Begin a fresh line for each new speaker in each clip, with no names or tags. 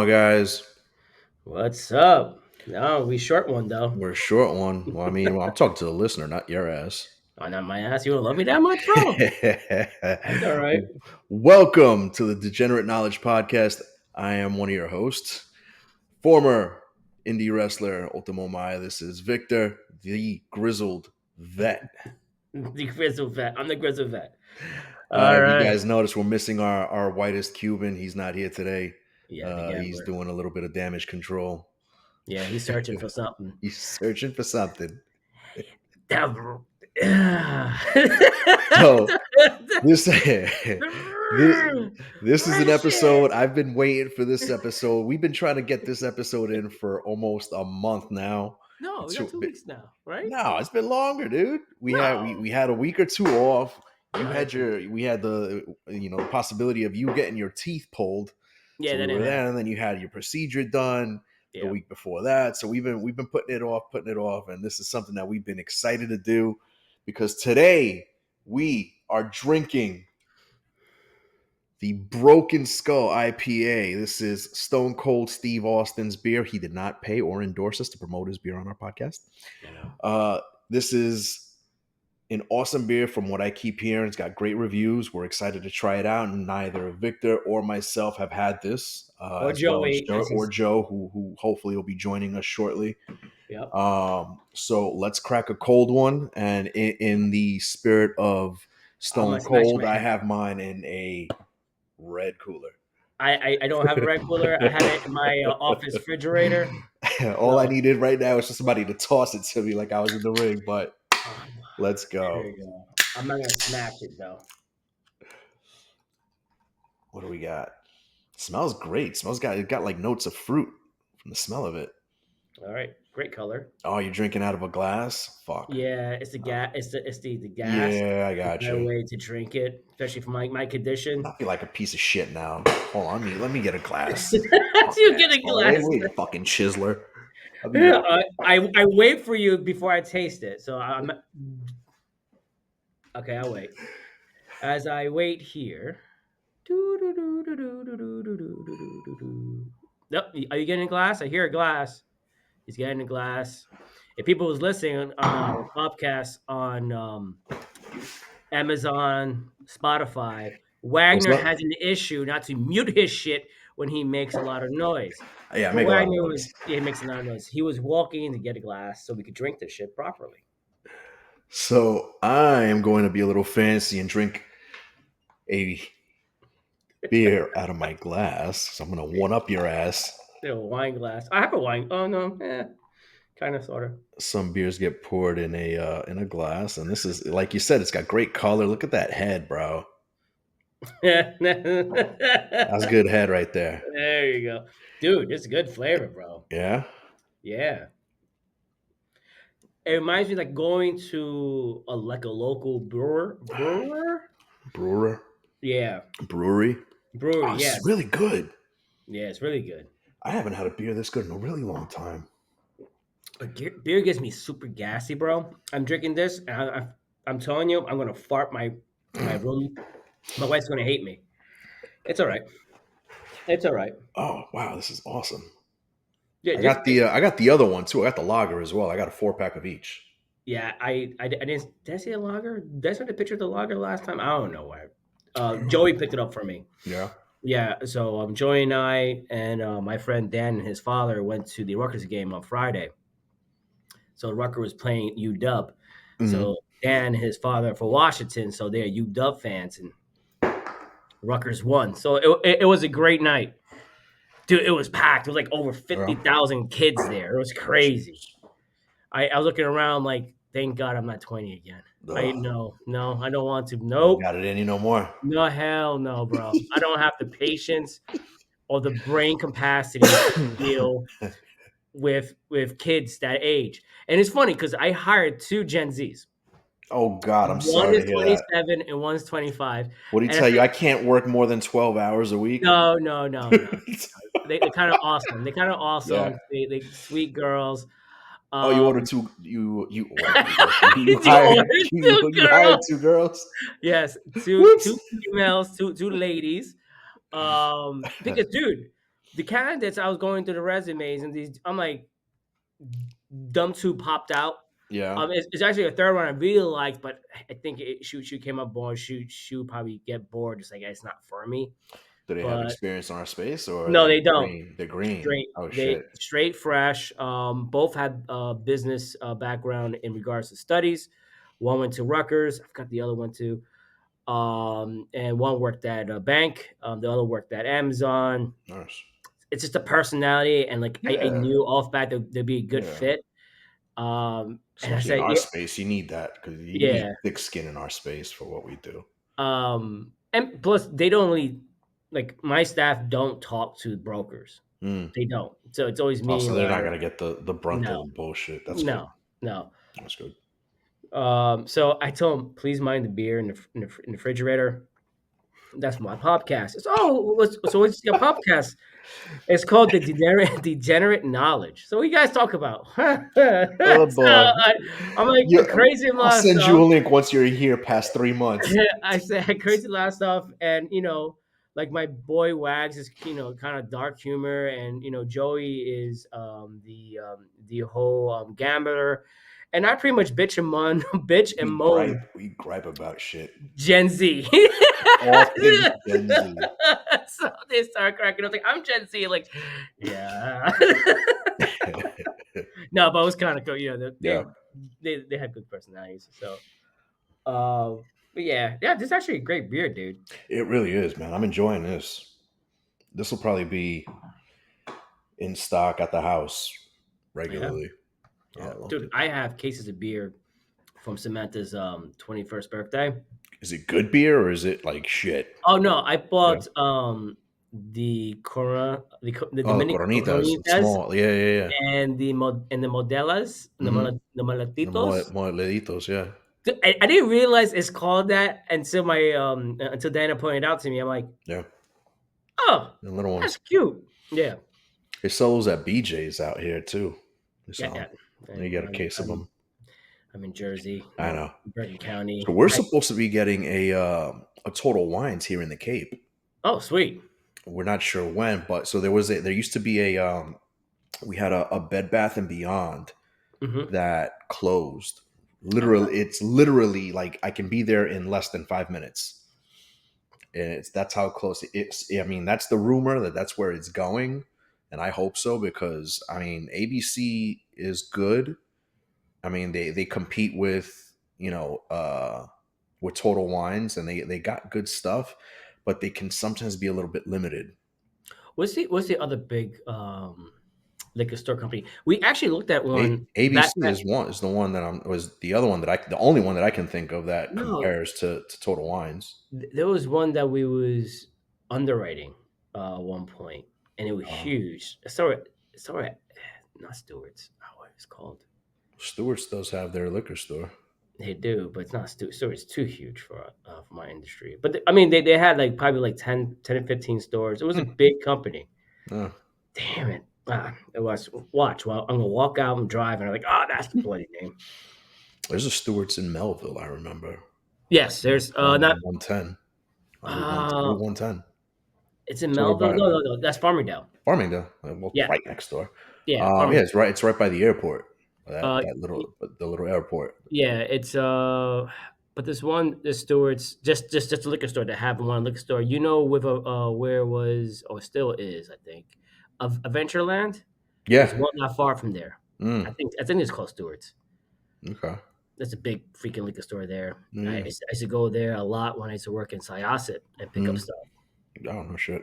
on, guys?
What's up? No, we short one though.
We're a short one. Well, I'm talking to the listener, not your ass.
Oh, not my ass. You don't love me that much, bro? That's all right.
Welcome to the Degenerate Knowledge Podcast. I am one of your hosts, former indie wrestler Ultimo Maya. This is Victor, the grizzled vet.
The grizzle vet. I'm the grizzle vet. All
If you
right.
guys notice, we're missing our whitest Cuban. He's not here today.
Yeah, the
He's
gambler.
doing a little bit of damage control.
Yeah, he's searching for something.
He's searching for something.
Devil.
So this this is an episode. I've been waiting for this episode. We've been trying to get this episode in for almost a month now.
No, we got 2 weeks now, right?
No, it's been longer, dude. We
No.
had a week or two off.
No,
We had the the possibility of you getting your teeth pulled.
Yeah,
So
that
we were
didn't
there,
happen.
and then you had your procedure done the
Yeah.
week before that. So we've been putting it off, and this is something that we've been excited to do because today we are drinking the Broken Skull IPA. This is Stone Cold Steve Austin's beer. He did not pay or endorse us to promote his beer on our podcast.
You know.
This is an awesome beer from what I keep hearing. It's got great reviews. We're excited to try it out. And neither Victor or myself have had this.
Or
As well as
Joey.
Joe, who hopefully will be joining us shortly.
Yep.
So let's crack a cold one. And in the spirit of Stone Cold, I have mine in a red cooler.
I don't have a red cooler. I have it in my office refrigerator.
All I needed right now is just somebody to toss it to me like I was in the ring, but let's go.
There you go. I'm not gonna smash it though.
What do we got? It smells great. It got like notes of fruit from the smell of it.
All right, great color.
Oh, you're drinking out of a glass? Fuck.
Yeah, it's the gas. It's the gas.
Yeah, I got
No
you.
way to drink it, especially for my condition.
I feel like a piece of shit now. Hold on, let me get a glass.
You get a glass.
Wait, fucking chiseler.
I wait for you before I taste it. So I'm okay. I'll wait. As I wait here. Nope. Are you getting a glass? I hear a glass. He's getting a glass. If people was listening on our podcast on Amazon, Spotify, Wagner has an issue not to mute his shit when he makes a lot of noise.
Yeah,
he makes a lot of noise. He was walking in to get a glass so we could drink this shit properly.
So I am going to be a little fancy and drink a beer out of my glass. So I'm going to one up your ass.
A wine glass. I have a wine. Oh no, kind of, sort of.
Some beers get poured in a glass, and this is, like you said, it's got great color. Look at that head, bro. That's a good head right there.
There you go, dude. It's good flavor, bro.
Yeah.
It reminds me like going to a local brewer. Yeah.
Brewery.
Oh,
yeah. It's really good.
Yeah, it's really good.
I haven't had a beer this good in a really long time.
Beer gets me super gassy, bro. I'm drinking this, and I'm telling you, I'm gonna fart my room. My wife's gonna hate me. It's all right.
Oh wow, this is awesome.
Yeah,
I got the other one too. I got the lager as well. I got a 4-pack of each.
Yeah, I didn't. Did I see a lager? Did I send a picture of the lager last time? I don't know where. Joey picked it up for me.
Yeah.
Yeah. So Joey and I and my friend Dan and his father went to the Rutgers game on Friday. So Rutgers was playing UW. Mm-hmm. So Dan and his father for Washington. So they're UW fans, and Rutgers won. So it was a great night. Dude, it was packed. It was like over 50,000 kids there. It was crazy. I was looking around like, thank God I'm not 20 again. No, I don't want to. Nope.
Got it in you no more.
No, hell no, bro. I don't have the patience or the brain capacity to deal with kids that age. And it's funny because I hired 2 Gen Zs.
Oh God, I'm sorry.
One is 27 and one's 25.
What do you tell you? I can't work more than 12 hours a week.
No. They're kind of awesome. Yeah. They sweet girls.
You ordered 2. You hired 2 girls.
Yes, 2 females, 2 ladies. Because dude, the candidates I was going through the resumes and these, I'm like, dumb two popped out.
Yeah.
It's actually a third one I really liked, but I think she came up bored. She would probably get bored. Just like it's not for me.
Do they have
But
experience on our space or are
no,
they
they don't.
green? They're green.
Straight,
Oh
they
shit.
straight fresh. Both had business background in regards to studies. One went to Rutgers. I forgot the other one too. And one worked at a bank. The other worked at Amazon.
Nice.
It's just a personality, and like I
Yeah.
knew off bat that they'd be a good
Yeah.
fit. And I
Especially in
said,
our
yeah,
space, you need that because you need
yeah.
thick skin in our space for what we do.
And plus they don't really like my staff don't talk to brokers.
Mm.
They don't. So it's always
Oh,
me
so they're not
or
gonna get the brunt of
no,
the bullshit. That's good.
no, no.
That's good.
So I told him, please mind the beer in the refrigerator. That's my podcast. It's so what's your podcast? It's called the Degenerate Knowledge. So what you guys talk about? So
Oh boy.
I'm like
Yeah,
crazy
I'll
lot of
send you
stuff.
a link once you're here past 3 months.
I said crazy lot of stuff, and like my boy Wags is kind of dark humor, and Joey is the whole gambler, and I pretty much bitch and moan, bitch and moan
We gripe about shit.
Gen Z.
All things Gen Z.
So they start cracking up like I'm Gen Z, like yeah. No, but it was kind of cool.
Yeah,
They had good personalities. So, uh, but yeah, this is actually a great beer, dude.
it really is, man. I'm enjoying this. This will probably be in stock at the house
Yeah,
regularly.
yeah,
Oh,
dude. I have cases of beer from Samantha's 21st birthday.
is it good beer or is it like shit?
Oh no, I
Yeah.
bought the
Oh, the
Dominican
Coronitas, it's
Coronitas
small. Yeah, yeah, yeah.
and the Modelas,
Mm-hmm.
the
The
Malatitos.
modelitos, yeah.
Dude, I didn't realize it's called that until my until Diana pointed it out to me. I'm like,
Yeah,
oh,
the little
that's
ones.
cute. Yeah,
They sell those at BJ's out here too. They
yeah,
sell
yeah.
'em. You
And
get a case of them.
I'm in Jersey,
I know.
Bergen
So
County.
we're supposed to be getting a Total Wines here in the Cape.
Oh, sweet.
We're not sure when, but so there used to be we had a Bed Bath and Beyond
Hmm.
that closed.
Okay.
Literally, it's literally like I can be there in less than 5 minutes, and that's how close it's. I mean, that's the rumor that's where it's going, and I hope so because I mean, ABC is good. I mean, they compete with Total Wines, and they got good stuff, but they can sometimes be a little bit limited.
What's the other big liquor store company? We actually looked at one back.
ABC is the one that was the other one the only one that I can think of that
No,
compares to Total Wines.
there was one that we was underwriting at one point, and it was
Uh,
huge. Sorry, not Stewart's. Oh, what it's called?
Stewart's does have their liquor store.
They do, but it's not Stewart's too huge for my industry. But I mean, they had like probably like 10 and 15 stores. It was a
Hmm.
big company.
Uh,
Damn it! It was watch. Well, I'm gonna walk out and drive, and I'm like, oh, that's the bloody name.
there's a Stewart's in Melville, I remember.
Yes, there's not.
On 110.
Uh,
Route 110.
it's in
It's right
Melville.
by
No, that's Farmingdale.
Farmingdale. Well,
Yeah,
right next door.
yeah,
Yeah,
Farmingdale.
it's right by the airport.
Uh,
That the little airport.
yeah, it's but this Stewart's just a liquor store that have one liquor store. With where was or still is, I think, of Adventureland.
Yeah.
There's one not far from there.
Mm,
I think it's called Stewart's.
okay.
That's a big freaking liquor store there. I
Yeah.
used I used to go there a lot when I used to work in Syosset and pick up
Mm,
stuff.
I don't know shit.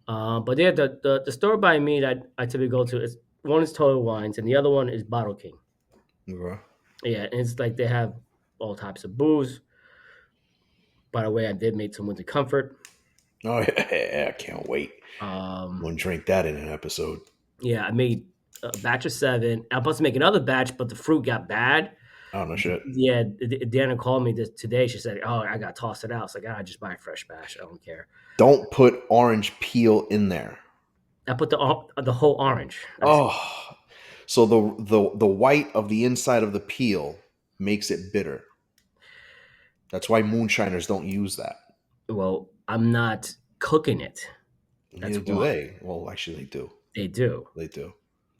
But yeah, the store by me that I typically go to is one is Total Wines and the other one is Bottle King.
Okay.
Yeah, and it's like they have all types of booze. By the way, I did make some Winter Comfort.
Oh yeah, I can't wait. I'm
Um,
gonna drink that in an episode.
yeah, I made a batch of 7. I'm supposed to make another batch, but the fruit got bad.
I don't know shit.
Yeah, Dana called me today. She said, "Oh, I got to toss it out." It's like, "I just buy a fresh batch. I don't care."
Don't put orange peel in there.
I put the whole orange.
Oh, so the white of the inside of the peel makes it bitter. That's why moonshiners don't use that.
Well, I'm not cooking it. That's
Neither do
wrong.
they. Well, actually, they do.
They do.
They do.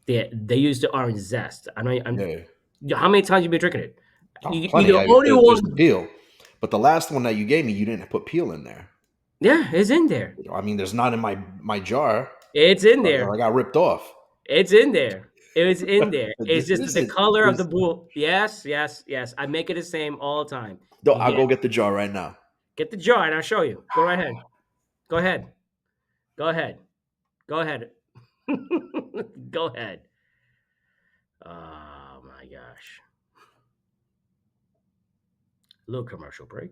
They use the orange zest. I know.
Yeah.
How many times you been drinking it?
Oh,
You
plenty.
the only
There's the
one.
peel, but the last one that you gave me, you didn't put peel in there.
Yeah, it's in there.
I mean, there's not in my jar.
It's in
Or
there.
I got ripped off.
It's in there. It's in there. It's just that the
Listen,
color of the bull. Yes, yes, yes. I make it the same all the time.
no,
You
I'll go get the jar right now.
get the jar and I'll show you. Go right ahead. Go ahead. Go ahead. Go ahead. Go ahead. Oh my gosh. A little commercial break.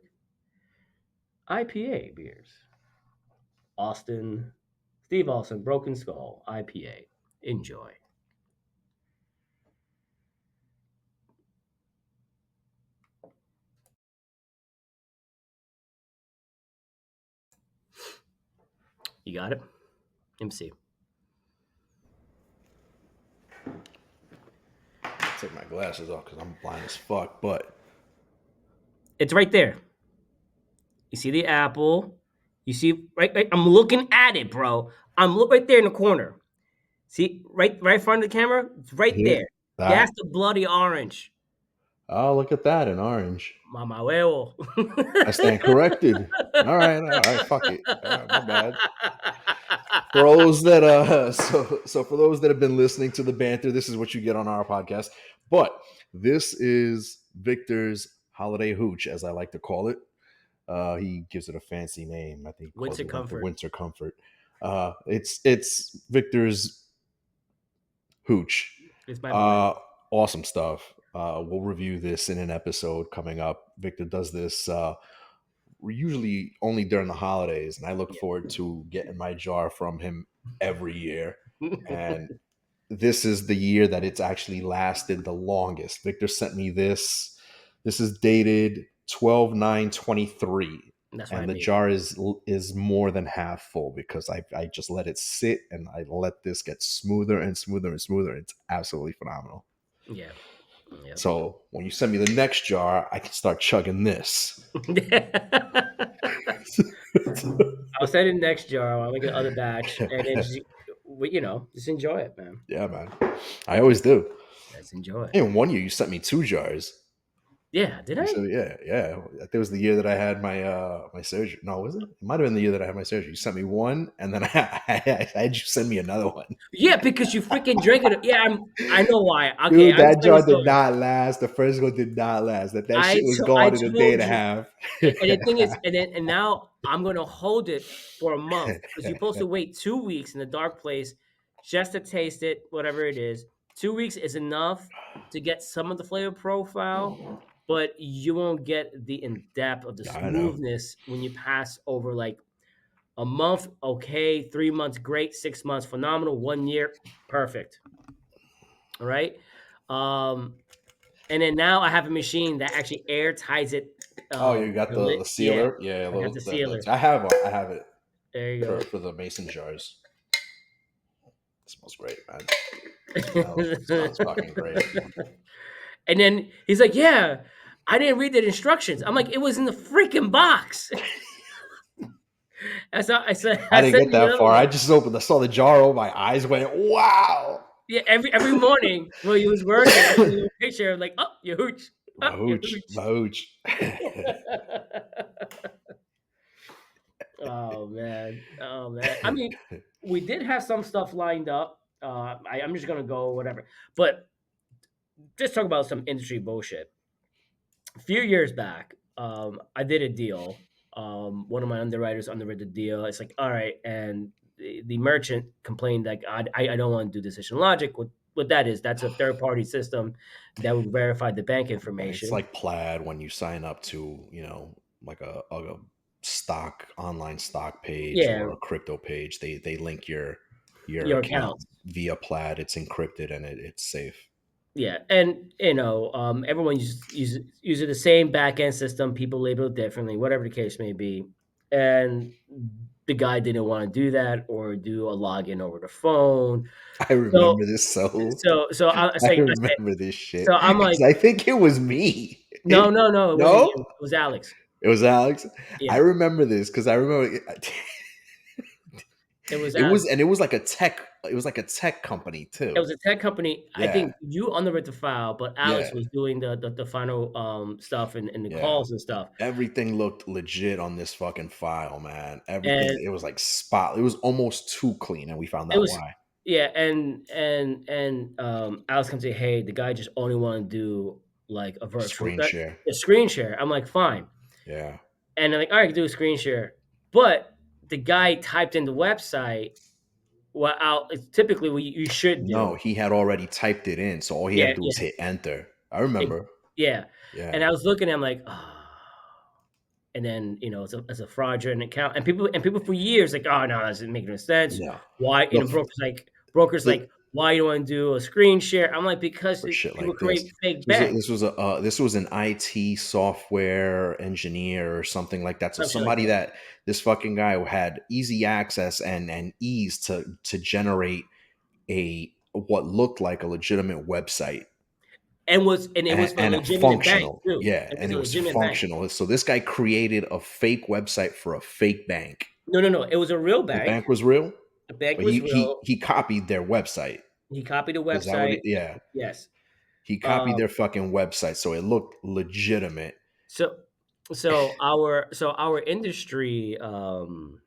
IPA beers. Austin, Steve Austin, Broken Skull, IPA. Enjoy. You got it? MC.
Take my glasses off because I'm blind as fuck. But
It's right there. You see the apple. You see right. I'm looking at it, bro. I'm look right there in the corner. See right in front of the camera. It's right
here,
there. That's
that.
the bloody orange.
Oh, look at that, an orange.
Mama huevo.
I stand corrected. All right, fuck it. My bad. For those that so for those that have been listening to the banter, this is what you get on our podcast. But this is Victor's holiday hooch, as I like to call it. He gives it a fancy name. I think he calls
Winter
it like the
comfort.
winter comfort. It's Victor's hooch.
It's my boy.
Uh, awesome stuff. We'll review this in an episode coming up. Victor does this usually only during the holidays, and I look forward to getting my jar from him every year. And this is the year that it's actually lasted the longest. Victor sent me this. This is dated 12/9/23,
That's what I
and the
mean.
jar is more than half full because I just let it sit and I let this get smoother and smoother and smoother. It's absolutely phenomenal.
Yeah. Yep.
So when you send me the next jar, I can start chugging this.
I'll send it next jar. I'll make another batch, and then just, just enjoy it, man.
Yeah, man. I always do.
Let's enjoy it.
In one year, you sent me 2 jars.
Yeah, did
You
I?
said, yeah, yeah. I think it was the year that I had my surgery. No, was it? It might have been the year that I had my surgery. You sent me one, and then I had you send me another one.
Yeah, because you freaking drank it. Yeah, I know why. Okay,
Dude,
I'll
that
explain the
jar did
story.
not last. The first one did not last. That shit was
I
gone in a day and
told
a
you,
half.
and the thing is, and now I'm gonna hold it for a month because you're supposed to wait 2 weeks in a dark place just to taste it, whatever it is. 2 weeks is enough to get some of the flavor profile, but you won't get the in depth of the
Yeah, I know.
smoothness when you pass over like a month. Okay, 3 months, great. 6 months, phenomenal. 1 year, perfect. All right. Um, and then now I have a machine that actually air ties it.
Oh, you got
The lid,
the
yeah,
sealer? Yeah,
I got the sealer.
I have one. I have it
There you
for
go.
the mason jars. It smells great, man. Smells fucking great.
And then he's like, "Yeah, I didn't read the instructions." I'm like, "It was in the freaking box."
I
I
didn't
sent
get
you
that
another
far. I
one.
just opened. I saw the jar. Oh, my eyes went. Wow.
Yeah, every morning while he was working, I sent you a picture of like, "Oh, your hooch, oh, your
Mahooch.
hooch."
Mahooch.
Oh man, oh man. I mean, we did have some stuff lined up. I'm just gonna go whatever, but just talk about some industry bullshit. A few years back, I did a deal. One of my underwriters underwrote the deal. It's like, all right, and the merchant complained like, I don't want to do decision logic. What that is, that's a third party system that would verify the bank
It's
information.
like Plaid when you sign up to, like a stock online stock page
Yeah,
or a crypto page. They link your
your
account
accounts.
via Plaid. It's encrypted and it's safe.
Yeah, and everyone uses the same back end system. People label it differently, whatever the case may be. And the guy didn't want to do that or do a login over the phone.
I
So
remember this I
I say
remember this shit
so I'm
because
like,
I think it was me.
no, no, no, it wasn't
No,
you. It was Alex.
it was Alex. I
Yeah.
remember this because I remember
It was
It
as
was, and it was like a tech. It was like a tech company
it
too.
was a tech company. I
Yeah,
think you underwrote the file, but
yeah,
Alex was doing the final stuff and the
yeah.
calls and stuff.
Everything looked legit on this fucking file, man. Everything.
And
It was like spot. It was almost too clean, and we found
it
out
was
why.
yeah, and Alex comes say, "Hey, the guy just only want to do like a virtual
Screen share.
a screen share." I'm like, "Fine,"
Yeah.
and they're like, "All right, do a screen share," but the guy typed in the website. Well, it's typically what you should
No,
do.
he had already typed it in, so all he had
Yeah,
to do was
yeah,
hit enter. I
ex-
remember.
yeah.
Yeah.
And I was looking, I'm like, oh. And then it's a fraudulent account, and people for years like, oh no, that doesn't make no sense.
No.
Why?
No.
Brokers
The,
like, why you want to do a screen share? I'm like, because
for shit
people
like this.
create fake banks,
This was an IT software engineer or something like that. So
some shit like
somebody
that.
that this fucking guy had easy access and ease to generate a what looked like a legitimate website
And it was for a
and
legitimate bank
functional.
too.
Yeah,
It was
and
a
it was
legitimate bank.
functional. So this guy created a fake website for a fake bank.
No, no, no. It was a real
The
bank.
bank was real,
The bank
but
was real.
he copied their website.
He copied the
Is that what
website.
it? Yeah,
Yes.
he copied
Um,
their fucking website, so it looked legitimate.
So so our industry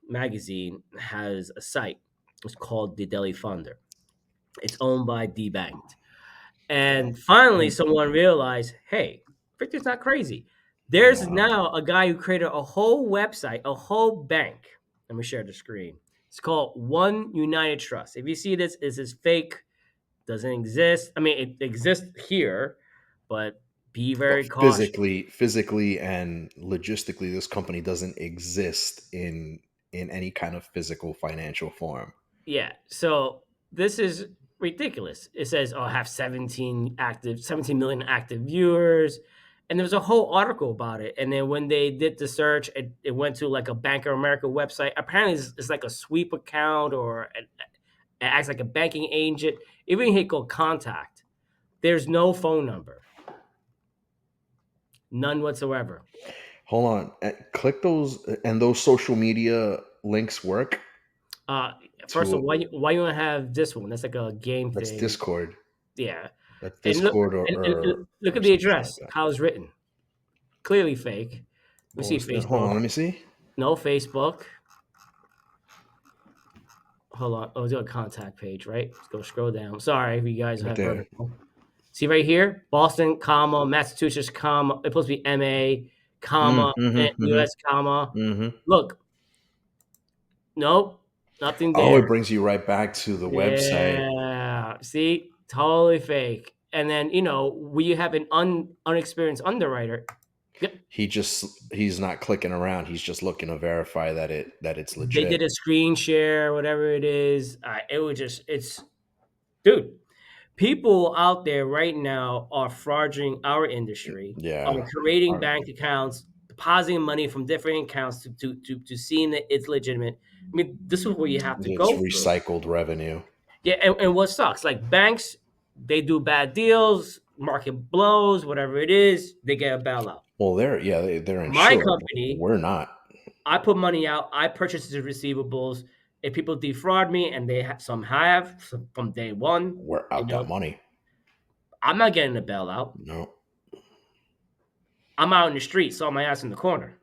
magazine has a site. It's called the Daily Funder. It's owned by Debanked. And finally someone realized, hey, Victor's not crazy. There's
Nah.
now a guy who created a whole website, a whole bank. Let me share the screen. It's called One United Trust. If you see this, this is fake, doesn't exist. I mean, it exists here, but be
But
very cautious.
physically and logistically, this company doesn't exist in any kind of physical financial form.
Yeah. So this is ridiculous. It says, "Oh, I have 17 million active viewers," and there was a whole article about it. And then when they did the search, it went to like a Bank of America website. Apparently, it's like a sweep account or it acts like a banking agent. Even hit go contact. There's no phone number, none whatsoever.
Hold on, click those, and those social media links work
Uh, First of all,
to
why you want to have this one? That's like a game
that's
thing.
Discord.
Yeah.
That's
And look,
Discord
and look
or
at the
some shit like
address.
that.
How it's written. Clearly fake. We see
Hold on,
Facebook.
let me see.
No Facebook. Hold on. Oh, it's a contact page, right? Let's go scroll down. Sorry if you guys
Right
have
there.
vertical. See right here, Boston, comma, Massachusetts, comma. It's supposed to be MA, comma,
Mm-hmm.
US, comma.
Mm-hmm.
Look, nope, nothing
Oh, it
there.
brings you right back to the website.
Yeah. See, totally fake. And then when you have an unexperienced underwriter, yep,
He's not clicking around. He's just looking to verify that it's
they
legit.
did a screen share, whatever it is. It was just, it's, dude, people out there right now are frauding our industry, are
Yeah.
creating
Our-
bank accounts, depositing money from different accounts to seeing that it's legitimate. I mean, this is what you have to
It's
go through.
recycled revenue.
Yeah, and what sucks, like banks, they do bad deals, market blows, whatever it is, they get a bailout.
Well, they're
My
insured.
company,
We're not.
I put money out, I purchase the receivables. If people defraud me, and some have from day one,
We're
you
out that
know,
money.
I'm not getting a bailout.
No.
I'm out in the street, saw my ass in the corner.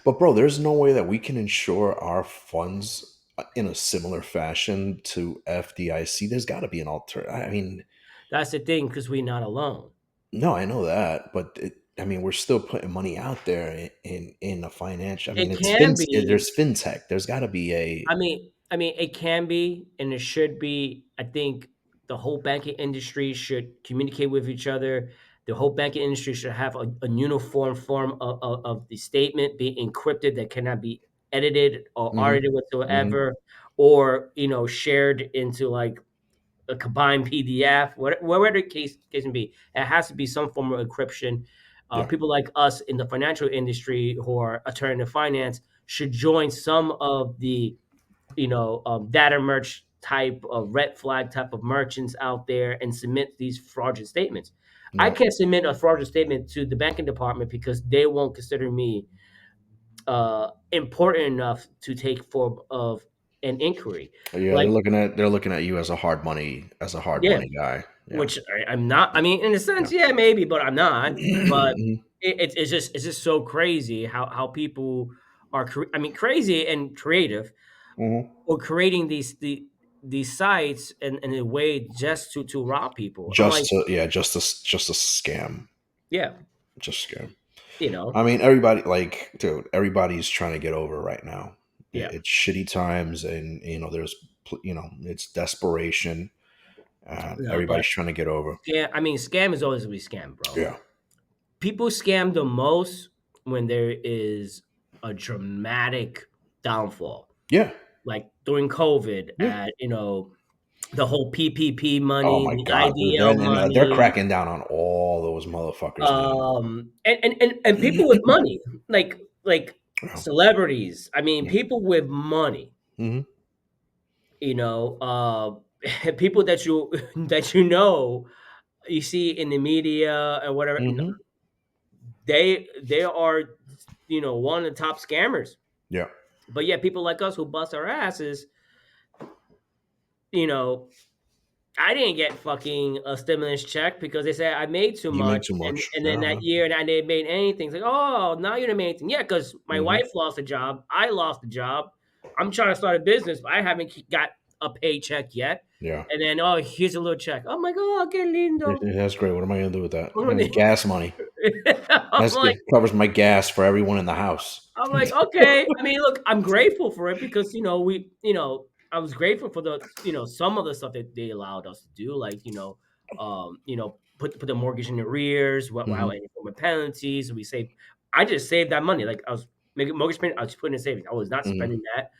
But bro, there's no way that we can insure our funds in a similar fashion to FDIC. There's got to be an alter. I mean,
That's the thing, because we're not alone.
no, I know that, but I mean, we're still putting money out there in a financial. I mean,
It can be.
there's fintech. There's got to be a
I mean, it can be, and it should be. I think the whole banking industry should communicate with each other. The whole banking industry should have a uniform form of the statement be encrypted that cannot be edited or
hmm
audited
hmm
whatsoever, or shared into like a combined PDF, whatever the case may be. It has to be some form of encryption.
yeah,
People like us in the financial industry who are alternative finance should join some of the data merch type of red flag type of merchants out there and submit these fraudulent statements. I
yeah.
can't submit a fraudulent statement to the banking department because they won't consider me important enough to take form of an inquiry.
Yeah,
Like,
they're looking at you as a hard
yeah,
money guy. Yeah.
which I'm not. I mean, in a
Yeah.
sense, yeah, maybe, but I'm not. But
Mhm.
it's just so crazy how people are. I mean, crazy and creative,
Mhm.
or creating these sites in a way just to rob people. I'm like,
Just a scam.
yeah,
Just scam.
you know,
I mean, everybody, like, dude, everybody's trying to get over right now.
yeah.
It's shitty times, and it's desperation, and
No, but
everybody's trying to get over.
yeah, I mean, scam is always gonna be scam, bro.
Yeah.
People scam the most when there is a dramatic downfall,
Yeah.
like during COVID,
Yeah.
the whole PPP
Oh
money,
my
the
god, dude!
IDL
They're
money,
cracking down on all those motherfuckers now.
and people with money, like
Yeah.
celebrities. I mean,
Yeah.
people with money,
Hmm.
you know, people that that you see in the media or whatever.
Hmm.
They are, one of the top scammers.
Yeah.
But yeah, people like us who bust our asses, you know, I didn't get fucking a stimulus check because they said I made too
You make
much,
too much.
and then
Yeah,
that
man.
year and I didn't made anything. It's like, oh, now you didn't make anything. Yeah, because my
Hmm.
wife lost a job, I lost a job. I'm trying to start a business, but I haven't got a paycheck yet.
Yeah.
And then, oh, here's a little check. Oh my god, que lindo.
That's great. What am I gonna do with that? Gas money.
I'm like,
It covers my gas for everyone in the house.
okay. I mean, look, I'm grateful for it because I was grateful for the some of the stuff that they allowed us to do, like put the mortgage in arrears without
Hmm.
any form of penalties. We saved. I just saved that money. Like I was making mortgage payment, I was putting in savings. I was not
Hmm.
spending that,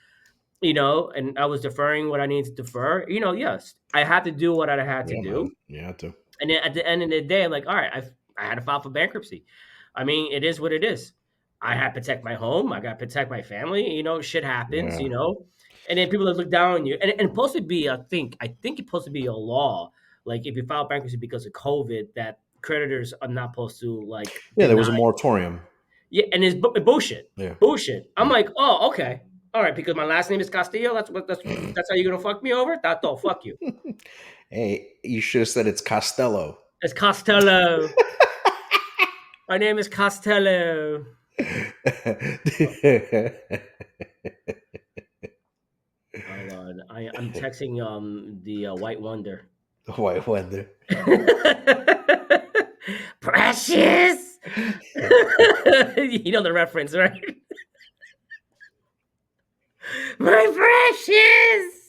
and I was deferring what I needed to defer. Yes, I had to do what I had to
Yeah, man.
do,
You have to.
and then at the end of the day, I'm like, all right, I had to file for bankruptcy. I mean, it is what it is. I had to protect my home. I got to protect my family. Shit happens.
Yeah.
And then people that look down on you, and it's supposed to be, I think it's supposed to be a law. Like if you file bankruptcy because of COVID, that creditors are not supposed to like
Yeah, there was
deny.
a moratorium.
Yeah, and it's bullshit.
Yeah.
Bullshit. I'm
Yeah.
like, oh, okay, all right, because my last name is Castillo. That's how you're gonna fuck me over. That's all. Fuck you.
Hey, you should have said it's Costello.
It's Costello. My name is Costello. Hold on. I'm texting the White Wonder.
White Wonder.
Precious. You know the reference, right? My precious.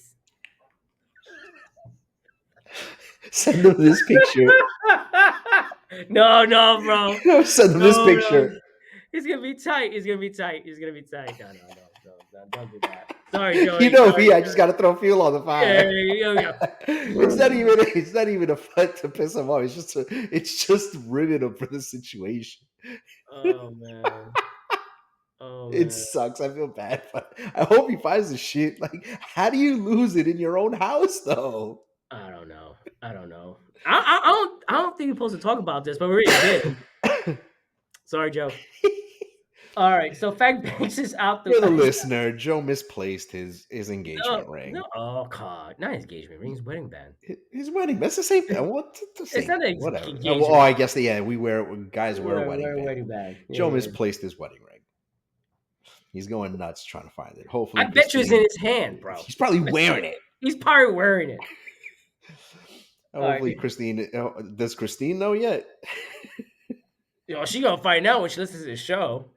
Send them this picture.
No, no, bro.
Send them this
No, no.
picture.
He's gonna be tight. He's gonna be tight. He's gonna be tight. No, no, no, no, no. Don't do that. Sorry,
You
Joey.
know
Sorry,
me. I just
Joey.
got to throw fuel on the
Yeah,
fire.
yeah, yeah.
It's not even a fun to piss him off. It's just ribbing him for the situation.
Oh man. Oh
It
man.
sucks. I feel bad, but I hope he finds the shit. Like, how do you lose it in your own house, though?
I don't know. I don't know. I don't think we're supposed to talk about this, but we already did. Sorry, Joe. All right. So Fact Banks is out the
For the listener, Joe misplaced his
no,
engagement
no.
ring.
Oh God, not engagement ring, his wedding band.
His wedding. That's the same thing. What the
It's
same?
not an
Whatever. Oh,
engagement.
I guess yeah. Guys wear a wedding
We're a
band.
wedding band.
Joe
Yeah.
misplaced his wedding ring. He's going nuts trying to find it.
I
Hopefully,
bet you it's in
Christine.
his hand, bro.
He's probably
I bet you
wearing it.
he's probably wearing it. All right.
Hopefully, Christine. Does Christine know yet?
She gonna find out when she listens to the show.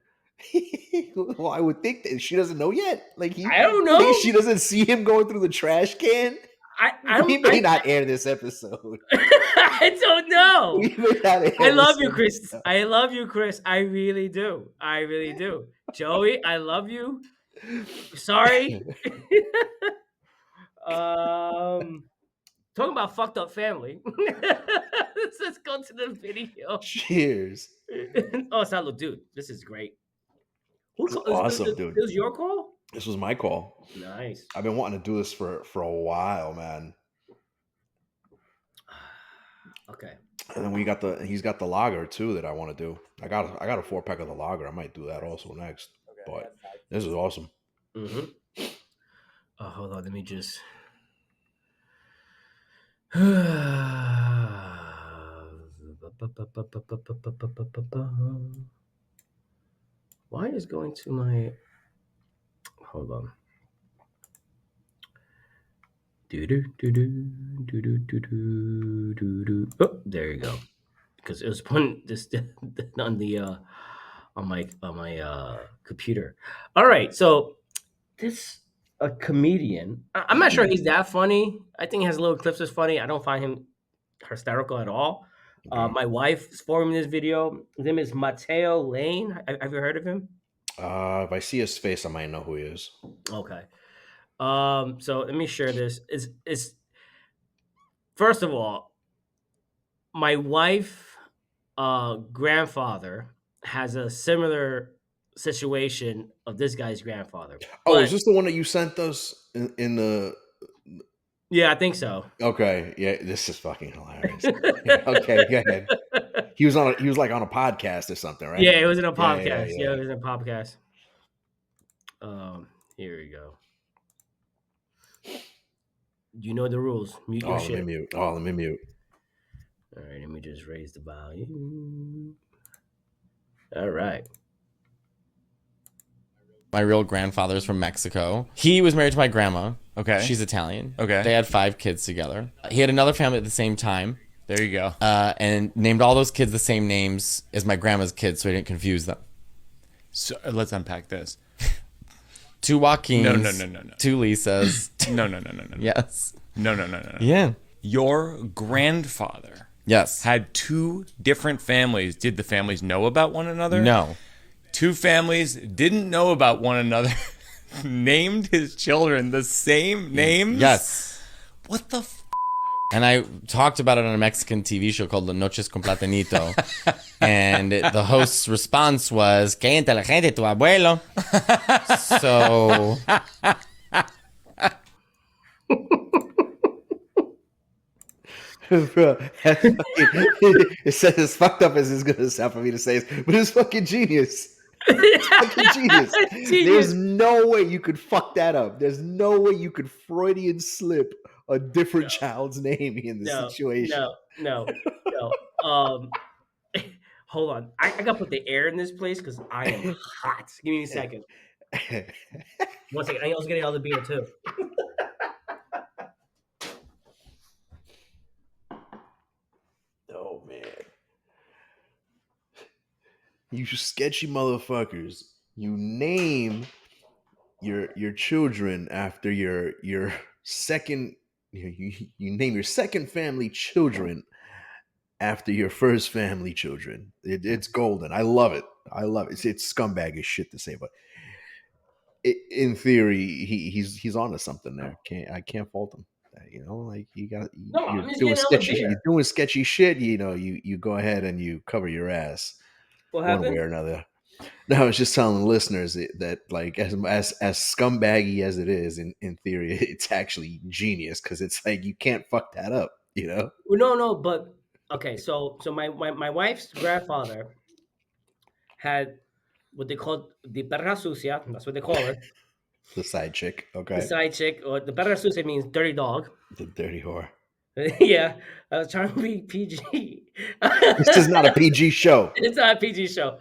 Well, I would think that she doesn't know yet. Like
I don't
she
know.
doesn't see him going through the trash can.
I don't.
We may not air this episode.
I don't know.
We may not
I
air
love
this
you, Chris.
episode.
I love you, Chris. I really do. I really do. Joey, I love you. Sorry. um, talking about fucked up family. Let's go to the video.
Cheers.
Oh, salud, dude. This is great. Who
This is
call,
awesome,
it
dude.
was your call?
This was my call.
Nice.
I've been wanting to do this for a while, man.
Okay.
And then he's got the lager too that I want to do. I got a 4-pack of the lager. I might do that also next.
Okay,
But
that's tight.
this is awesome.
Mm-hmm. Hold on, let me just. Why is going to my? Hold on. Do do do do do do do do do. Oh, there you go. Because it was putting this on the on my computer. All right, so this a comedian. I'm not sure he's that funny. I think he has little clips that's funny. I don't find him hysterical at all.
Okay.
My wife is forming this video. His name is Mateo Lane. Have you heard of him?
If I see his face, I might know who he is.
Okay. So let me share this. Is first of all, my wife grandfather has a similar situation of this guy's grandfather.
Oh, is
But
this the one that you sent us in the?
yeah, I think so.
Okay, yeah, this is fucking hilarious. Okay, go ahead. He was like on a podcast or something, right?
Yeah, it was in a
Yeah, yeah,
podcast. Yeah,
yeah.
it was in a podcast. Here we go. You know the rules. Mute your
Oh, let me
shit.
mute. Oh, let me mute.
All right, let me just raise the volume. All right.
My real grandfather's from Mexico. He was married to my grandma.
Okay.
She's Italian.
Okay.
They had 5 kids together. He had another family at the same time,
There you go.
and named all those kids the same names as my grandma's kids so he didn't confuse them.
So let's unpack this.
2 Joaquins.
No.
2 Lisas.
No.
Yes.
No.
Yeah.
Your grandfather
Yes.
had 2 different families. Did the families know about one another?
No.
2 families didn't know about one another. Named his children the same names?
Yes.
What the
And I talked about it on a Mexican TV show called La Noches con Platanito. And the host's response was, "Qué inteligente tu abuelo." So
Bro, that's fucking, it says as fucked up as it's gonna sound for me to say it, but it's fucking genius. Fucking genius. There's no way you could fuck that up. There's no way you could Freudian slip a different child's name in this
No,
situation.
no. Hold on. I gotta put the air in this place because I am hot. Give me a second. 1 second. I was getting all the beer too.
Oh man. You sketchy motherfuckers. You name your children after your second you name your second family children after your first family children. It's golden. I love it. I love it. It's scumbag as shit to say, but in theory, he's onto something there. I can't fault him. You know, like
No,
you're
I'm just
doing
getting all the
sketchy,
beer.
you're doing sketchy shit. You know, you go ahead and you cover your ass
What
one way
happened?
or another. No, I was just telling the listeners that like as scumbaggy as it is, in theory, it's actually genius because it's like you can't fuck that up. You know,
Well, no, but okay. So my wife's grandfather had what they called the perra sucia. That's what they call it.
the side chick.
The
Okay,
side chick, or the perra sucia means dirty dog.
the dirty whore.
Yeah, I was trying to be PG.
This is not a PG show.
It's not a PG show.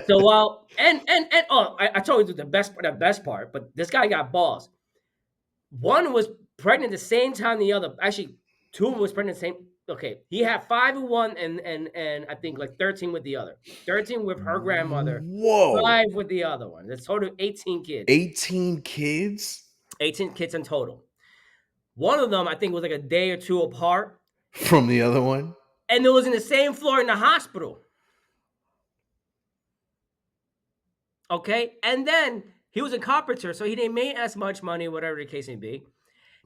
So while and oh, I told you the best part, but this guy got balls. One was pregnant the same time the other. Actually, 2 of them was pregnant the same. Okay, he had 5 with one and I think like 13 with the other. 13 with her grandmother,
Whoa,
5 with the other one. That's total 18 kids.
18 kids
18 kids in total. One of them I think was like a day or 2 apart,
from the other one.
and it was in the same floor in the hospital. Okay, and then he was a carpenter, so he didn't make as much money, whatever the case may be.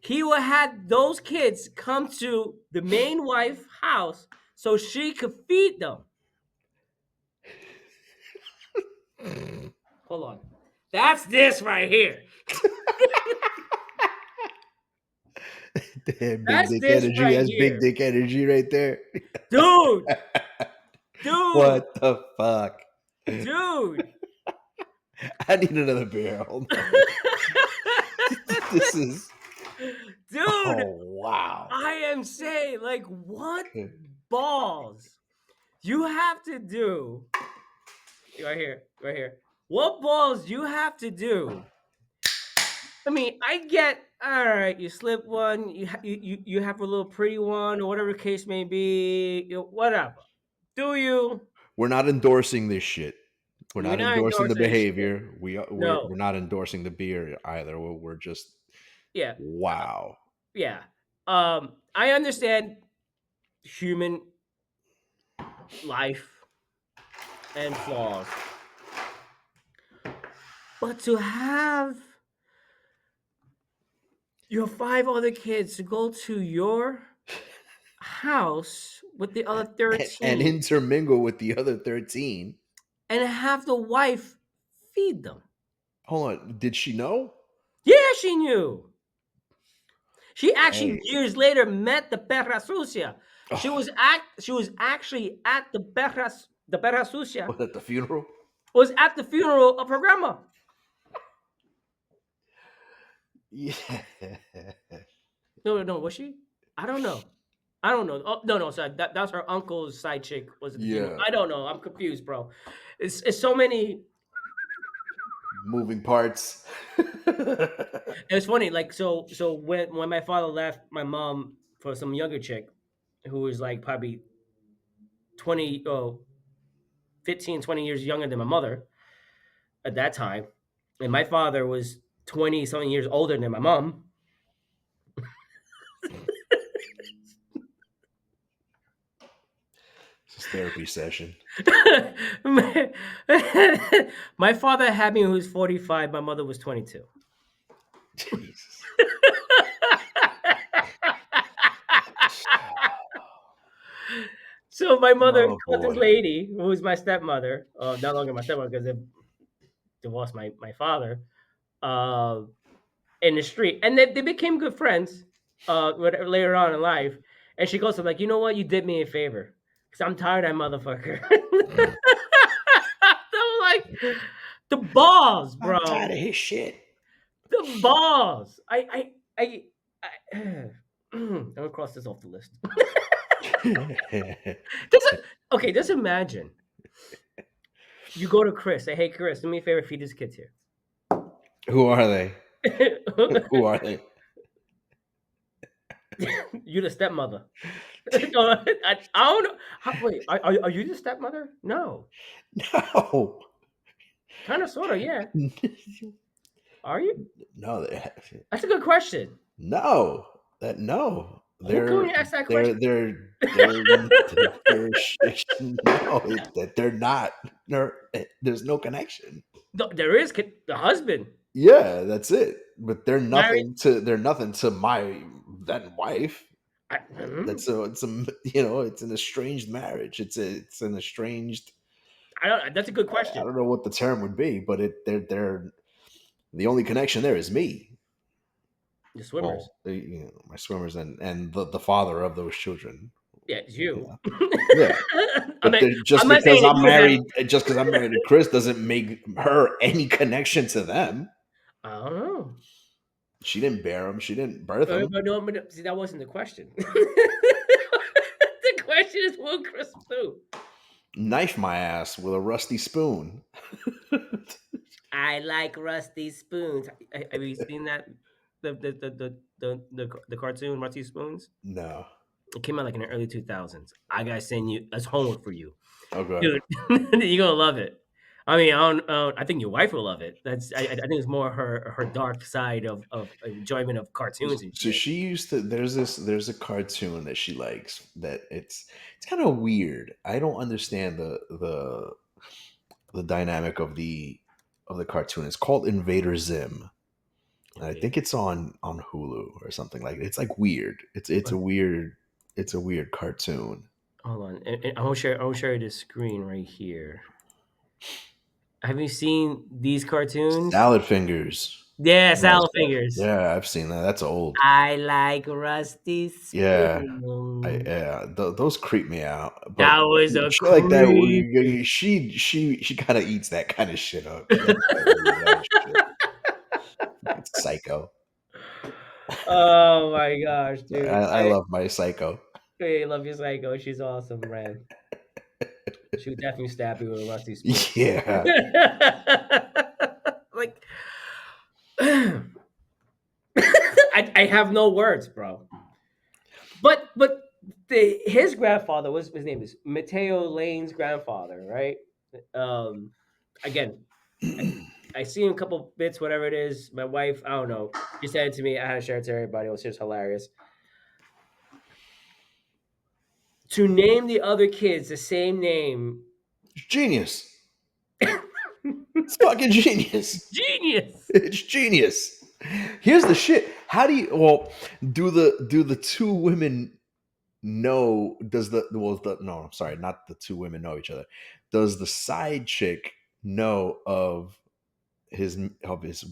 He would have those kids come to the main wife house so she could feed them. Hold on. That's this right here.
Damn, big
That's
dick
this
energy.
right
That's
here.
big dick energy right there.
Dude.
What the fuck?
Dude.
I need another beer. Hold on. This is.
Dude,
Oh wow.
I am saying, like, what balls you have to do right here, right here. What balls you have to do? I mean, I get all right. You slip one, you have a little pretty one, or whatever the case may be. Whatever. Do you?
We're not endorsing this shit. We're
We're
not
not
endorsing the
endorsing this shit.
behavior. We're
No.
not endorsing the beer either. We're just
Yeah.
wow.
Yeah. I understand human life and flaws, but to have your 5 other kids to go to your house with the other
And
13
intermingle with the other 13.
and have the wife feed them.
Hold on. Did she know?
Yeah, she knew. She actually
Hey.
years later met the perra sucia. She
Oh,
was actually at the perra sucia
was at the funeral?
was at the funeral of her grandma.
Yeah.
No, was she? I don't know. Oh, no, sorry. That's her uncle's side chick was at the funeral.
Yeah.
I don't know. I'm confused, bro. It's so many.
Moving parts.
It's funny, like so when my father left my mom for some younger chick who was like probably 20 15, 20 years younger than my mother at that time. And my father was 20 something years older than my mom.
It's a therapy session.
My father had me when he was 45, my mother was 22.
Jesus.
So my mother
Oh
called this
boy.
lady, who was my stepmother, no longer my stepmother because they divorced my father, uh, in the street. And they became good friends later on in life. And she goes to like, you know what? You did me a favor. Because I'm tired of that motherfucker. I'm like, the balls, bro.
I'm tired of his shit.
The balls. I I'm gonna cross this off the list. Just imagine. You go to Chris, say, hey Chris, do me a favor, feed these kids here.
Who are they? Who are they?
You the stepmother. No, I don't know. Wait, are you the stepmother? No.
No.
Kind of, sort of, yeah. Are you?
No.
That's a good question.
No. No.
Who can we ask that question?
No, that they're not. There's no connection.
No, there is the husband.
Yeah, that's it. But they're
Married.
nothing to my then wife. It's an estranged marriage. It's an estranged.
I don't. That's a good
I
question.
don't know what the term would be, but they're the only connection there is me.
The swimmers.
Well, my swimmers and the father of those children.
Yeah, it's you.
Yeah. But just because I'm married to Chris doesn't make her any connection to them.
I don't know.
She didn't bear him. She didn't birth him.
But no, see, that wasn't the question. The question is, will Chris do?
Knife my ass with a rusty spoon.
I like rusty spoons. Have you seen that? The cartoon Rusty Spoons?
No.
It came out like in the early 2000s. I gotta send you. That's homework for you,
Okay.
dude. You're gonna love it. I mean, I think your wife will love it. I think it's more her dark side of enjoyment of cartoons and
So
shit.
she used to. There's a cartoon that she likes that it's kind of weird. I don't understand the dynamic of the cartoon. It's called Invader Zim. And I think it's on Hulu or something like that. It's like weird. It's a weird cartoon.
Hold on, and I will share the screen right here. Have you seen these cartoons?
Salad Fingers.
Yeah, Salad Fingers.
Yeah, I've seen that. That's old.
I like rusty spoons.
Yeah. Those creep me out. But
That was a
shit like that.
creepy.
She kind of eats that kind of shit up. It's psycho.
Oh my gosh, dude!
I love my psycho.
I love your psycho. She's awesome, man. She would definitely stab you with a rusty spoon.
Yeah.
Like, I have no words, bro. But his grandfather was his name is Mateo Lane's grandfather, right? Um, again, I seen a couple bits, whatever it is. My wife, I don't know. She said it to me. I had to share it to everybody. It was just hilarious. To name the other kids the same name,
It's genius. It's fucking genius.
genius.
It's genius. Here's the shit. How do you do the two women know does the well the no, I'm sorry, not the two women know each other. Does the side chick know of his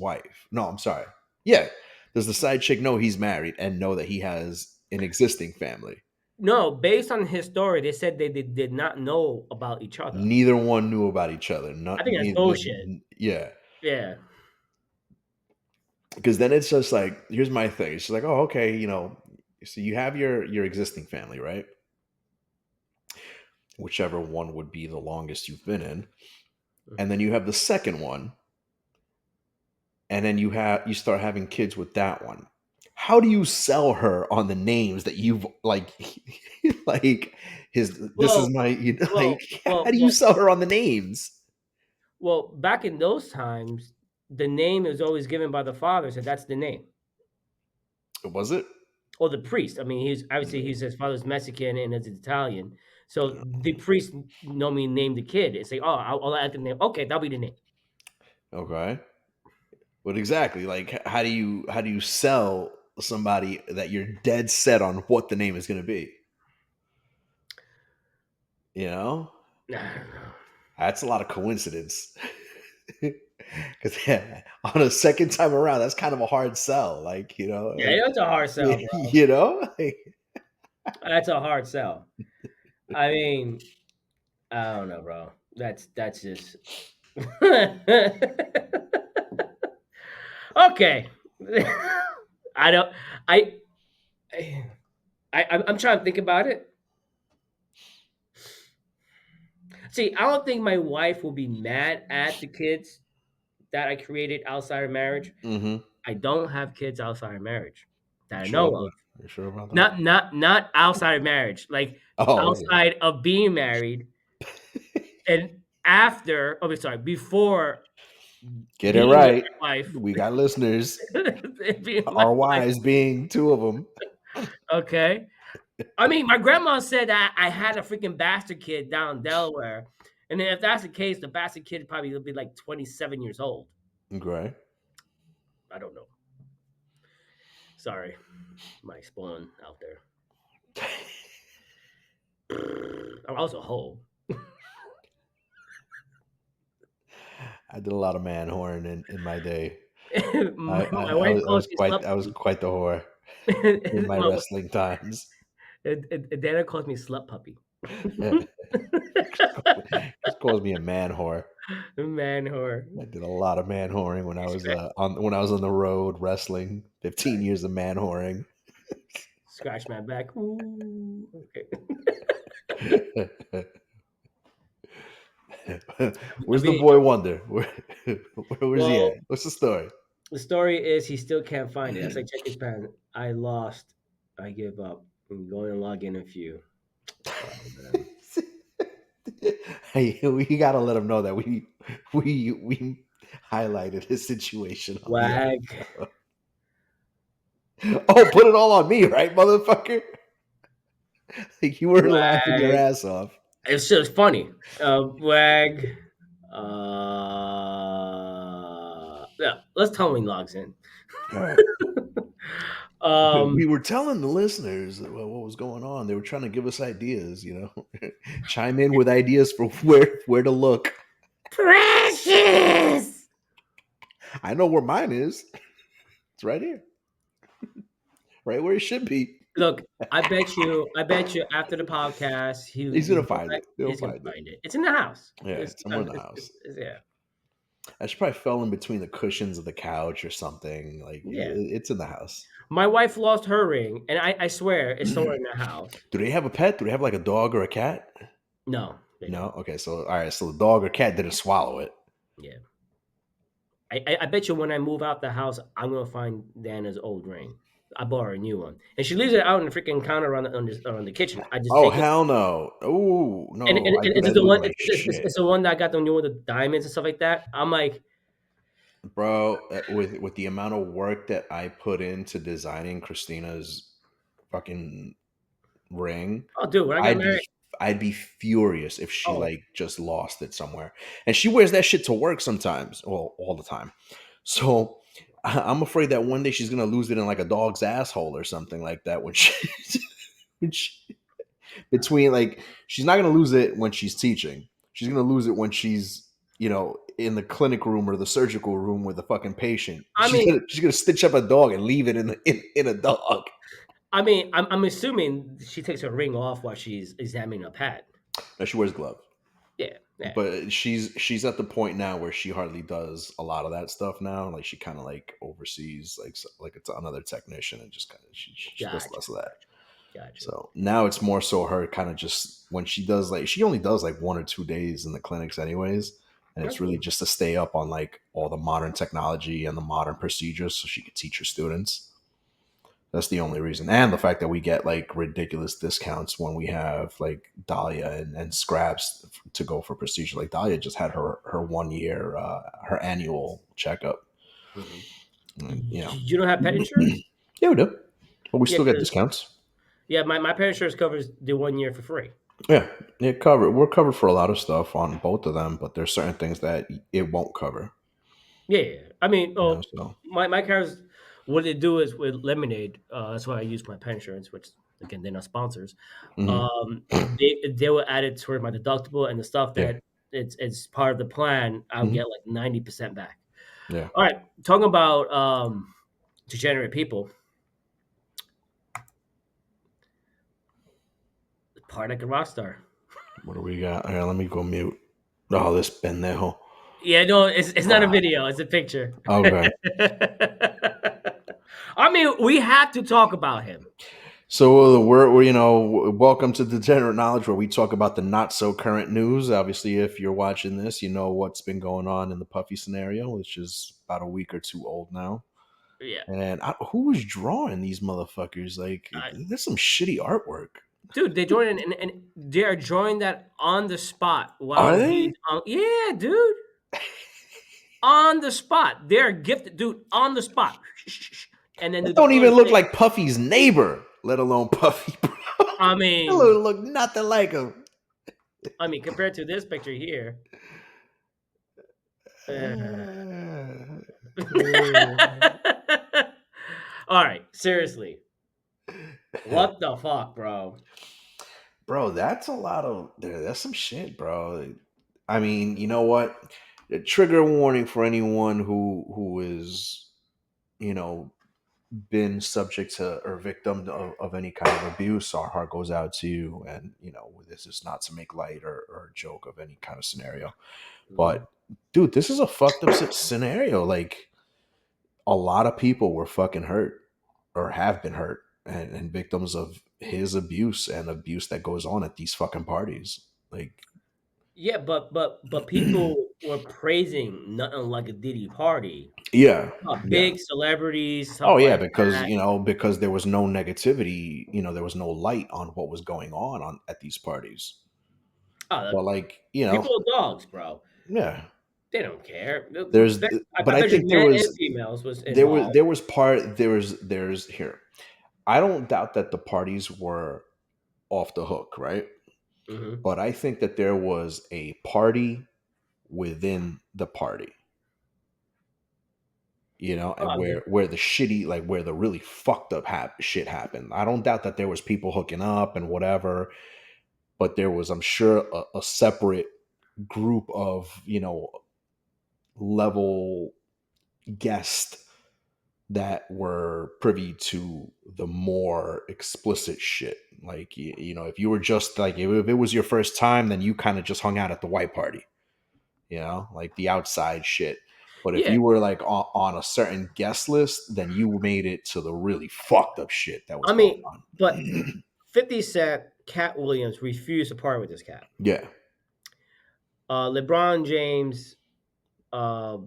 wife? No, I'm sorry. Yeah. Does the side chick know he's married and know that he has an existing family?
No, based on his story, they said they did not know about each other.
Neither one knew about each other.
I
Not
think that's
neither,
bullshit.
yeah.
Yeah.
Because then it's just like, here's my thing. It's just like, oh, okay, so you have your existing family, right? Whichever one would be the longest you've been in. And then you have the second one. And then you start having kids with that one. How do you sell her on the names that you've like like this is
Well,
my
well,
how
well,
do you
well,
sell her on the names?
well. Back in those times, the name is always given by the father, so that's the name.
Was it?
Or the priest. I mean, he's his father's Mexican and is Italian, so the priest normally named the kid. It's like, oh, I'll add the name. Okay, that'll be the name.
Okay. But exactly, like how do you sell somebody that you're dead set on what the name is going to be? You know,
I don't know.
that's a lot of coincidence. Because on a second time around, that's kind of a hard sell. Like
Yeah, that's a hard sell, bro.
Like,
That's a hard sell. I mean, I don't know, bro. That's just okay. I don't. I. I'm trying to think about it. See, I don't think my wife will be mad at the kids that I created outside of marriage.
mm-hmm.
I don't have kids outside of marriage that
You
I
sure
know
about
of.
that? You sure about that?
Not outside of marriage, like
Oh, yeah.
outside of being married and after. Oh, sorry, before
Get it
being with
right.
my wife.
We got listeners.
Being my
Our
wife.
wives being two of them.
Okay. I mean, my grandma said that I had a freaking bastard kid down in Delaware. And then if that's the case, the bastard kid probably will be like 27 years old.
Okay.
I don't know. Sorry. My spawn out there. I'm also whole.
I did a lot of man whoring in my day.
My
I
wife
was I
calls
was
me
quite
slut
I was
puppy.
quite the whore in my
My,
wrestling times.
Dana calls me slut puppy.
Just calls me a man whore.
Man whore.
I did a lot of man whoring when I was
Scratch,
on the road wrestling. 15 years of man whoring.
scratch my back. Ooh. Okay.
Where's the
mean,
boy wonder? Where's he
well,
at? What's the story?
the story is he still can't find it. As I check his pen, I lost. I give up. I'm going to log in a few. Oh, man.
Hey, we gotta let him know that we highlighted his situation on the
Wag.
episode. Oh, put it all on me, right, motherfucker? Like you were laughing your
Wag.
ass off.
It's just funny. Wag. Yeah, let's tell him when he logs in.
All right. We were telling the listeners what was going on. They were trying to give us ideas, chime in with ideas for where to look.
Precious.
I know where mine is. It's right here, right where it should be.
Look, I bet you after the podcast,
He's gonna find it. He'll
he's gonna
find it.
find it. It's in the house.
Yeah, it's somewhere in the house.
Yeah.
I should probably fell in between the cushions of the couch or something. Like
Yeah.
it's in the house.
My wife lost her ring, and I swear it's somewhere in the house.
Do they have a pet? Do they have like a dog or a cat?
No, they
No.
don't.
Okay, so all right, so the dog or cat didn't swallow it.
Yeah. I bet you when I move out the house, I'm gonna find Dana's old ring. I bought her a new one, and she leaves it out in the freaking counter on the kitchen. I just
Oh
take it,
hell no! Oh no! I bet
and
I
it's the
look
one.
like
It's
shit,
the one that I got the new with the diamonds and stuff like that. I'm like,
bro. With the amount of work that I put into designing Christina's fucking ring,
oh, dude, when I got
I'd
married,
be I'd be furious if she
oh,
like just lost it somewhere. And she wears that shit to work sometimes, well, all the time. So I'm afraid that one day she's gonna lose it in like a dog's asshole or something like that. When she, when she between like she's not gonna lose it when she's teaching. She's gonna lose it when she's in the clinic room or the surgical room with a fucking patient.
I mean,
She's gonna stitch up a dog and leave it in a dog.
I'm assuming she takes her ring off while she's examining a pet.
Now she wears gloves.
Yeah, yeah,
But she's at the point now where she hardly does a lot of that stuff now. Like she kind of like oversees like it's another technician and just kind of she does
gotcha,
less of that.
gotcha.
So now it's more so her kind of just when she does like she only does like 1 or 2 days in the clinics anyways, and it's
That's
really
cool.
just to stay up on like all the modern technology and the modern procedures so she could teach her students. That's the only reason. And the fact that we get like ridiculous discounts when we have like Dahlia and Scraps to go for procedure. Like Dahlia just had her 1 year, her annual checkup.
Mhm.
And,
You don't have pet insurance?
yeah, we do. But we
Yeah,
still get
'cause
discounts.
yeah, my pet insurance covers the 1 year for free.
Yeah, we're covered for a lot of stuff on both of them, but there's certain things that it won't cover.
Yeah, yeah. I mean,
So
my cars, what they do is with Lemonade. That's why I use my pet insurance, which again they're not sponsors.
mhm.
They will add it toward my deductible and the stuff
Yeah,
that it's part of the plan. I'll
mhm.
get like 90% back.
Yeah.
All right, talking about degenerate people, part like a rock star.
What do we got? Here, let me go mute. Oh, this pendejo.
Yeah, no, it's not a
Ah,
video; it's a picture.
okay.
I mean, we have to talk about him.
So we're welcome to Degenerate Knowledge, where we talk about the not so current news. Obviously, if you're watching this, you know what's been going on in the Puffy scenario, which is about a week or two old now.
Yeah,
And who was drawing these motherfuckers? Like, there's some shitty artwork.
dude, they joined and they are drawing that on the spot
Are
while he's
they?
on. Yeah, dude, on the spot. They're gifted, dude, on the spot. And then
That
do the
don't even
coloring
look
thing.
like Puffy's neighbor, let alone Puffy, bro.
I
That
mean,
look nothing like him.
compared to this picture here. All right, seriously, what the fuck, bro?
Bro, that's a lot of that's some shit, bro. I mean, you know what? A trigger warning for anyone who is, you know, been subject to or victim of any kind of abuse. Our heart goes out to you, and this is not to make light or joke of any kind of scenario.
Mhm.
But dude, this is a fucked up scenario. Like a lot of people were fucking hurt or have been hurt and victims of his abuse and abuse that goes on at these fucking parties. Like,
Yeah, but people were praising nothing like a Diddy party.
yeah, yeah.
Big celebrities,
Oh
stuff
yeah,
like
because
that.
because there was no negativity, there was no light on what was going on at these parties.
Oh,
But like,
people are dogs, bro.
yeah.
They don't care.
There's but
I
I
bet you
think
men and females was involved.
there's I don't doubt that the parties were off the hook, right?
Hmm.
But I think that there was a party within the party, and
Oh,
where the shitty, like where the really fucked up shit happened. I don't doubt that there was people hooking up and whatever, but there was, I'm sure, a separate group of level guests that were privy to the more explicit shit. Like, if you were just like, if it was your first time, then you kind of just hung out at the white party. you know, like the outside shit. But if
Yeah,
you were like on a certain guest list, then you made it to the really fucked up shit that was
I
going
mean,
on.
but 50 Cent, Cat Williams refused to part with this cat.
Yeah.
LeBron James, uh, I don't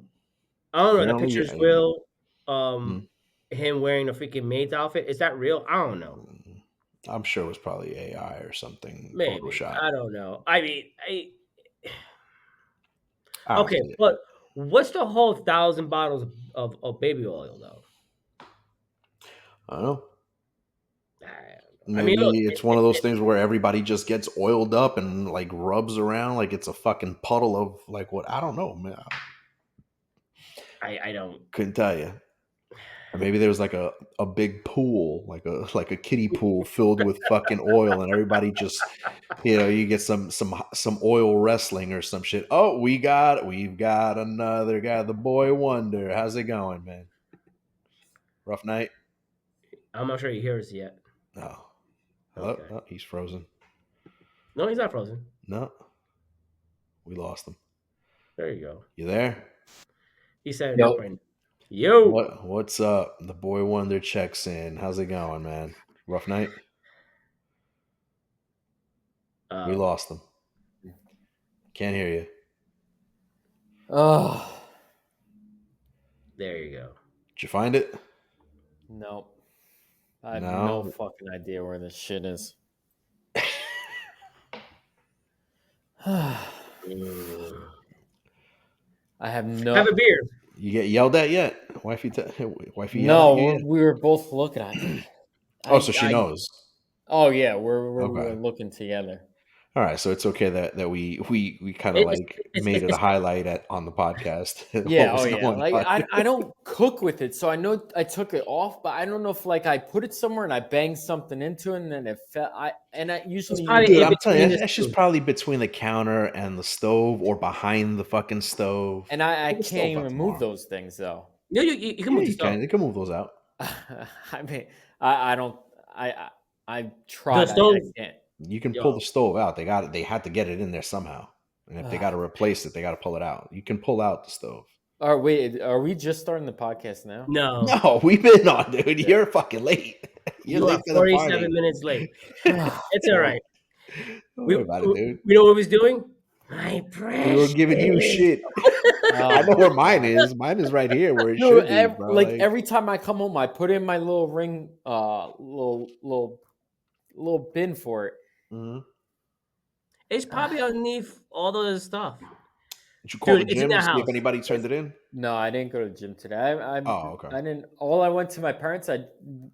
know. The
Apparently,
picture's
yeah.
real.
Mm.
Him wearing a freaking maid's outfit. Is that real? I don't know.
I'm sure it was probably AI or something,
Maybe.
Photoshop.
I don't know. I mean,
I don't
okay,
see it.
but what's the whole 1,000 bottles of baby oil though?
I don't know.
I mean, look,
Maybe it's one of those things where everybody just gets oiled up and like rubs around like it's a fucking puddle of like what, I don't know, man.
I don't.
Couldn't tell you. Or maybe there was like a big pool, like a kiddie pool filled with fucking oil, and everybody just, you know, you get some oil wrestling or some shit. Oh, we've got another guy, the boy wonder. How's it going, man? Rough night?
I'm not sure he hears yet.
No. Hello?
Okay.
Oh, he's frozen.
No, he's not frozen.
No. We lost him.
There you go.
You there?
He's setting
Yo.
up right now. Yo.
What's up? The boy wonder checks in. How's it going, man? Rough night? We lost him. Can't hear you.
Oh,
There you go.
Did you find it?
no. I have
No.
no fucking idea where this shit is.
Mm.
I have no.
Have a beer.
You get yelled at yet? Wifey yelled
No,
at you yet?
we were both looking at it.
Oh, so she knows.
Oh yeah, we were
Okay.
looking together.
All right, so it's okay that we kind of
It-
like
it's-
made it a
it's-
highlight on the podcast.
Yeah,
what was going
Like
on.
I don't cook with it, so I know I took it off, but I don't know if like I put it somewhere and I banged something into it and then it fell. I usually
probably
Dude,
in
I'm telling you,
between
that's
the
just
two.
probably between the counter and the stove or behind the fucking stove.
and I
Put the
can't
stove out
even move
tomorrow.
those things though.
No, you can
Yeah,
move the
you
stuff.
can. You can move those out.
I mean, I don't. I tried.
The
I
stove.
can't.
You can
Yo.
pull the stove out. They had to get it in there somehow. And if they got to replace it, they got to pull it out. You can pull out the stove.
Are we just starting the podcast now?
No.
No, we've been on, dude. You're fucking late. You're
You
late
are
for the
47
party.
minutes late. It's all right.
Don't worry about it, dude.
We know what we was doing? My
We
precious.
were giving you shit. I know where mine is. Mine is right here where it
No,
should be, bro.
every time I come home, I put in my little ring, little bin for it.
Mhm.
It's probably underneath all those stuff.
Did you call
Dude,
the
it's in
gym
the
to see if
house.
anybody turned it in?
No, I didn't go to the gym today.
Oh, okay.
I didn't. All I went to my parents. I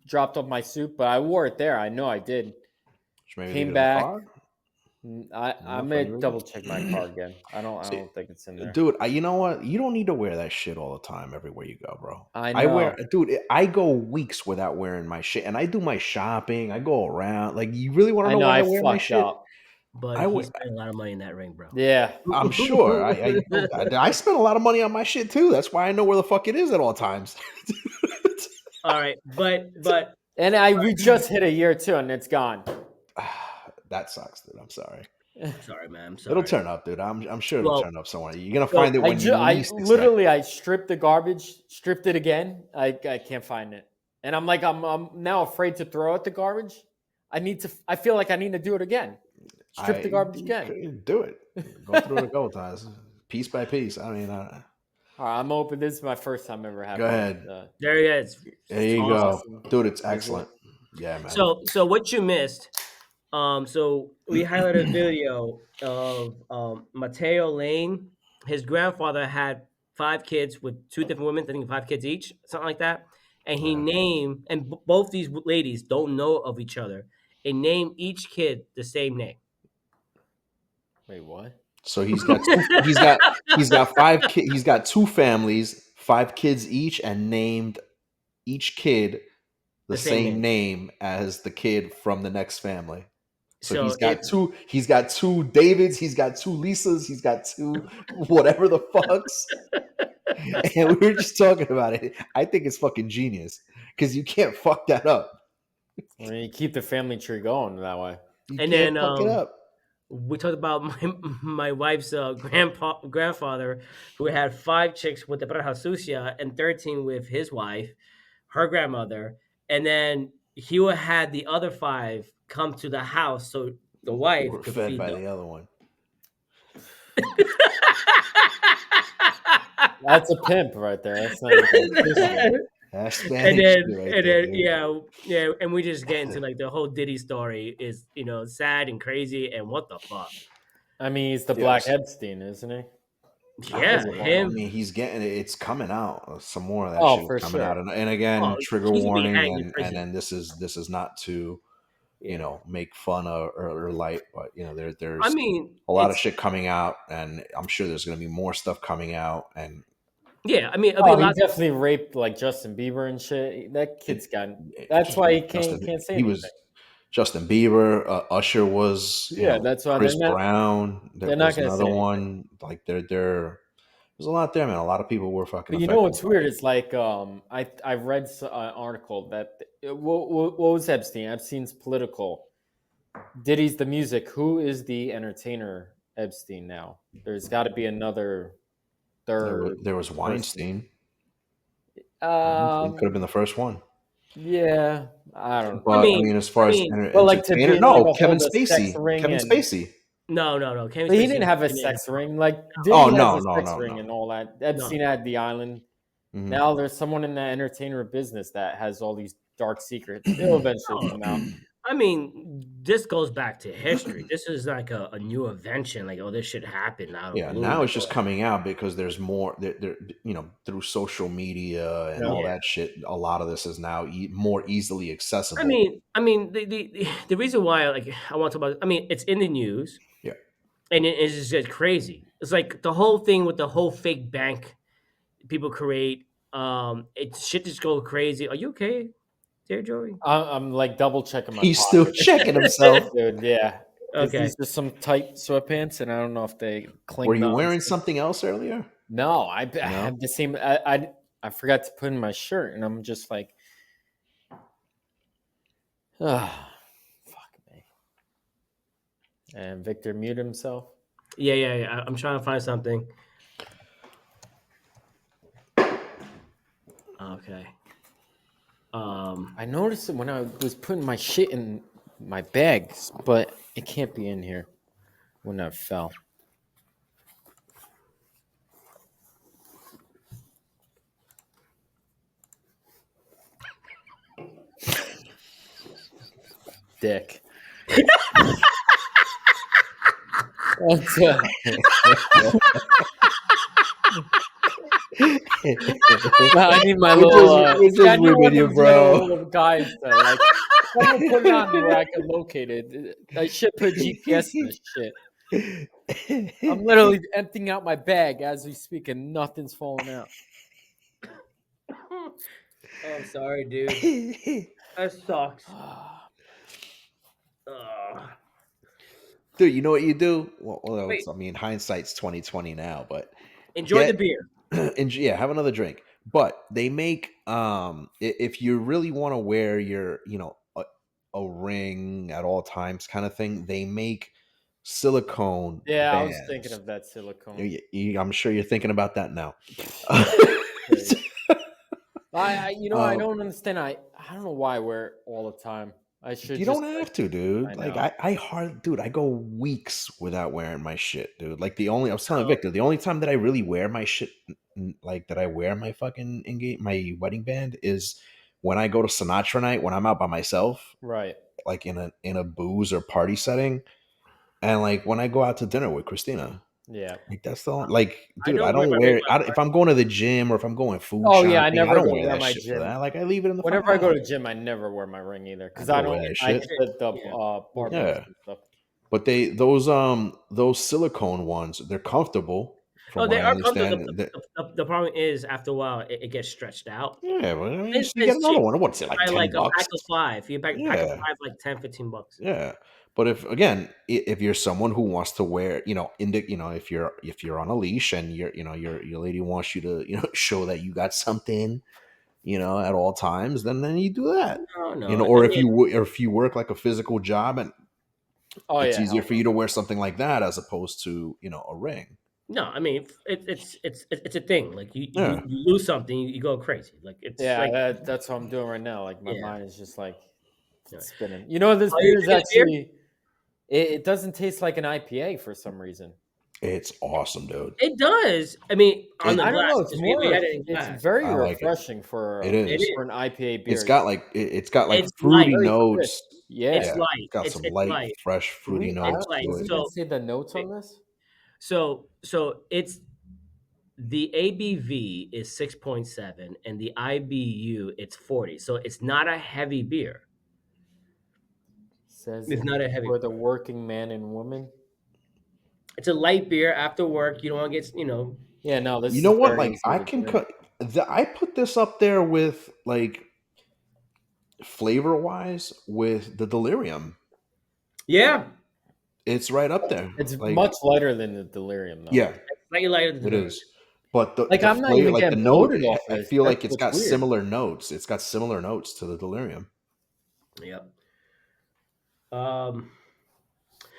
dropped off my suit, but I wore it there. I know I did.
Should maybe
Came
leave it in the
back.
car?
I
for
may
any reason?
double check my car again. I don't think it's in there.
Dude, you know what? You don't need to wear that shit all the time everywhere you go, bro.
I know.
I go weeks without wearing my shit, and I do my shopping. I go around. Like, you really want to
I
know
know.
why I
I
wear my
fucked
shit?
up.
But
I
he
wear-
spent a lot of money in that ring, bro.
Yeah.
I'm sure. I spend a lot of money on my shit too. That's why I know where the fuck it is at all times.
All right, but
And we just hit a year too, and it's gone.
That sucks, dude. I'm sorry.
sorry, man. I'm sorry.
It'll turn up, dude. I'm sure it'll
Well,
turn up somewhere. You're gonna find it
I
when you least expect.
literally I stripped the garbage, stripped it again. I can't find it, and I'm like I'm now afraid to throw out the garbage. I feel like I need to do it again. Strip the garbage again.
Do it. Go through it a couple times, piece by piece. I mean,
All right, I'm open. This is my first time ever having.
Go ahead.
there he is.
there you
Awesome.
go, dude. It's excellent. Yeah, man.
So what you missed? So we highlighted a video of Mateo Lane. His grandfather had 5 kids with 2 different women. I think 5 kids each, something like that. And he named, and both these ladies don't know of each other. And named each kid the same name.
Wait, what?
So he's got 5 kids. He's got 2 families, 5 kids each, and named each kid the same name as the kid from the next family. So he's got two. He's got 2 Davids. He's got 2 Lisas. He's got 2 whatever the fucks. And we were just talking about it. I think it's fucking genius because you can't fuck that up.
I mean, you keep the family tree going that way.
You
And
can't
then,
fuck it up.
We talked about my wife's grandfather, who had 5 chicks with the Braja Sucia and 13 with his wife, her grandmother, and then he would had the other 5 come to the house so the
They
wife
were
could
fed
feed
by
them.
the other one.
That's a pimp right there. That's not even appreciated.
That's
and
Spanish
then
shit right
and
there,
then
dude.
yeah, and we just get into like the whole Diddy story is sad and crazy and what the fuck.
I mean, he's the Black
Yes.
Epstein, isn't he?
Yeah,
I
him.
mean, he's getting it. It's coming out. Some more of that
Oh,
shit is
for
coming out,
sure.
and
Oh,
again, trigger
he's gonna be
warning,
hanged in
and
prison.
then this is not to,
Yeah,
make fun of or light, but
I
there's
mean
a lot of
it's
shit coming out, and I'm sure there's gonna be more stuff coming out, and
yeah. I mean it'll be a
Oh, he
lot.
definitely raped like Justin Bieber and shit. That
it,
kid's got. That's why he
Justin,
can't say
he
anything.
was Justin Bieber, Usher was,
Yeah, that's why
Chris Brown. There
they're not
was
gonna say
another
anything.
one. Like there's a lot there, man. A lot of people were fucking
But you know
affected
what's
by
weird?
it.
It's like I read an article that what was Epstein? Epstein's political. Diddy's the music. Who is the entertainer? Epstein now. There's got to be another third
There was
person.
Weinstein. Weinstein could
Um.
have been the first one.
Yeah. I don't.
I
But I
mean
mean, as
I
far as
mean
But like to be
entertainer,
in like
no,
a
Kevin
hold a sex
Spacey.
ring
Kevin
and
Spacey.
no. Kevin
but he
Spacey
didn't
was
have a
in it.
sex ring. Like
Oh
Diddy has
no,
a
no,
sex
no,
ring
no.
and all that.
No,
Epstein had the island.
Mhm.
Now there's someone in the entertainer business that has all these dark secrets. They'll eventually
no.
come out.
I mean, this goes back to history. This is like a new invention. Like, oh, this shit happened out of the
Yeah,
blue.
now
Like,
it's just coming out because there's more. Through social media and
No.
all
yeah.
that shit. A lot of this is now more easily
I
accessible.
mean, the reason why like I want to talk about. I mean, it's in the news,
Yeah,
and it is just crazy. It's like the whole thing with the whole fake bank people create. It shit just go crazy. Are you okay, there, Joey?
I'm like double checking my
he's still
pockets,
checking himself.
dude. Yeah, because
Okay.
these are some tight sweatpants, and I don't know if they
Were
cling
you
on.
wearing something else earlier?
No, I
No.
have the same. I forgot to put in my shirt, and I'm just like, ah, fuck me. And Victor muted himself.
Yeah. I'm trying to find something. Okay.
I noticed it when I was putting my shit in my bags, but it can't be in here when I fell. Dick. What's up? I need my little.
we're just
I need one
ribbing
of
you,
those
bro.
little guys that like. Someone put it on me where I could locate it. I should put GPS in this shit. I'm literally emptying out my bag as we speak, and nothing's falling out.
Oh, I'm sorry, dude. That sucks.
Dude, you know what you do? Well,
Wait,
I mean, hindsight's 2020 now, but
enjoy the
get
beer.
and yeah, have another drink. But they make if you really want to wear your, a ring at all times kind of thing, they make silicone
Yeah, I was thinking
bands.
of that silicone.
I'm sure you're thinking about that now.
Great. I
Um,
don't understand. I don't know why I wear it all the time. I should
You
just
don't
like.
have to, dude.
I
Like
know.
dude, I go weeks without wearing my shit, dude. Like I was telling
Oh,
Victor, the only time that I really wear my shit, like that I wear my fucking my wedding band is when I go to Sinatra night when I'm out by myself,
Right.
like in a booze or party setting, and like when I go out to dinner with Christina.
Yeah.
Like that's the like,
I
dude. I
don't wear
don't
my ring
wear. If I'm going to the gym or if I'm going food
Oh yeah, I
shopping, I
never
don't
go
wear
wear
that
my
shit for
gym.
that. Like I leave it in the fucking
Whenever I go
house.
to gym, I never wear my ring either
I
because I
don't
don't.
wear that
I
shit.
hit the
yeah.
barbells
Yeah.
and stuff.
But those silicone ones, they're comfortable from
Oh,
what
they
I
are comfortable.
understand.
The problem is after a while it gets stretched out.
Yeah, but I mean,
And
so you get
it's
another
cheap.
one. What's it
You
like?
buy like a pack
$10?
of 5. You pack of
Yeah,
5 like 10, 15 bucks.
yeah. But if again, if you're someone who wants to wear, if you're on a leash and your lady wants you to, show that you got something, at all times, then you do that.
No. I
Or if
mean,
you work like a physical job and
Oh
It's
yeah,
easier
hell
for you to wear something like that as opposed to a ring.
No, I mean it's a thing. Like
Yeah,
you lose something, you go crazy. Like it's
yeah.
like
That's what I'm doing right now. Like my
yeah.
mind is just like
Yeah.
spinning. You know, this
Are you
beer is
drinking a beer?
actually. It doesn't taste like an IPA for some reason.
it's awesome, dude.
It does. I mean, on
It,
the
I don't
glass
know. It's
because we
more.
had it in
It's
glass.
very
I like it.
refreshing
It
It
is.
for
is.
an IPA
It's
beer.
got like it's got like
It's
fruity
light.
Very crisp.
notes.
Yeah.
It's
Yeah, it's
light.
got some
It's
light,
light.
fresh,
Do
fruity
we?
It's
notes
light.
to
Does
it.
it even say the notes on this?
So it's the ABV is 6.7 and the IBU it's 40. So it's not a heavy beer.
Says
It's
it's
not a heavy
for the
beer.
working man and woman.
It's a light beer after work. You don't want to get
Yeah. No,
You
this
know
is
what?
very
Like
easy
I
to
can
drink.
cut. I put this up there with like flavor wise with the delirium.
Yeah.
It's right up there.
It's
Like
much lighter than the delirium, though.
yeah,
It's slightly lighter than the
it
delirium.
is. But the
Like
the
I'm not
flavor,
even
like the
getting
note,
bloated off
I
this.
feel
That's
like it's
what's
got
weird.
similar notes. It's got similar notes to the delirium.
Yep. Um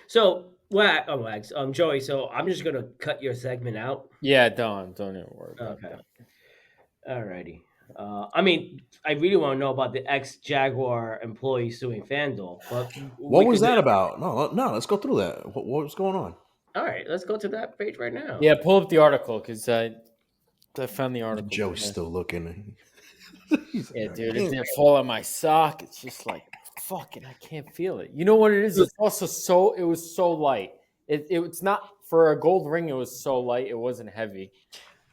so Wags, Joey, so I'm just gonna cut your segment out.
Yeah. Don't even worry about
Okay.
that.
Alrighty. I mean, I really want to know about the ex Jaguar employee suing FanDuel, but
What
we
was
could do
that
that.
about? No. Let's go through that. What was going on?
All right, let's go to that page right now.
Yeah. Pull up the article because I found the article
Joe's
today.
still looking. He's
Yeah,
like,
dude, it
"Damn."
didn't fall on my sock. It's just like fucking, I can't feel it. You know what it is? It's also it was so light. It's not for a gold ring. It was so light. It wasn't heavy.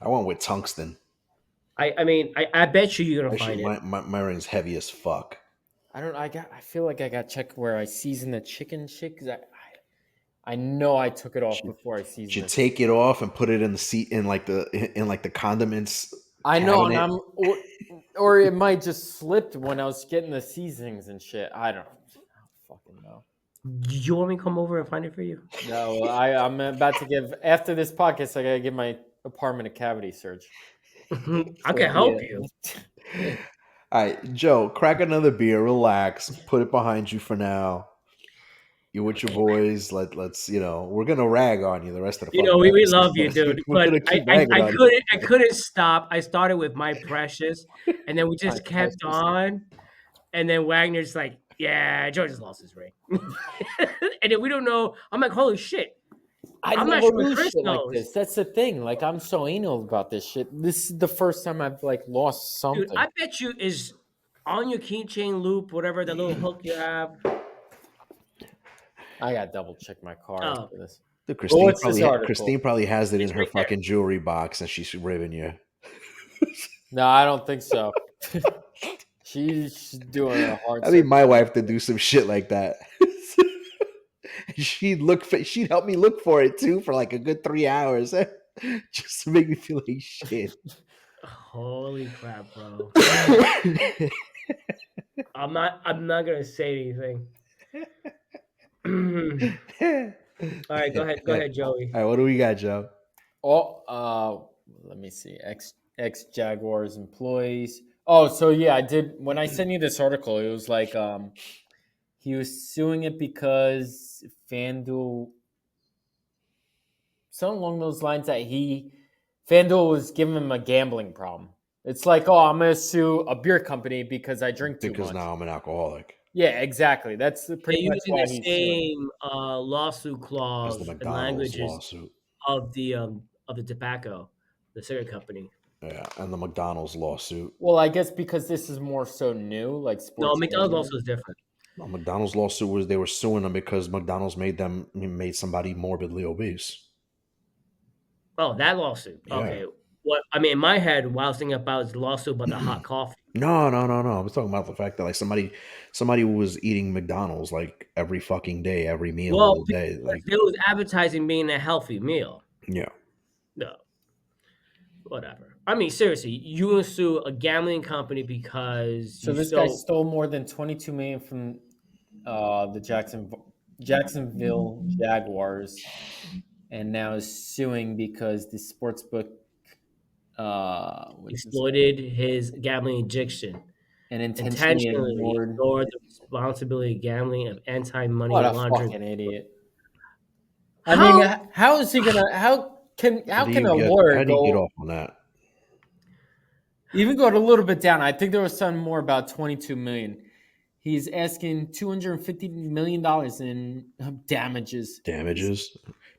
I went with tungsten.
I mean, I bet you're gonna
Actually,
find it.
my ring's heavy as fuck.
I feel like I got checked where I seasoned the chicken shit because I know I took it off before I seasoned
Should
it.
take it off and put it in the seat in like the condiments
I know, and
cabinet.
or it might just slipped when I was getting the seasonings and shit. I don't fucking know.
Do you want me to come over and find it for you?
No, I'm about to give after this podcast. I gotta give my apartment a cavity search.
I can help you.
All right, Joe, crack another beer, relax, put it behind you for now. You're with your boys. Let's we're gonna rag on you the rest of the
You know,
fucking
we
episode.
love you, dude.
We're
But
gonna keep ragging on you.
I couldn't stop. I started with my precious, and then we
My
just kept
precious.
on. And then Wagner's like, yeah, George just lost his ring. And then we don't know. I'm like, holy shit. I'm not
never
sure
lose
Chris
shit like
knows.
this. That's the thing. Like I'm so anal about this shit. This is the first time I've like lost something.
Dude, I bet you is on your keychain loop, whatever the little hook you have.
I gotta double check my car
Oh.
after this.
Dude,
What's this article?
Christine probably has it in
It's
her
right there.
fucking jewelry box, and she's ribbing you.
No, I don't think so. She's doing a hard.
I need my
search.
wife to do some shit like that. She'd help me look for it too for like a good 3 hours, just to make me feel like shit.
Holy crap, bro. I'm not gonna say anything. All right, go ahead, Joey.
All right, what do we got, Joe?
Oh, let me see. Ex Jaguars employees. Oh, so yeah, I did. When I sent you this article, it was like he was suing it because FanDuel, something along those lines that FanDuel was giving him a gambling problem. It's like, oh, I'm gonna sue a beer company because I drink too
Because
much.
now I'm an alcoholic.
Yeah, exactly. That's pretty much
Using
why
the
he's suing.
same lawsuit
As
clause
the
and
McDonald's
languages
lawsuit.
of the tobacco, the cigarette company.
Yeah, and the McDonald's lawsuit.
Well, I guess because this is more so new, like sports.
No, McDonald's
gambling.
also is different.
No, McDonald's lawsuit was they were suing them because McDonald's made somebody morbidly obese.
Oh, that lawsuit.
Yeah.
Okay. What I mean in my head, while I was thinking about the lawsuit about the hot coffee.
No. I was talking about the fact that like somebody was eating McDonald's like every fucking day, every meal
Well,
of the day. Like
it was advertising being a healthy meal.
yeah.
No. Whatever. I mean, seriously, you will sue a gambling company because
So this guy stole more than $22 million from the Jacksonville Jaguars, and now is suing because the sportsbook
exploited his gambling addiction.
and intentionally
intentionally
ignored.
ignored the responsibility of gambling of anti-money
What a
laundering.
fucking idiot! I mean,
How?
how is he gonna? How can a lawyer
how do you get
go
off on that?
even go a little bit down? I think there was something more about 22 million. He's asking $250 million in damages
Damages.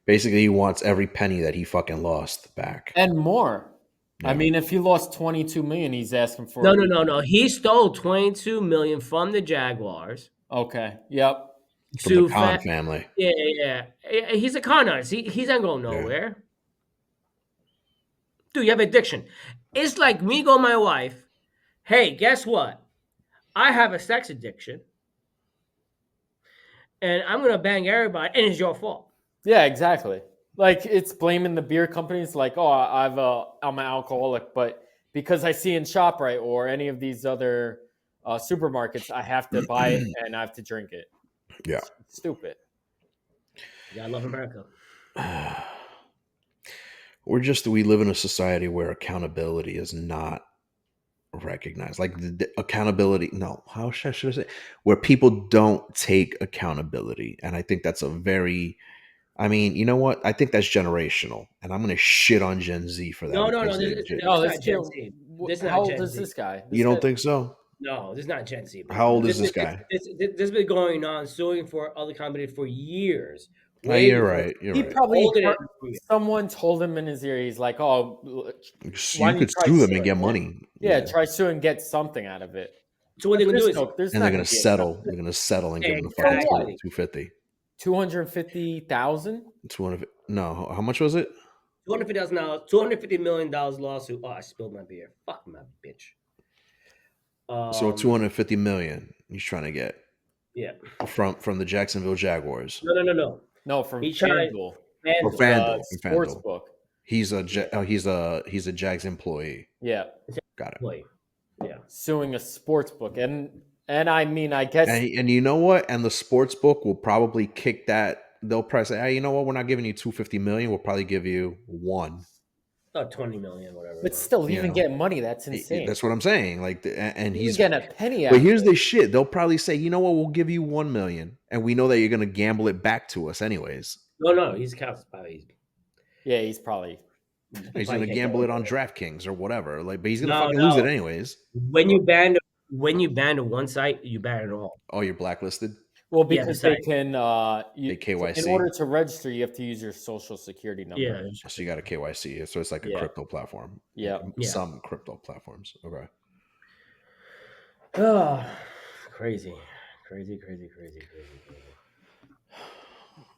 Basically, he wants every penny that he fucking lost back.
and more. I
Yeah.
mean, if he lost 22 million, he's asking for
No. He stole 22 million from the Jaguars.
Okay. Yep.
From the
To
Khan family.
Yeah. He's a con artist. He's not going nowhere. Dude, you have addiction. It's like me go my wife. Hey, guess what? I have a sex addiction, and I'm gonna bang everybody, and it's your fault.
Yeah, exactly. Like it's blaming the beer companies, like, oh, I'm an alcoholic, but because I see in ShopRite or any of these other supermarkets, I have to buy it and I have to drink it.
Yeah.
It's stupid.
You gotta love America.
We live in a society where accountability is not recognized. Like the accountability, no, how should I say? Where people don't take accountability. And I think that's I mean, you know what? I think that's generational. And I'm going to shit on Gen Z for that.
No.
because
This is
No,
not Gen Z. This is
how
not
old
Gen
is
Z.
this guy?
You don't think so?
No, this is not Gen Z. Bro.
How old is this guy?
This has been going on, suing for other companies for years.
Oh, you're right. You're
He
right.
probably
Older than
someone told him in his ear. He's like, "Oh, why
You
don't
could
try
sue them and
suing,
get
man?"
money.
Yeah, try sue and get something out of it.
So what they're gonna do is,
There's
And
not
they're going
gonna
to
be
settle. They're going to settle and give them the fucking
Exactly.
250.
250,000.
200. No, how much was it?
$250,000, $250 million lawsuit. Oh, I spilled my beer. Fuck my bitch.
So 250 million he's trying to get.
Yeah.
From the Jacksonville Jaguars.
No.
No, from
He tried
FanDuel.
Or
FanDuel.
FanDuel.
Sportsbook.
He's a he's a Jags employee.
Yeah,
Got it.
Wait. Yeah.
suing a sportsbook, and I mean, I guess
And you know what? And the sports book will probably kick that. They'll probably say, "Hey, you know what? We're not giving you 250 million. We'll probably give you one."
20 million, whatever.
but still,
You
even
know.
getting money, that's insane.
That's what I'm saying. Like, and
He's
he's
getting a penny out.
But
of
here's
it.
the shit. They'll probably say, "You know what? We'll give you 1 million, and we know that you're gonna gamble it back to us anyways."
No. He's probably.
Yeah, he's probably.
He's gonna gamble it on DraftKings or whatever. Like, but he's gonna
No,
fucking lose it anyways.
When you ban one site, you ban it all.
Oh, you're blacklisted.
Well,
Yeah,
because
the
they
site.
can.
They KYC.
In order to register, you have to use your social security number.
Yeah.
So you got a KYC. So it's like a
Yeah.
crypto platform.
Yeah.
Some crypto platforms. Okay.
Oh, crazy.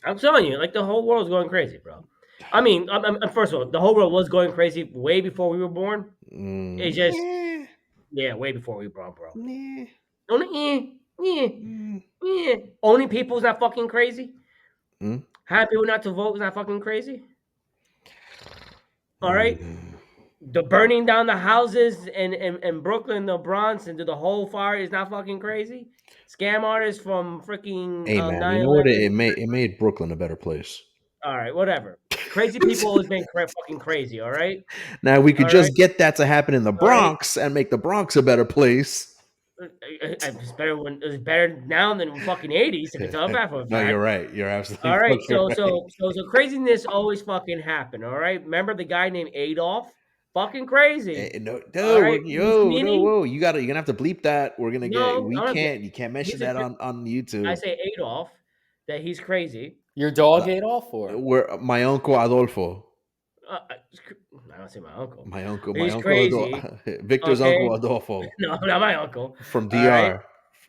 I'm telling you, like the whole world's going crazy, bro. I mean, first of all, the whole world was going crazy way before we were born. It's just, way before we were born, bro. Only people's not fucking crazy. Having people not to vote is not fucking crazy. All right. The burning down the houses in Brooklyn, the Bronx, and the whole fire is not fucking crazy. Scam artists from freaking
Hey man,
9/11.
you know what? It made Brooklyn a better place.
All right, whatever. Crazy people always been fucking crazy. All right.
Now we could just get that to happen in the Bronx and make the Bronx a better place.
It's better now than the fucking 80s. I can tell that for a fact.
No, you're right. You're absolutely
all right.
right.
So craziness always fucking happened. All right. Remember the guy named Adolf? Fucking crazy.
No,
right?
whoa! You're gonna have to bleep that. We're gonna you can't mention that on YouTube.
I say Adolf, that he's crazy.
Your dog Adolf, or
my uncle Adolfo.
I don't say my uncle.
My uncle,
He's crazy.
Victor's uncle Adolfo.
No, not my uncle.
From DR.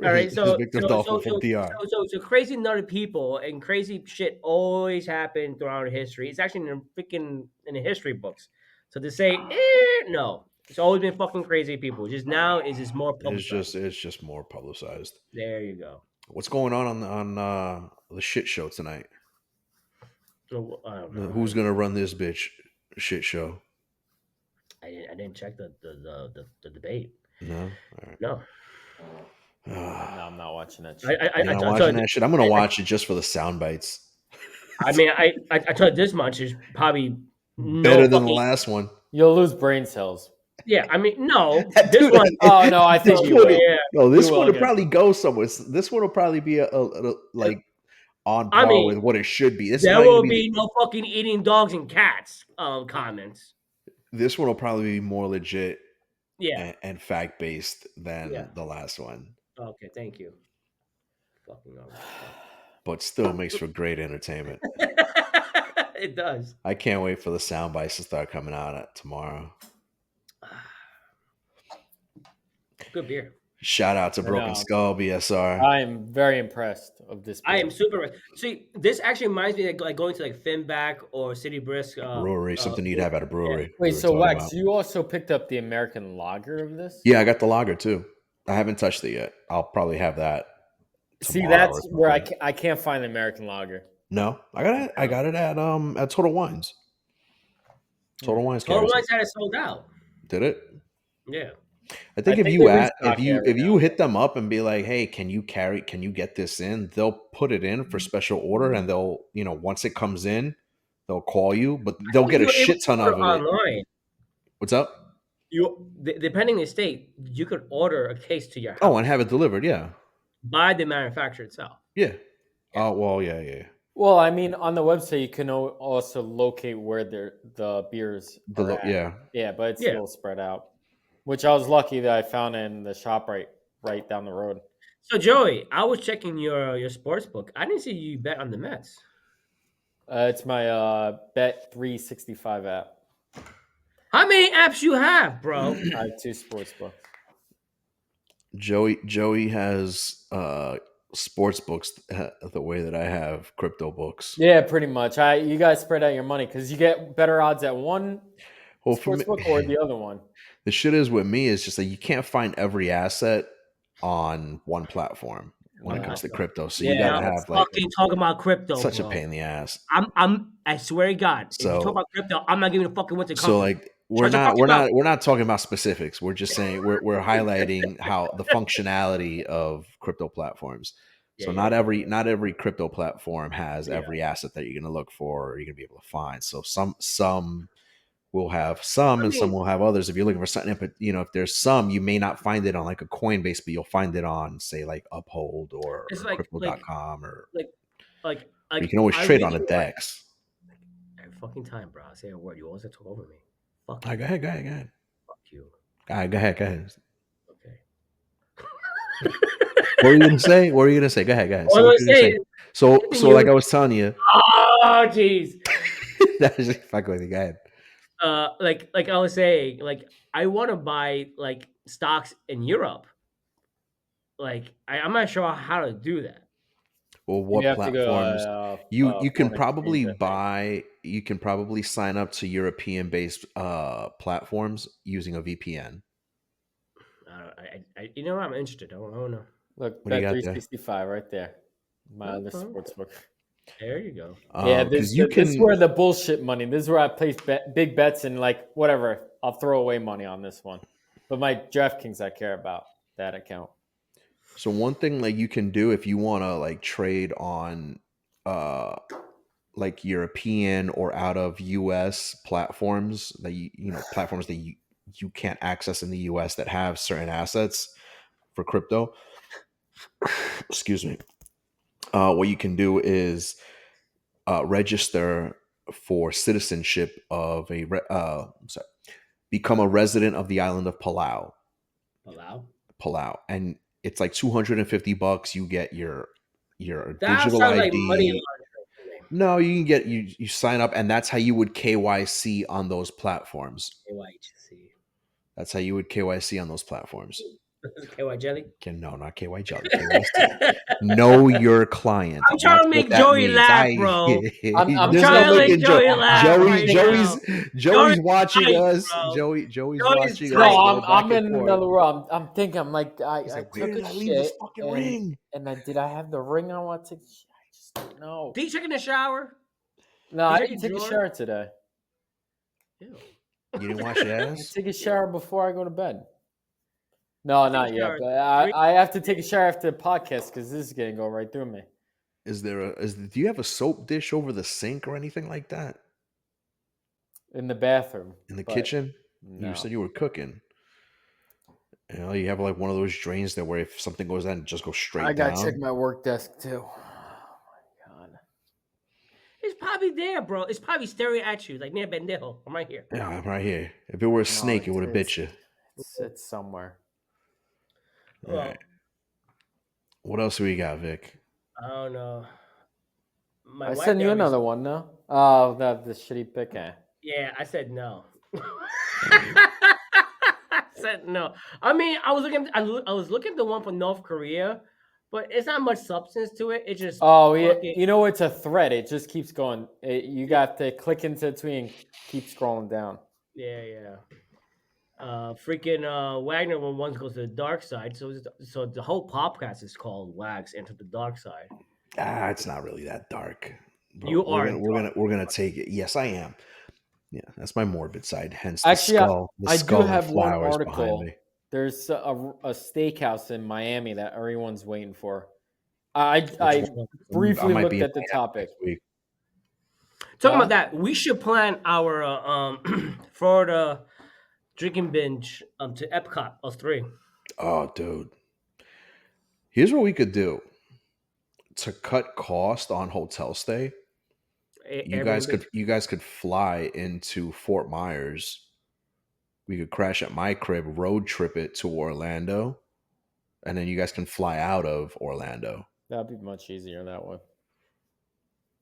All right, so
Victor Adolfo from DR.
So crazy nutty people and crazy shit always happen throughout history. It's actually in the history books. So to say no, it's always been fucking crazy people. Just now is just more publicized.
It's just more publicized.
There you go.
What's going on the shit show tonight?
I don't know.
Who's gonna run this bitch shit show?
I didn't check the debate.
No, all right.
No.
No, I'm not watching that shit.
You're not watching that shit. I'm gonna watch it just for the sound bites.
I mean, I told you this much is probably
better than the last one.
You'll lose brain cells.
Yeah, I mean, no,
That
this
dude-
one.
Oh no, I think
this
you
one,
will.
Yeah,
no, this
You will
one will
against
probably go somewhere. This one will probably be a like on
I
par with
mean,
what it should be. This is
there
not going to
will
be.
be no fucking eating dogs and cats. Comments.
This one will probably be more legit
Yeah,
and fact based
yeah.
than the last one,
Okay, thank you. Fucking
but still makes for great entertainment.
it does.
I can't wait for the sound bites to start coming out tomorrow.
Good beer.
Shout out to
I
Broken
know.
Skull BSR.
I am very impressed of this.
I
beer.
am super. See, this actually reminds me of like going to like Finback or City Brisk.
Brewery, something you'd have at a brewery.
Wait,
we were
so
talking
Wax,
about.
you also picked up the American lager of this?
Yeah, I got the lager too. I haven't touched it yet. I'll probably have that
See,
tomorrow
that's
or
where
something.
I can't find the American lager.
No, I got it at Total Wines. Total Wines
Total
carries it.
Wines had it sold out.
Did it?
Yeah.
I think
I
if
think
you
they
at
restock it every
if
now
you
and
hit them up and be like, hey, can you get this in? They'll put it in for special order, and they'll once it comes in, they'll call you, but they'll get a
You're able
shit
to
ton
order
of it.
online.
What's up?
Depending on the state, you could order a case to your house.
Oh, and have it delivered. Yeah,
by the manufacturer itself.
yeah. Oh well, yeah.
Well, I mean, on the website, you can also locate where the beers are at.
Yeah.
Yeah, but it's a
Yeah.
little spread out. Which I was lucky that I found in the shop right down the road.
So Joey, I was checking your sports book. I didn't see you bet on the Mets.
It's my Bet 365 app.
How many apps you have, bro?
I have 2 sports books.
Joey has sports books the way that I have crypto books.
Yeah, pretty much. You guys spread out your money because you get better odds at one sports book or the other one.
The shit is with me is just that you can't find every asset on one platform when it comes to crypto. So you gotta have like
fucking talking about crypto.
such
bro.
a pain in the ass.
I swear to God, if you talk about crypto, I'm not giving a fucking what's it
So
come
like we're not talking about specifics. We're just saying we're highlighting how the functionality of crypto platforms. So not every crypto platform has every asset that you're gonna look for or you're gonna be able to find. So some will have some and some will have others. If you're looking for something, but if there's some, you may not find it on like a Coinbase, but you'll find it on say like Uphold or crypto.com or
like
you can always trade on a DEX.
Every fucking time, bro. I say a word, you always have to talk over me. Fuck
you. Go ahead.
Fuck you.
Go ahead.
Okay.
What were you gonna say? Go ahead.
What was I saying?
So like I was telling you.
Oh, jeez.
That's just fucking with you. Go ahead.
Like I was saying, like I want to buy like stocks in Europe. Like I'm not sure how to do that.
Well, what platforms? You can probably
exchange,
buy. You can probably sign up to European-based platforms using a VPN.
You know, I'm interested. I don't know.
Look,
What do
Bet
you got
365 right there. My other sports book.
There you go.
Yeah, this is where the bullshit money. This is where I place big bets and like whatever. I'll throw away money on this one. But my DraftKings, I care about that account.
So one thing like you can do if you want to like trade on like European or out of US platforms that platforms that you can't access in the US that have certain assets for crypto. Excuse me. What you can do is register for citizenship of become a resident of the island of Palau. Palau, and it's like $250. You get your digital ID.
Like money.
No, you can get you sign up, and that's how you would KYC on those platforms.
KYC.
That's how you would KYC on those platforms.
KY jelly?
No, not KY jelly. KYC. Know your client.
I'm trying to make Joey laugh, bro.
I'm trying to make Joey
laugh.
Joey's watching us. Joey's watching us.
No, I'm in another room. I'm thinking. I'm like, I took a shit.
Ring.
And did I have the ring I want to take? I just don't know.
Did you take in the shower?
No, I didn't take a shower today.
Ew.
You didn't wash your ass?
I take a shower before I go to bed. No, not yet. But I have to take a shower after the podcast because this is gonna go right through me.
Do you have a soap dish over the sink or anything like that?
In the bathroom.
In the kitchen? You
No.
said you were cooking. You know, you have like one of those drains that where if something goes down, it just goes straight
I gotta
down.
check my work desk too. Oh my god.
It's probably there, bro. It's probably staring at you, like near Bendejo. I'm right here.
Yeah, I'm right here. If it were a
No,
snake, it would have bit you.
It's somewhere.
All right. What else do we got, Vic?
I don't know. My
I
wife
sent you
got
another one, no? Oh, the shitty pick.
Yeah, I said no. I said no. I mean, I was looking. I was looking at the one for North Korea, but it's not much substance to it. It's just
Oh yeah,
fucking
you know it's a thread. It just keeps going. You got to click into the tweet and keep scrolling down.
yeah. Freaking Wagner when one goes to the dark side. So the whole podcast is called Wags Enter the Dark Side.
It's not really that dark. But
You
we're
are
gonna we're
dark.
gonna we're gonna take it. Yes, I am. Yeah, that's my morbid side. Hence
Actually,
the
I do
skull and
have one
flowers behind
article.
me.
There's a steakhouse in Miami that everyone's waiting for. I
Which one? I
briefly
might be
looked
in
at the
Miami
topic.
next week.
Talking about that, we should plan our Florida drinking binge to Epcot, us three.
Oh, dude. Here's what we could do to cut cost on hotel stay.
Airbnb.
You guys could fly into Fort Myers. We could crash at my crib, road trip it to Orlando, and then you guys can fly out of Orlando.
That'd be much easier that way.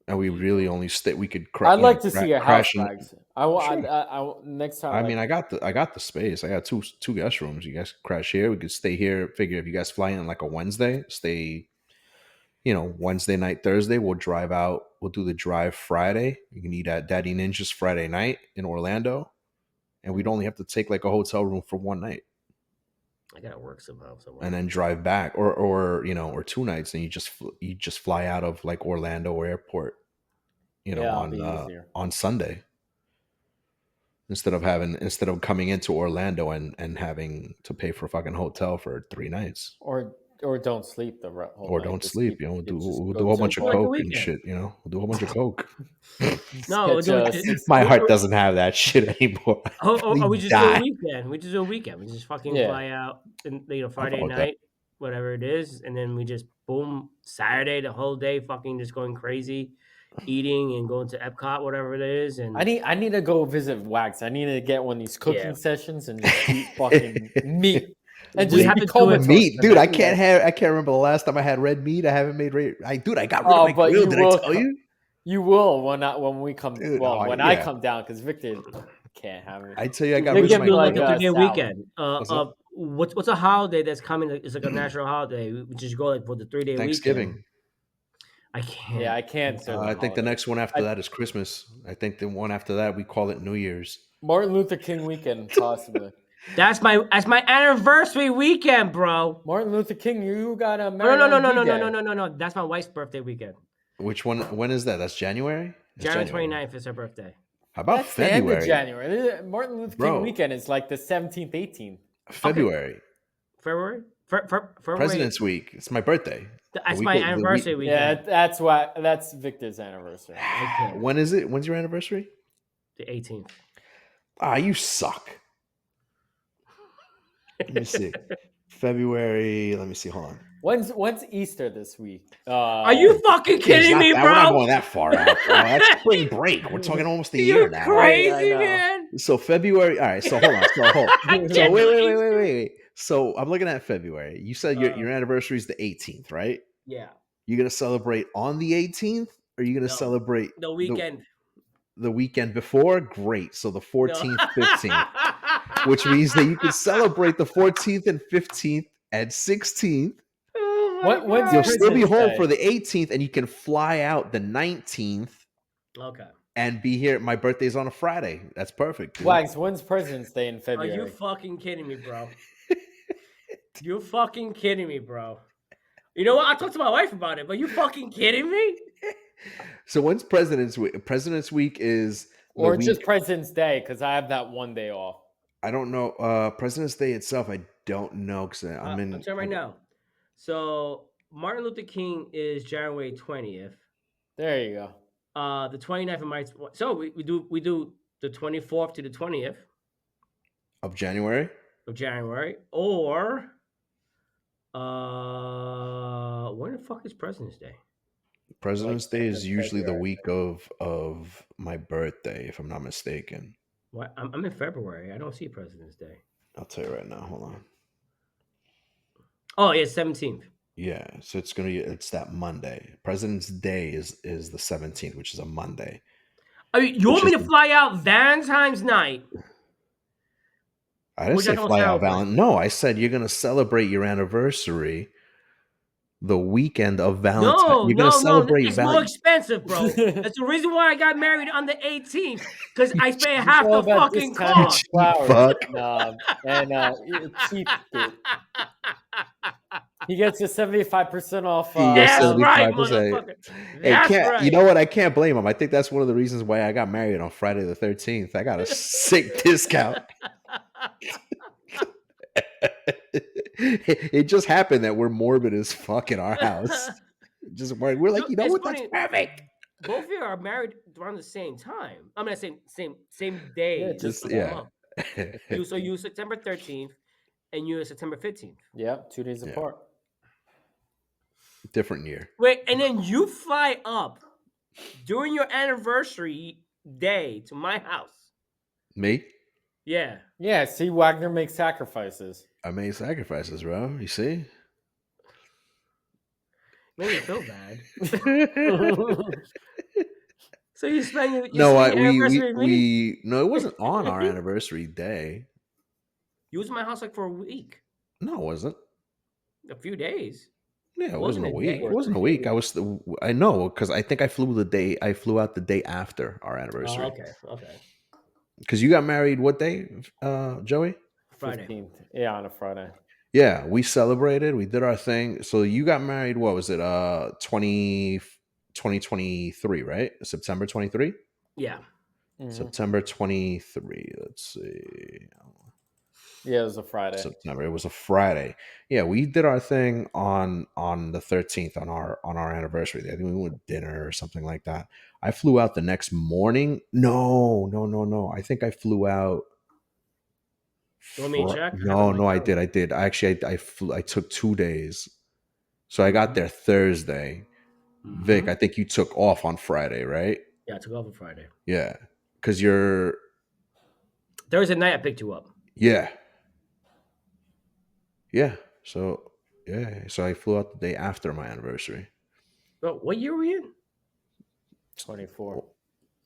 And we really only stay. We could.
I'd like to see a house
crash in.
bags.
Sure.
Next time.
I mean, I got the space. I got two guest rooms. You guys could crash here. We could stay here. Figure if you guys fly in like a Wednesday, stay. Wednesday night, Thursday. We'll drive out. We'll do the drive Friday. You can eat at Daddy Ninja's Friday night in Orlando, and we'd only have to take like a hotel room for one night.
I gotta work somehow somewhere.
And then drive back, or 2 nights, and you just fly out of like Orlando Airport, on Sunday. Instead of coming into Orlando and having to pay for a fucking hotel for 3 nights.
Or don't sleep the whole
Or
night.
don't
Just
sleep.
keep-
We'll do
just
a
go
whole
to
bunch of
the
coke
weekend.
and shit. We'll do a whole bunch of coke.
No, we're doing
My heart doesn't have that shit anymore.
Oh, we just do a weekend. We just do a weekend. We just fucking
Yeah.
fly out, and Friday
about that.
night, whatever it is, and then we just boom Saturday the whole day, fucking just going crazy, eating and going to Epcot, whatever it is. And
I need to go visit Wax. I need to get one of these cooking
Yeah.
sessions and just eat fucking meat. And
We
just
have
be
to do it-
comatose
Meat,
the
dude. I
next
can't
day.
I can't remember the last time I had red meat. I haven't made I got rid of my
but
grill.
you
Did I
will
tell you?
You will when we come.
Dude,
when I come down, because Victor can't have it.
I tell you, I got
They
rid
give
of
me
my
like
grill.
a
3-day
salad.
weekend.
What's that?
What's a holiday that's coming? It's like a national holiday. We just go like for the 3-day
Thanksgiving.
weekend. I can't.
Yeah, I can't. do
I think the
holidays.
next one after
I-
that is Christmas. I think the one after that we call it New Year's.
Martin Luther King weekend, possibly.
That's my anniversary weekend, bro.
Martin Luther King, you got a
No,
married
no, no,
on
no, no, no,
D-Day.
no, no, no. That's my wife's birthday weekend.
Which one? When is that? That's January. It's
January 29th is her birthday.
How about
That's the end of
February?
January. Martin Luther
Bro.
King weekend is like the 17th, 18th.
February.
February? February.
President's Week. It's my birthday.
That's my anniversary
Yeah,
weekend.
that's Victor's anniversary.
can't.
When is it? When's your anniversary?
The 18th.
You suck. Let me see. February. Let me see. Hold on.
When's Easter this week?
Are you fucking kidding me,
We're not
bro?
going that far out, bro. That's spring break. We're talking almost a year
You're
now.
crazy,
I know.
man.
So February. All right. So hold on.
I
So
can't
wait. So I'm looking at February. You said your anniversary is the 18th, right?
Yeah.
You're gonna celebrate on the 18th, or are you gonna
No,
celebrate
The weekend.
the weekend before? Great. So the 14th,
No.
15th, which means that you can celebrate the 14th and 15th and 16th.
Oh my
When's
You'll
God.
still be
President's
home
Day?
for the 18th, and you can fly out the 19th
Okay.
and be here. My birthday's on a Friday. That's perfect. Dude.
Wags, when's President's Day in
Are
February?
you fucking kidding me, bro? You fucking kidding me, bro? You know what? I talked to my wife about it, but you fucking kidding me?
So when's President's Week? President's Week is the
or
week.
just President's Day, because I have that one day off.
I don't know. President's Day itself, I don't know because I'm in.
I'll tell you right now. So Martin Luther King is January 20th.
There you go.
The 29th of March. So we do the 24th to the 20th.
Of January?
of January, or when the fuck is President's Day?
President's
Like
Day
end
is
of
usually the
February.
week of my birthday, if I'm not mistaken.
What? I'm in February. I don't see President's Day.
I'll tell you right now. Hold on.
Oh, yeah, 17th.
Yeah, so it's that Monday. President's Day is the 17th, which is a Monday.
I mean, you
Which
want me
is
to fly out Valentine's night,
I didn't
which I
say
don't
fly out
celebrate?
Valentine. No, I said you're gonna celebrate your anniversary the weekend of Valentine.
No,
You're gonna
no, no.
celebrate
It's more expensive, bro. That's the reason why I got married on the 18th, because I spent
It's
half
all
the
about
fucking
discounted
cost.
cheap
flowers
fuck.
and cheap dude. He gets a 75% off.
He gets
That's right,
75%.
motherfucker.
Hey,
That's
can't you
right.
know what? I can't blame him. I think that's one of the reasons why I got married on Friday the 13th. I got a sick discount. It just happened that we're morbid as fuck in our house. We're like, you know
It's
what? That's
funny.
perfect.
Both of you are married around the same time. I mean, same days
just
of the
Yeah.
month. You September 13th, and you September 15th.
Yeah, 2 days
Yeah.
apart.
Different year.
Wait, and then you fly up during your anniversary day to my house.
Me?
Yeah.
Yeah, see, Wagner makes sacrifices.
I made sacrifices, bro. You see?
Made me feel bad. So you spend your
No,
anniversary with me?
no, it wasn't on our anniversary day.
You was in my house like for a week,
No, it wasn't.
a few days.
Yeah, it
Wasn't
wasn't a
a
week. It
day.
wasn't a week. I know because I think I flew out the day after our
Oh,
anniversary.
okay.
Because you got married what day, Joey?
Friday.
15th. Yeah, on a Friday.
Yeah, we celebrated. We did our thing. So you got married. What was it? 2023, right? September 23.
Yeah.
Mhm.
September 23. Let's see.
Yeah, it was a Friday.
September. It was a Friday. Yeah, we did our thing on the 13th on our anniversary. I think we went to dinner or something like that. I flew out the next morning. No. I think I flew out.
You want me to check? I have it
No,
in my
no, I
calendar.
did. I did. I flew. I took 2 days. So I got there Thursday. Vic,
Mhm.
I think you took off on Friday, right?
Yeah, I took off on Friday.
Yeah, because you're.
Thursday night, I picked you up.
Yeah. Yeah. So yeah. So I flew out the day after my anniversary.
Bro, what year were we in?
24.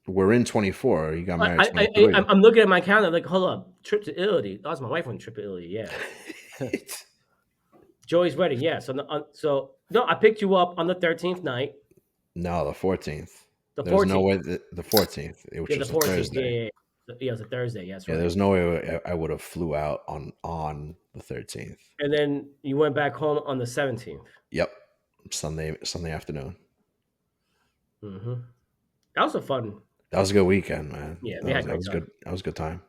We're in 24. You got married 23.
I'm looking at my calendar. Like, hold up, trip to Italy. That was my wife on trip to Italy. Yeah, Joey's wedding. Yeah. So no, I picked you up on the 13th night.
No, the 14th.
The
There's no
14th.
way the 14th, which
Yeah, the
was a
14th.
Thursday.
Yeah, it was a Thursday. Yes,
Yeah,
right.
there's no way I would have flew out on the 13th.
And then you went back home on the 17th.
Yep, Sunday afternoon.
Mm-hmm. That was a fun.
That was a good weekend, man.
Yeah, we
that
had
was,
a great
was
time.
good. That was a good time.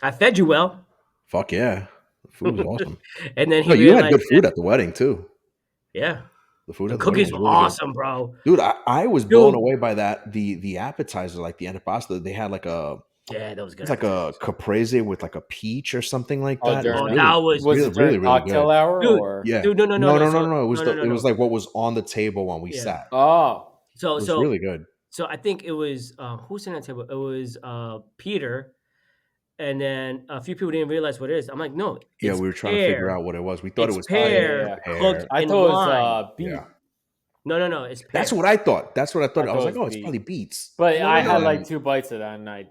I fed you well.
Fuck yeah, the food was awesome.
And then he
No, you had
realized
good food at the wedding too.
Yeah.
The food
The
at the wedding
cookies
was
were
really
awesome, bro.
good, dude. I was blown
Dude.
away by that. The appetizer, like the antipasta, they had like a
Yeah, that was good.
it's like a caprese with like a peach or something like
Oh,
that. It was
during
that was
was
really,
it during
really, really
cocktail
good.
hour
Dude,
or?
Yeah.
Dude, no.
It was
No.
it was like what was on the table when we
Yeah.
sat.
Oh,
It was really good.
So I think it was who's in that table? It was Peter, and then a few people didn't realize what it is. I'm like, no,
Yeah,
it's
we were trying to figure
pear.
out what it was. We thought it
It's
was
pear
yeah.
cooked
I
in
thought it
wine.
was beet.
Yeah.
No, it's pear.
That's what I thought. That's what I thought.
I
I was
thought
like,
it
oh,
was
it's
beet.
probably beets.
But I had
no.
like 2 bites of that, and that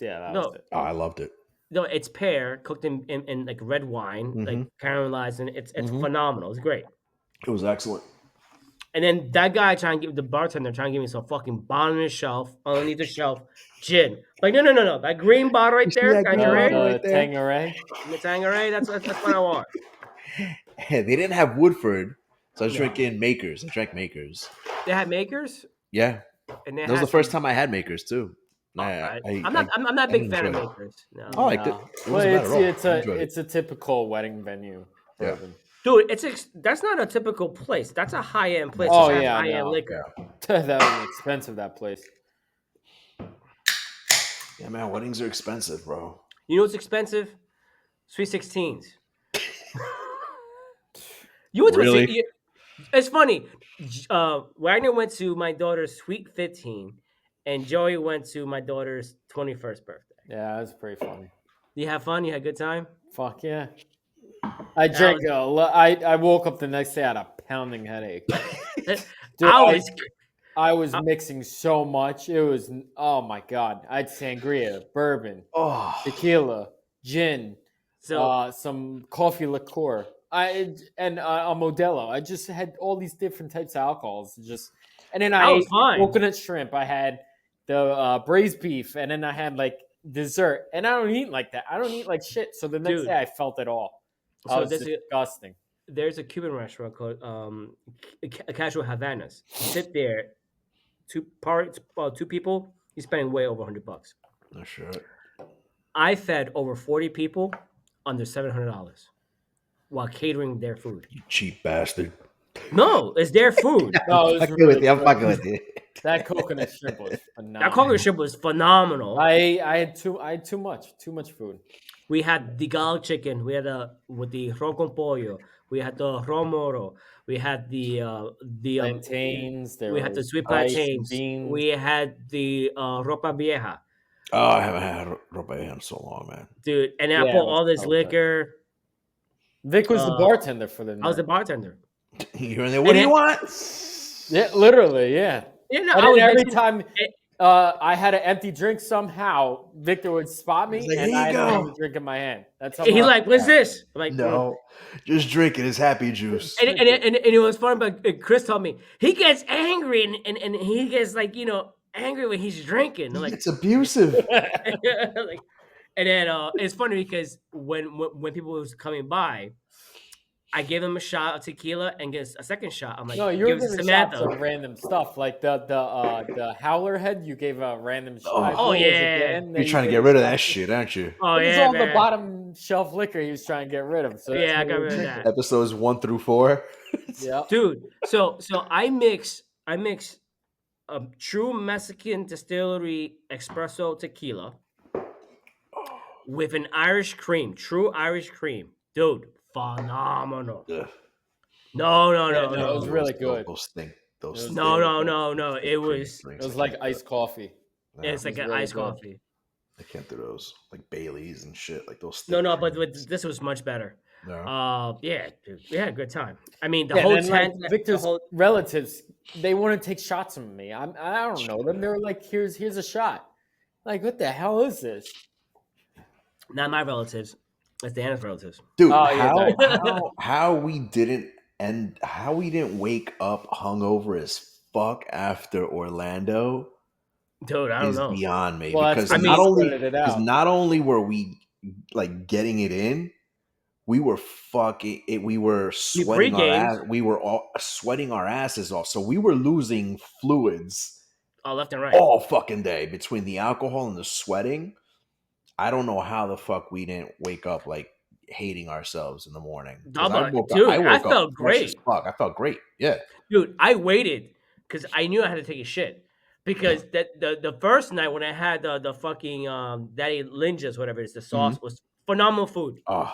was it.
Oh, I loved it.
No, it's pear cooked in like red wine, like caramelized, and it's phenomenal. It's great.
It was excellent.
And then that guy the bartender trying to give me some fucking bottom of the shelf, underneath the shelf, gin. Like, no. That green bottle right
You see
there,
that green bottle
Tanqueray,
right there?
Tanqueray.
the Tanqueray, that's what I want.
Hey, they didn't have Woodford, so I was
No.
drinking Makers. I drank Makers.
They had Makers,
Yeah,
and they
that was
had
the first time I had Makers too.
I'm not a big fan of Makers. No.
I liked it. It
Well,
wasn't bad at all.
it's a typical wedding venue.
Yeah.
Bourbon.
Dude, that's not a typical place. That's a high end place.
Oh,
It has
yeah,
high end
no.
liquor.
That was expensive. That place.
Yeah, man, weddings are expensive, bro.
You know what's expensive? Sweet 16s. You went to
Really?
it's funny. Wagner went to my daughter's sweet 15, and Joey went to my daughter's 21st birthday.
Yeah, it was pretty funny.
You have fun? You had a good time?
Fuck yeah. I
That
drank
was-
I woke up the next day, I had a pounding headache. Dude, I was mixing so much. It was, oh my God. I had sangria, bourbon,
Oh,
tequila, gin,
so
some coffee liqueur, and a Modelo. I just had all these different types of alcohols. And then I
that was
ate
fine.
coconut shrimp. I had the braised beef, and then I had like dessert. And I don't eat like that. I don't eat like shit. So the next
Dude.
day, I felt it all.
So
was disgusting.
There's a Cuban restaurant called Casual Havanas. You sit there, two people, you're spending way over $100.
no sure.
I fed over 40 people under $700 while catering their food.
You cheap bastard.
No, it's their food.
No, it was
Fucking
really
with you. I'm
good.
fucking with you.
That coconut shrimp was
That
phenomenal.
coconut shrimp was phenomenal.
I had too much food.
We had the garlic chicken. We had with the ro con pollo. We had the romoro. We had the
Plantains. There
we had the
was
sweet
rice and
plantains.
beans.
We had the ropa vieja,
Oh, I haven't had ropa in so long, man.
dude. And I
Yeah,
bought
it was
all this
so good.
liquor.
Vic was the bartender for the night.
I was the bartender.
You're in there. What do you want?
Yeah, literally, yeah.
Yeah, no,
And
I
then
was
every
mixing-
time I had an empty drink, somehow Victor would spot me,
He's like,
and
"Here
I
you
had
go."
another drink in my hand. That's how
He
much-
like, what's this? I'm like,
No, just drink it. It's happy juice.
And it was fun, but Chris told me he gets angry and he gets like angry when he's drinking. I'm like,
It's abusive.
like, and then it's funny because when people was coming by, I gave them a shot of tequila and get a second shot. I'm like,
No, you were
give it to
giving shots
Samantha.
of random stuff like the howler head. You gave a random shot.
Oh, yeah.
You're trying to get rid of that shit, aren't you?
Oh
It was
yeah,
all the
man.
bottom shelf liquor he was trying to get rid of. So that's
Yeah, I
what
got
we were
rid of
drinking.
that.
Episodes 1 through 4.
Yeah.
Dude. So I mix a true Mexican distillery espresso tequila with an Irish cream, true Irish cream, dude, phenomenal.
Ugh.
No,
it was really good.
Those stink. Those
It was
stink.
no. It
Cream
was
drinks.
It was
I
like
can't do
iced coffee.
it.
it's like
was
an
really
iced
good.
coffee.
I can't do those. Like Baileys and shit. Like those.
No,
stink
but
creams.
this was much better.
No.
Yeah, dude, we had a good time. I mean, the
Yeah,
whole
and then,
tent,
like, Victor's
the whole,
relatives, they want to take shots of me. I don't know them. They're like, here's a shot. Like, what the hell is this?
not my relatives, it's Diana's relatives.
Dude,
Oh, yeah,
how we didn't wake up hungover as fuck after Orlando
Dude, I don't
is
know.
beyond me.
Well,
because
that's
not only were we like getting it in, we were fucking it. We were sweating our
pre-gamed.
ass. We were all sweating our asses off. So we were losing fluids
Left and right.
all fucking day between the alcohol and the sweating. I don't know how the fuck we didn't wake up like hating ourselves in the morning. 'Cause
I
woke
felt
up fresh
great.
as fuck. I felt great. Yeah.
Dude, I waited because I knew I had to take a shit. Because the first night when I had the fucking Daddy Linja's, whatever it is, the sauce was phenomenal food.
Oh,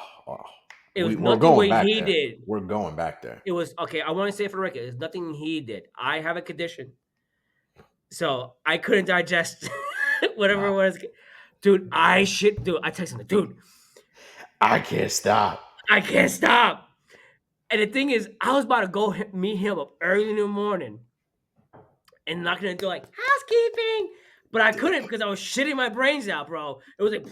It was
we're
nothing
going
what
back
he
there.
did.
We're going back there.
It was okay. I want to say it for the record, it's nothing he did. I have a condition, so I couldn't digest whatever it was. Dude, I texted him, dude,
I can't stop.
I can't stop. And the thing is, I was about to go meet him up early in the morning and not gonna do like housekeeping, but I couldn't because I was shitting my brains out, bro. It was like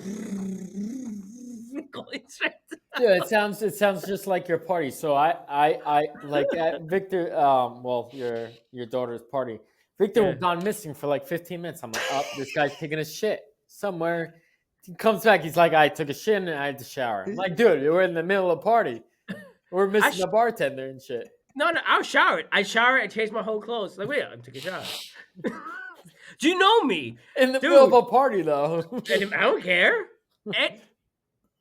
going straight.
Yeah, it sounds just like your party. So I like at Victor, well, your daughter's party. Victor was gone missing for like 15 minutes. I'm like, oh, this guy's taking a shit somewhere. He comes back, he's like, I took a shit and I had to shower. I'm like, dude, we're in the middle of a party. We're missing the bartender and shit.
No, I showered. I changed my whole clothes. Like, wait, I took a shower. Do you know me?
In the middle of a party, though.
And I don't care.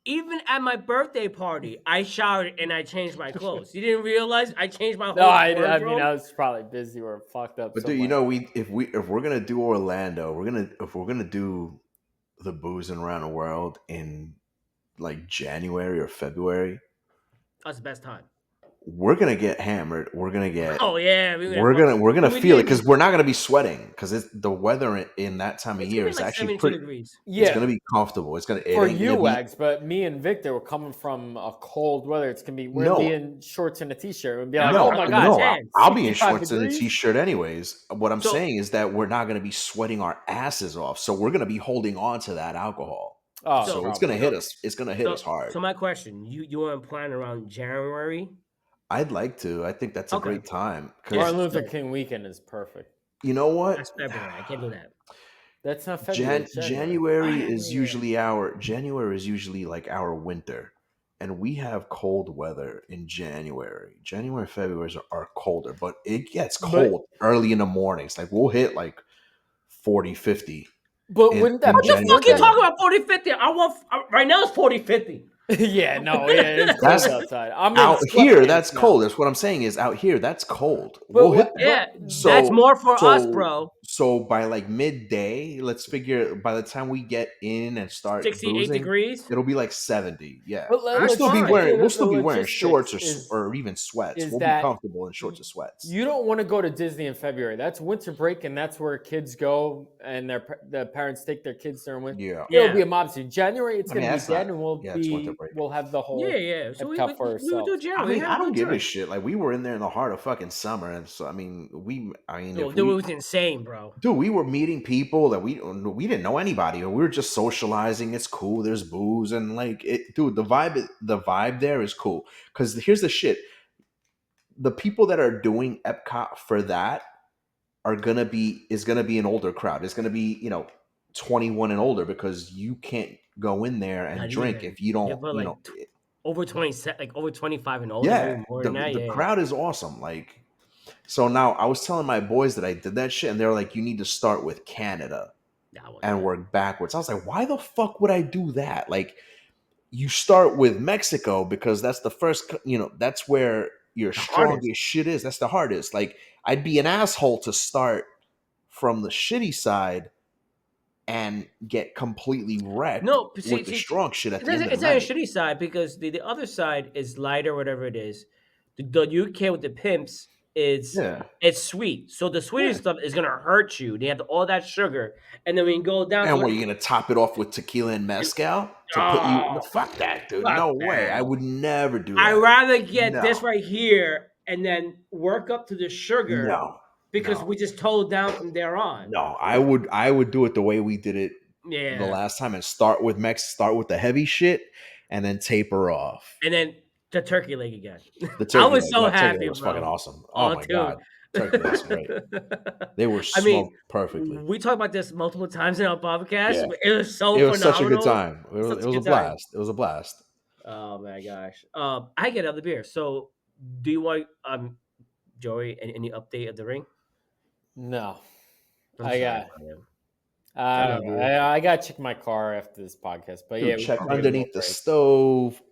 Even at my birthday party, I showered and I changed my clothes. You didn't realize I changed my whole
I
wardrobe?
mean, I was probably busy or fucked up.
But dude, you know, if we're gonna do Orlando, if we're gonna do the boozing around the world in like January or February,
That's the best time.
we're gonna get hammered. We're gonna get
Oh yeah,
we're gonna
we
feel it
did.
because we're not gonna be sweating because it's the weather in that time of
It's
year
gonna be
is
like
actually
72
pretty.
degrees.
It's
Yeah,
gonna be comfortable. It
for
ain't
you,
gonna be
Wags, but me and Victor were coming from a cold weather. We're gonna be
no.
in shorts and a t-shirt and be like,
No,
oh
No,
my
I'm gonna
god,
no,
tan.
I'll be in
65
shorts and a
degrees.
t-shirt anyways. What I'm
So
saying is that we're not going to be sweating our asses off, so we're going to be holding on to that alcohol.
Oh,
so
So it's going to
probably.
hit us. It's going to hit us
so
hard.
so my question: you want to plan around January?
I'd like to. I think that's a
Okay.
great time
Yeah.
because
Martin Luther
So
King weekend is perfect.
you know what?
that's February. I can't do that.
That's not February, it's January.
January is usually like our winter, and we have cold weather in January. January, February are colder, but it gets
But
cold early in the mornings. Like we'll hit like 40, 50
wouldn't
in
that
What the
January,
fuck you
February.
talking about 40, 50? I want right now it's 40, 50.
yeah, no, yeah, it's cold
That's
outside. I'm in
out here.
sweatpants
That's
now.
cold. That's what I'm saying is out here. That's cold.
But
We'll hit that.
Yeah, that's
So
more for us,
so
bro.
so by like midday, let's figure by the time we get in and start
68
boozing,
degrees.
it'll be like 70. Yeah.
That's
let's just
fine.
figure
We'll
the
still be wearing
logistics
shorts or even sweats.
is
We'll be
that
comfortable in shorts or sweats.
you don't want to go to Disney in February. That's winter break, and that's where kids go, and the parents take their kids during winter.
Yeah.
It'll
Yeah.
be a mob scene. January, it's
I
going
mean
to be
that's
dead,
not
and
yeah, it's winter break.
we'll have the whole
Yeah. So we
Epcot for
will do
ourselves.
January.
I
We
mean,
have
I
a
don't
good
give a
time.
shit. Like we were in there in the heart of fucking summer, and so I mean, if
Dude,
we
it was insane, bro.
dude, we were meeting people that we didn't know anybody. We were just socializing. It's cool. There's booze and like it, dude. The vibe there is cool. Because here's the shit: the people that are doing Epcot for that is gonna be an older crowd. It's gonna be 21 and older because you can't go in there and
Not
drink
even.
if you
Yeah,
don't
but like over 20, like over 25 and older,
yeah.
maybe more
The
than that.
the
Yeah.
crowd is awesome. Like so now I was telling my boys that I did that shit, and they're like, you need to start with Canada
Nah, I won't do
and
that.
work backwards. I was like, why the fuck would I do that? Like, you start with Mexico because that's the first, that's where your
The hardest.
strongest shit is. That's the hardest. Like, I'd be an asshole to start from the shitty side and get completely wrecked
No,
with the strong shit at the end of
it's
the
not a
night.
shitty side because the other side is lighter, whatever it is. The UK with the pimps is
Yeah.
it's sweet. So the sweeter
Yeah.
stuff is gonna hurt you. They have all that sugar, and then when you go down
And
to
what,
it,
you gonna top it off with tequila and mezcal to put you?
oh,
No, fuck that, dude.
fuck
No way. I
that.
would never do
I
that.
rather get this
No,
right here and then work up to the sugar
no,
because
no.
we just toned down from there on.
No, I would do it the way we did it the
Yeah,
last time and start with the heavy shit and then taper off.
and then the turkey leg again.
The
I
turkey
was
leg,
so
that turkey leg
happy,
was fucking
bro.
awesome. Oh
Oh,
my
dude.
god. Turkey legs are great. They were
I mean,
smoked perfectly.
we talked about this multiple times in our podcast.
Yeah.
But it was so
It was such a good
phenomenal.
time. It was,
Such
it
a
was a
good time.
blast. It was a blast.
Oh my gosh. I get another beer. So, do you want Joey any update of the ring?
No,
I'm
I
sorry,
got.
man.
I
I
don't
love
know.
you.
I got to check my car after this podcast, but yeah,
Dude,
we
check
should take a little
underneath the
break.
stove,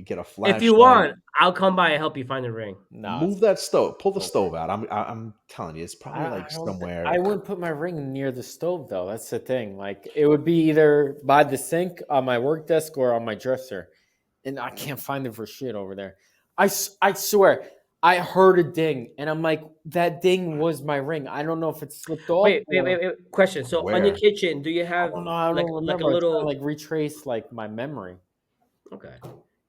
get a
If you
flashlight.
want, I'll come by and help you find the ring.
No,
Move that stove. Pull the
okay.
stove out. I'm telling you, it's probably like
I
somewhere.
wouldn't put my ring near the stove though. That's the thing. Like it would be either by the sink on my work desk or on my dresser, and I can't find it for shit over there. I swear, I heard a ding, and I'm like, that ding was my ring. I don't know if it slipped off.
Wait. Question. So, on your
Where?
kitchen, do you
I
have
don't know. I don't
like a
remember. I'm trying to
little?
like retrace like my memory.
Okay.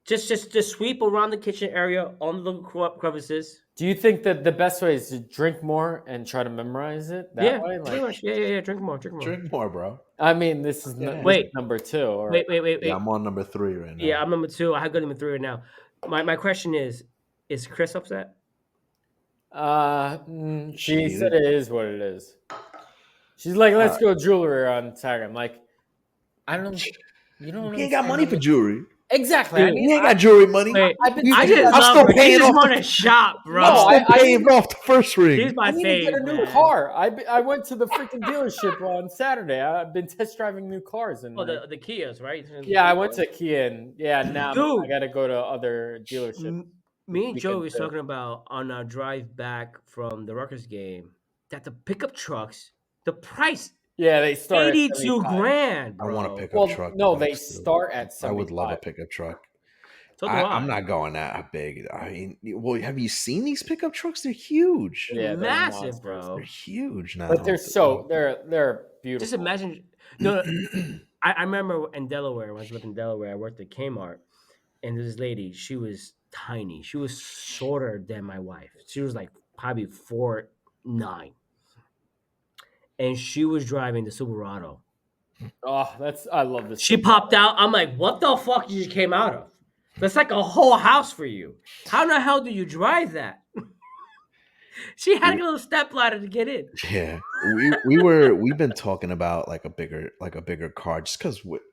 Just sweep around the kitchen area on the little crevices.
Do you think that the best way is to drink more and try to memorize it that
Yeah,
way?
pretty
Like,
much. Yeah. Drink more.
Drink more, bro.
I mean, this is
Yeah.
this is
Wait,
number two. Or
wait.
Yeah, I'm on number 3 right now.
Yeah, I'm number 2. I have got number 3 right now. My question is Chris upset?
she
Cheated.
said it is what it is. She's like, let's go jewelry on Saturday. I'm like, I don't. You don't.
You ain't got money for jewelry.
Exactly.
Dude,
I mean,
You ain't got jewelry money.
Wait,
I've been
I
saying
just
that.
I'm
love
still
her. She
paying
just
off
want
the-
to shop, bro.
No,
I'm still paying off the first ring.
She's my
I need to
fave,
get a new
man.
car. I went to the freaking dealership on Saturday. I've been test driving new cars and
Oh, the Kias, right?
yeah, I went to Kia and yeah, now
Dude.
I got to go to other dealerships.
Me and Joe
Weekend
was
too.
talking about on our drive back from the Rutgers game that the pickup trucks, the price
Yeah, they start at
82
75.
grand,
I want a
bro.
pickup
Well,
truck
no, they
next. Too.
start at
I would love a
75.
pickup truck.
So do I.
I'm not going that big. I mean, well, have you seen these pickup trucks? They're huge.
Yeah, they're
Massive,
monsters.
They're
bro.
huge now.
But they're beautiful.
Just imagine. No, I remember in Delaware, when I lived in Delaware, I worked at Kmart, and this lady, she was tiny. She was shorter than my wife. She was like probably 4'9", and she was driving the Silverado.
Oh, I love this.
She popped out. I'm like, what the fuck you just came out of? That's like a whole house for you. How in the hell do you drive that? She had a little step ladder to get in.
Yeah, we've been talking about like a bigger car just because with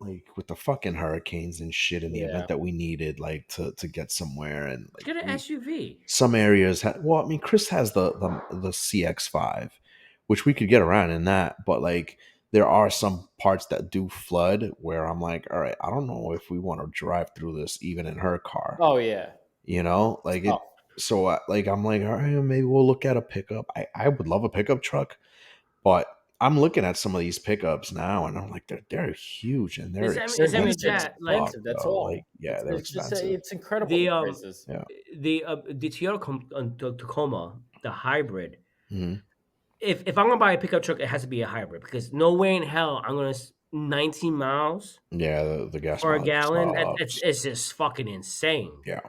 the fucking hurricanes and shit in the event that we needed like to get somewhere and like
Get an SUV.
some areas well, I mean, Chris has the CX-5, which we could get around in that, but like there are some parts that do flood where I'm like, all right, I don't know if we want to drive through this even in her car.
Oh yeah,
like it. So like I'm like, all right, maybe we'll look at a pickup. I would love a pickup truck, but I'm looking at some of these pickups now, and I'm like, they're huge and they're expensive.
That's all.
Like, yeah, they're expensive.
It's incredible.
The
prices.
Yeah.
the Toyota Tacoma, the hybrid.
Mm-hmm.
If I'm gonna buy a pickup truck, it has to be a hybrid because no way in hell I'm gonna 19 miles.
Yeah, the gas
for a
mileage
gallon.
sucks.
It's just fucking insane.
Yeah.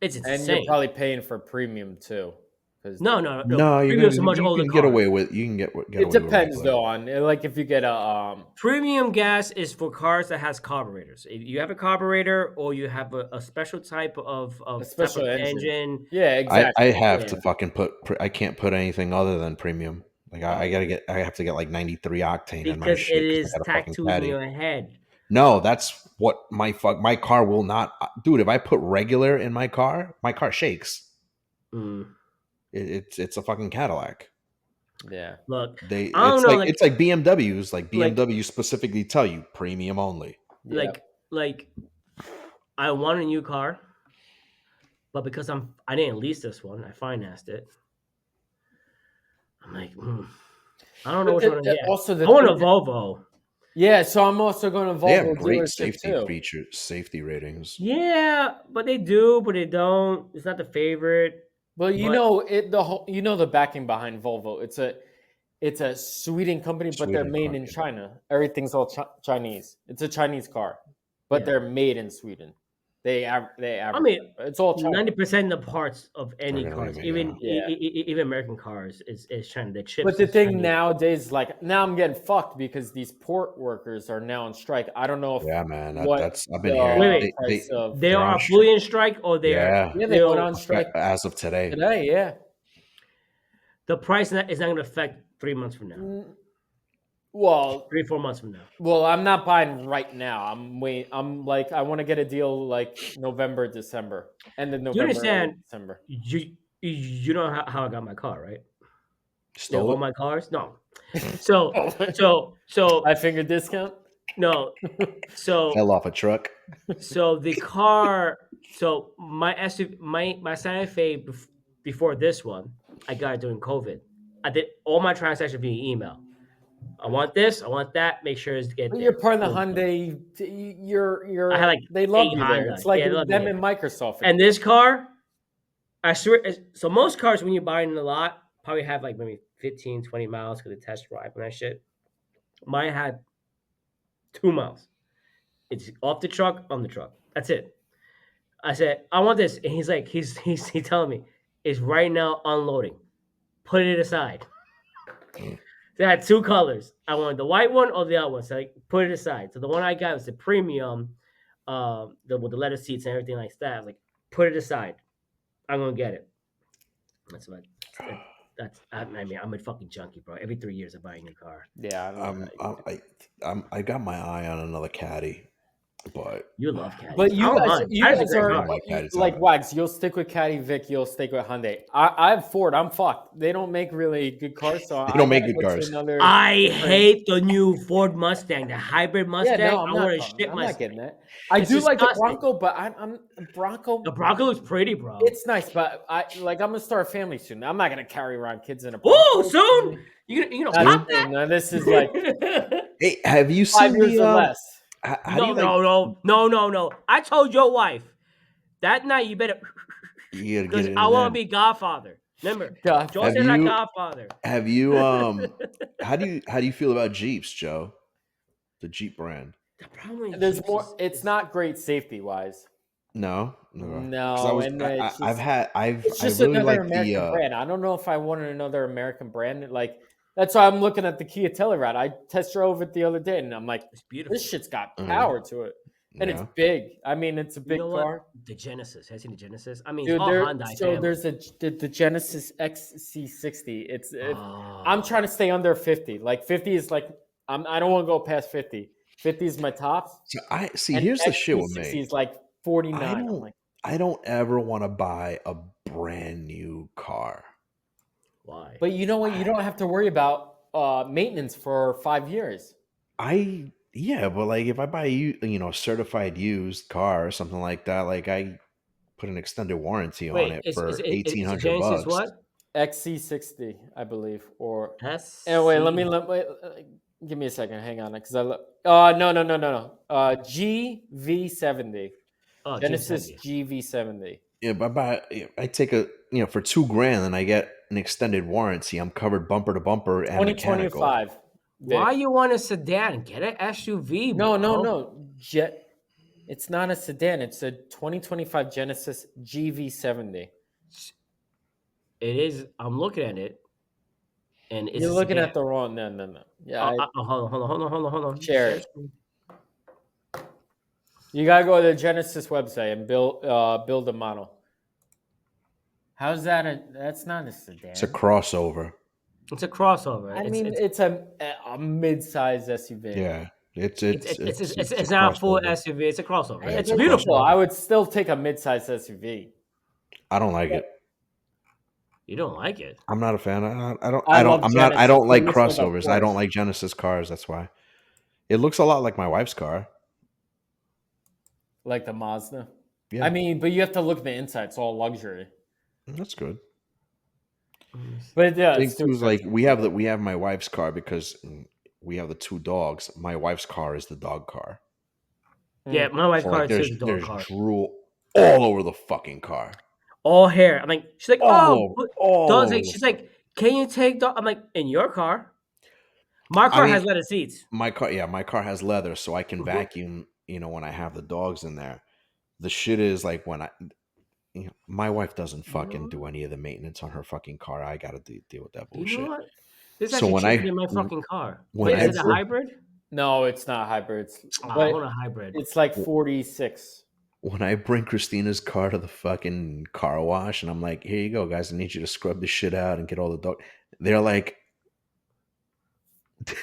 It's insane.
And you're probably paying for premium too.
No.
You
a much older
can
car.
get away with. You can get away
It depends
with
though on like if you get a
premium gas is for cars that has carburetors. If you have a carburetor or you have a special type of
special
type of engine.
Yeah, exactly.
I have to fucking put. I can't put anything other than premium. Like I have to get like 93 octane in my shit
because it is
I got a fucking
tattooed in
caddy.
your head.
No, that's what my car will not. Dude, if I put regular in my car shakes. It's a fucking Cadillac.
Yeah.
Look,
it's like BMWs. Like BMW specifically tell you premium only.
Like I want a new car, but because I didn't lease this one, I financed it. I'm like, I don't know which one to get.
Also,
I want a Volvo.
Yeah, so I'm also going to Volvo.
They have great
safety
features, safety ratings.
Yeah, but they do, but they don't. It's not the favorite.
Well, the backing behind Volvo. It's a Sweden company, but they're made in China. Everything's all Chinese. It's a Chinese car, but they're made in Sweden. I mean, it's all
90% of the parts of any cars, even American cars, is China. The chips.
But the thing nowadays, like now, I'm getting fucked because these port workers are now on strike. I don't know if
man, I've been hearing.
They are fully in strike, or they
are. Yeah, they went on strike
as of today.
Yeah.
The price is not going to affect 3 months from now.
Well,
3-4 months from now.
Well, I'm not buying right now. I'm like, I want to get a deal like November, December, and then November.
You understand?
December.
You know how I got my car, right?
Stole
all my cars? No. So
I finger discount.
No. So
fell off a truck.
So the car. So my SUV, my Santa Fe before this one, I got it during COVID. I did all my transactions via email. I want this. I want that. Make sure it's get.
You're part of the Hyundai. You're.
I had like
they love you
Hyundai.
there. It's like them and Microsoft.
And this car, I swear. So most cars, when you buy in a lot, probably have like maybe 15, 20 miles because they test drive and that shit. Mine had 2 miles. It's off the truck, on the truck. That's it. I said, I want this, and he's like, he's telling me, it's right now unloading. Put it aside. They had 2 colors. I wanted the white one or the other one. So I put it aside. So the one I got was the premium, with the leather seats and everything like that. I was like, put it aside. I'm gonna get it. I mean, I'm a fucking junkie, bro. Every 3 years I buy a new car.
Yeah,
I got my eye on another caddy. But
You love caddies.
But you
I don't
guys,
mind.
you
Caddies
guys
a great
are
car.
like Wags. You'll stick with Caddy, Vic. You'll stick with Hyundai. I have Ford. I'm fucked. They don't make really good cars, so
they
I
don't make
gotta
good
go to
cars.
another.
I
brand.
hate the new Ford Mustang, the hybrid
Yeah,
Mustang.
no, I'm
I
not.
want to shit
I'm not
myself.
getting that. I
It's
do like the
disgusting.
Bronco, but I'm Bronco.
The Bronco looks pretty, bro.
It's nice, but I'm gonna start a family soon. I'm not gonna carry around kids in a
Oh,
Bronco.
soon you gonna
That's
pop
the thing. Now, this is like
that?
Hey, have you
5
seen
years
the
or less.
how do you like
No. I told your wife that night you better
you gotta get
because
it
I
in
want to
then.
be Godfather. Remember,
God,
Joe
Have
said that
you
Godfather.
have you how do you feel about Jeeps, Joe? The Jeep brand.
The problem with
there's
Jeeps
more. It's
is
not great safety wise.
No, because
No, and it's just it's
I
just
really
another
like the
American brand. I don't know if I wanted another American brand. Like that's why I'm looking at the Kia Telluride. I test drove it the other day, and I'm like,
it's beautiful.
this shit's got power to it, and it's
yeah.
big. I mean, it's a
You
big
know what?
car.
The Genesis. Have you seen the Genesis? I mean,
Dude,
it's all Hyundai family.
there's the Genesis XC60.
Oh.
I'm trying to stay under 50. Like 50 is like I don't want to go past 50. 50 is my tops,
So I see.
and
Here's the shit with
XC60
me.
is like 49. I'm like,
I don't ever want to buy a brand new car.
Why?
but you know what? You don't have to worry about maintenance for 5 years.
Yeah, but like if I buy certified used car or something like that, like I put an extended warranty on
Wait,
it
is
for
it is the
1,800
Genesis
bucks.
what?
XC60, I believe, or
S.
anyway. Wait, give me a second. Hang on, because I look. No. GV70.
Oh,
Genesis
G70.
GV70.
Yeah, but I take for $2,000 and I get an extended warranty. I'm covered bumper to bumper and mechanical.
2025.
Why you want a sedan? Get an SUV, bro.
No. It's not a sedan. It's a 2025 Genesis GV70.
It is. I'm looking at it, and it's
You're
a
looking
sedan.
at the wrong. No. Yeah,
Hold on.
Share it. You gotta go to the Genesis website and build a model. How's that? That's not a sedan.
It's a crossover.
It's a crossover.
I mean, it's a mid-size SUV.
Yeah,
It's not a full
crossover.
SUV. It's a crossover.
Yeah,
It's
it's a
beautiful.
I would still take a mid-size SUV.
I don't like it.
You don't like it?
I'm not a fan. I
love Genesis.
like
It looks like a
crossovers. I don't
Porsche.
like Genesis cars. That's why. It looks a lot like my wife's car.
Like the Mazda.
Yeah,
I mean, but you have to look at the inside. It's all luxury.
that's good.
But yeah,
I think
it's too
too is like
expensive.
we have my wife's car because we have the two dogs. My wife's car is the dog car.
Yeah, my wife's
So,
car
like,
too is a dog
there's
car.
drool all over the fucking car.
All hair. I'm like, she's like,
All
dogs.
over
Like,
the
she's like, can you take dog? I'm like, in your car. My car has leather seats.
My car has leather, so I can vacuum. When I have the dogs in there. The shit is like when my wife doesn't fucking do any of the maintenance on her fucking car. I gotta deal with that bullshit.
You know what? This is
So
actually
when
cheaper than my fucking car.
when
Wait,
I
is it a hybrid?
No, it's not hybrid.
I
But
want a hybrid.
it's like 46.
when I bring Christina's car to the fucking car wash and I'm like, here you go, guys, I need you to scrub this shit out and get all the dog. They're like,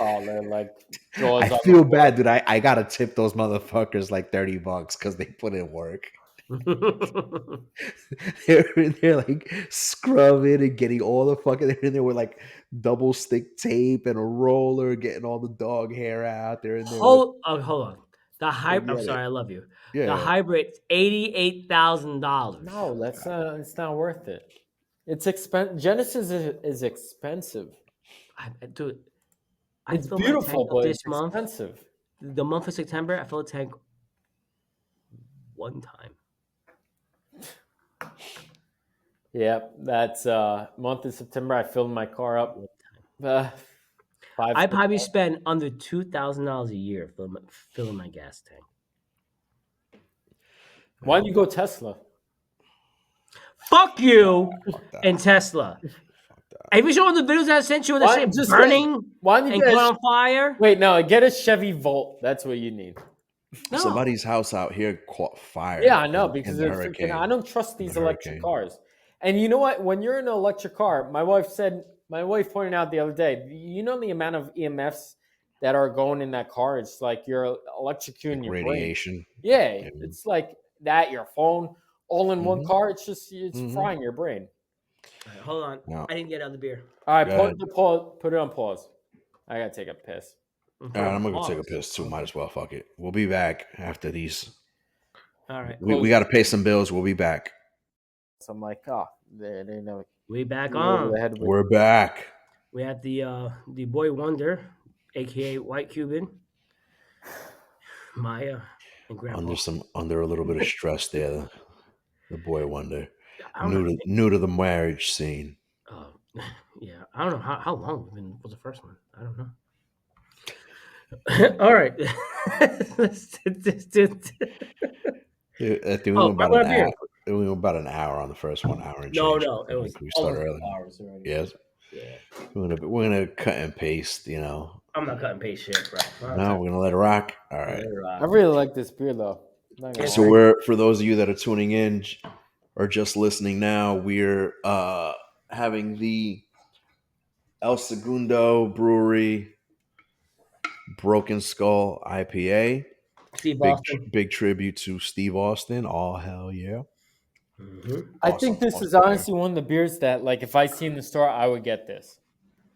Oh, they're like jaws
I
on
feel
the
bad, dude. I gotta tip those motherfuckers like $30 because they put in work. they're like scrubbing and getting all the fucking. They're in there with like double stick tape and a roller, getting all the dog hair out. They're in there.
hold on. The hybrid. I'm
get
sorry,
it.
I love you.
Yeah.
The hybrid, $88,000.
No, that's not. It's not worth it. It's expensive. Genesis is expensive.
Dude,
It's
filled my
beautiful,
tank up
but
this
it's
month.
expensive.
The month of September, I filled a tank one time.
Yeah, that's month of September. I filled my car up.
I probably spend under $2,000 a year filling my gas tank.
Why don't you go Tesla?
Fuck you
Fuck that.
and Tesla. Have you shown the videos I sent you with the
Why-
shit
just
burning
Why don't you
and
get
caught on fire?
Wait, no, get a Chevy Volt. That's what you need.
No.
Somebody's house out here caught fire.
Yeah, I know
in
because
the
they're
hurricane.
freaking. I don't trust these
The
electric
hurricane.
cars. And you know what? When you're in an electric car, my wife pointed out the other day. You know the amount of EMFs that are going in that car. It's like you're electrocuting your brain.
Radiation.
Yeah, it's like that. Your phone, all in one
Mhm.
car. It's
Mhm.
frying your brain.
All right, hold on.
No.
I didn't get out the beer.
All right,
Go ahead.
put it on pause. I gotta take a piss.
All right, I'm gonna go take a piss too. Might as well. Fuck it. We'll be back after these.
All right.
We got to pay some bills. We'll be back.
So I'm like, oh, they know.
We back
me over
on.
the head with-
We're back.
We had the boy wonder, aka White Cuban, Maya, and Grandpa.
Under a little bit of stress there. The boy wonder.
I don't know.
New to the marriage scene.
Yeah, I don't know how long was the first one. I don't know. All right.
I think we went about an hour on the first one. Hour and change.
No, it was
we started early.
hours already.
Yes.
Yeah.
We're gonna cut and paste. You know.
I'm not cutting paste shit, bro.
No, we're gonna let it rock. All right.
I really like this beer though.
So for those of you that are tuning in or just listening now, we're having the El Segundo Brewery Broken Skull IPA.
Steve Austin.
Big tribute to Steve Austin. Oh, hell yeah.
Mm-hmm.
I think this is honestly one of the beers that, like, if I see in the store, I would get this.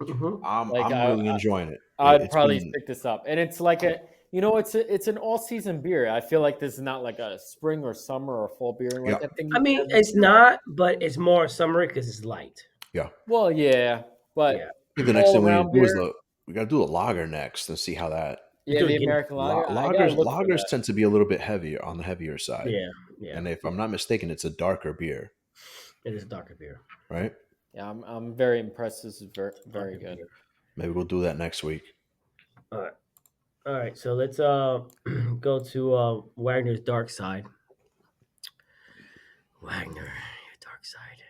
Mm-hmm.
I'm really enjoying it.
I'd probably pick this up. And it's like it's an all-season beer. I feel like this is not like a spring or summer or fall beer. Like,
I mean, it's not, but it's more summery because it's light.
Yeah.
Well, yeah. But
I think the next thing we need to do is we got to do a lager next and see how that.
Yeah, the American lager.
Lagers tend to be a little bit heavier on the heavier side.
Yeah.
And if I'm not mistaken, it's a darker beer.
It is a darker beer,
right?
Yeah, I'm very impressed. This is very good.
Maybe we'll do that next week.
All right. So let's go to Wagner's dark side. Wagner, your dark side.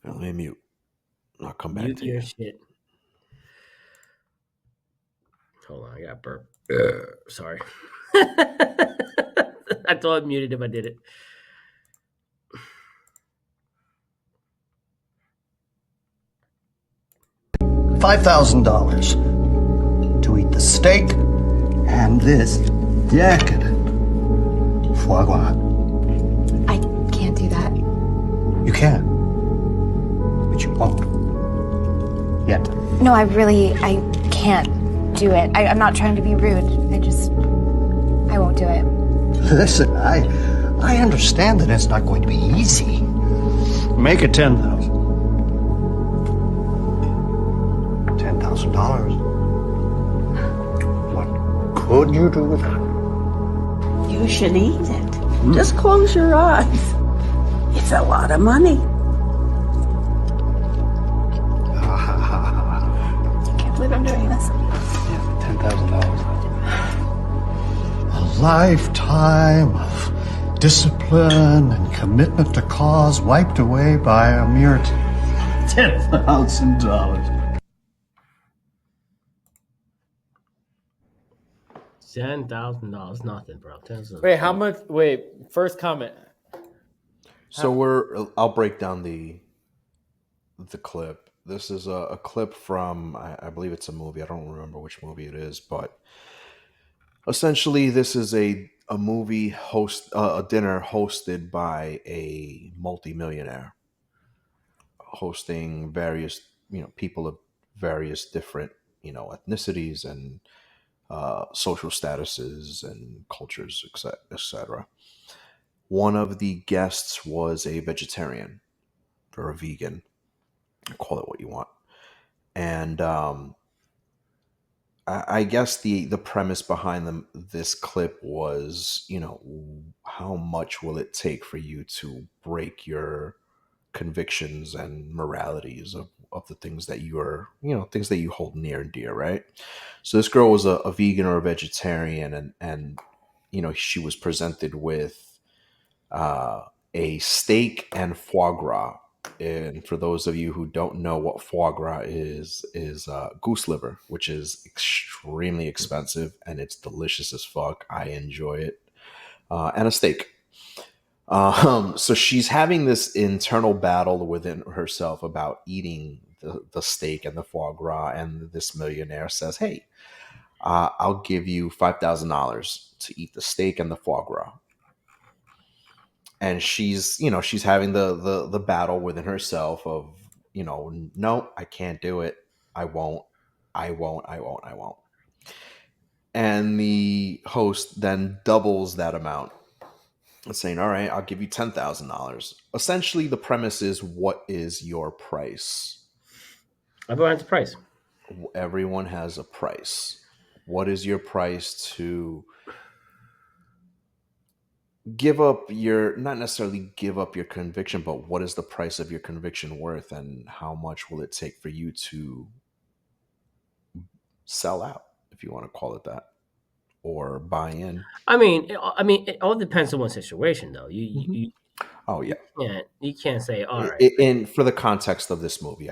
Let me mute. I'll come back
Mute
to
your
you.
shit. Hold on, I got burp. Sorry. I thought I muted if I did it.
$5,000 to eat the steak and this jacket. Foie gras.
I can't do that.
You can, but you won't. Yet.
No, I can't do it. I'm not trying to be rude. I won't do it.
Listen, I understand that it's not going to be easy. Make it $10,000. $10,000. What could you do with it?
You should eat it. Just close your eyes. It's a lot of money.
I can't believe I'm doing this.
Yeah, $10,000. A lifetime of discipline and commitment to cause wiped away by a mere $10,000.
$10,000, nothing, bro.
Wait, how much? Wait, first comment.
So I'll break down the clip. This is a clip from I believe it's a movie. I don't remember which movie it is, but essentially this is a movie a dinner hosted by a multimillionaire, hosting various people of various different ethnicities and social statuses and cultures, etc. One of the guests was a vegetarian or a vegan. Call it what you want. And I guess the premise behind this clip was, how much will it take for you to break your convictions and moralities of the things that you are, things that you hold near and dear, right? So this girl was a vegan or a vegetarian, and she was presented with a steak and foie gras. And for those of you who don't know what foie gras is goose liver, which is extremely expensive and it's delicious as fuck. I enjoy it. And a steak. So she's having this internal battle within herself about eating the steak and the foie gras, and this millionaire says, hey, I'll give you $5,000 to eat the steak and the foie gras. And she's having the battle within herself of, no, I can't do it. I won't. I won't. I won't. I won't. And the host then doubles that amount, saying, all right, I'll give you $10,000. Essentially, the premise is, what is your price?
Everyone has a price.
Everyone has a price. What is your price to give up not necessarily give up your conviction, but what is the price of your conviction worth, and how much will it take for you to sell out, if you want to call it that, or buy in?
I mean, it all depends on one situation, though.
Oh yeah.
You can't say, all right,
And for the context of this movie,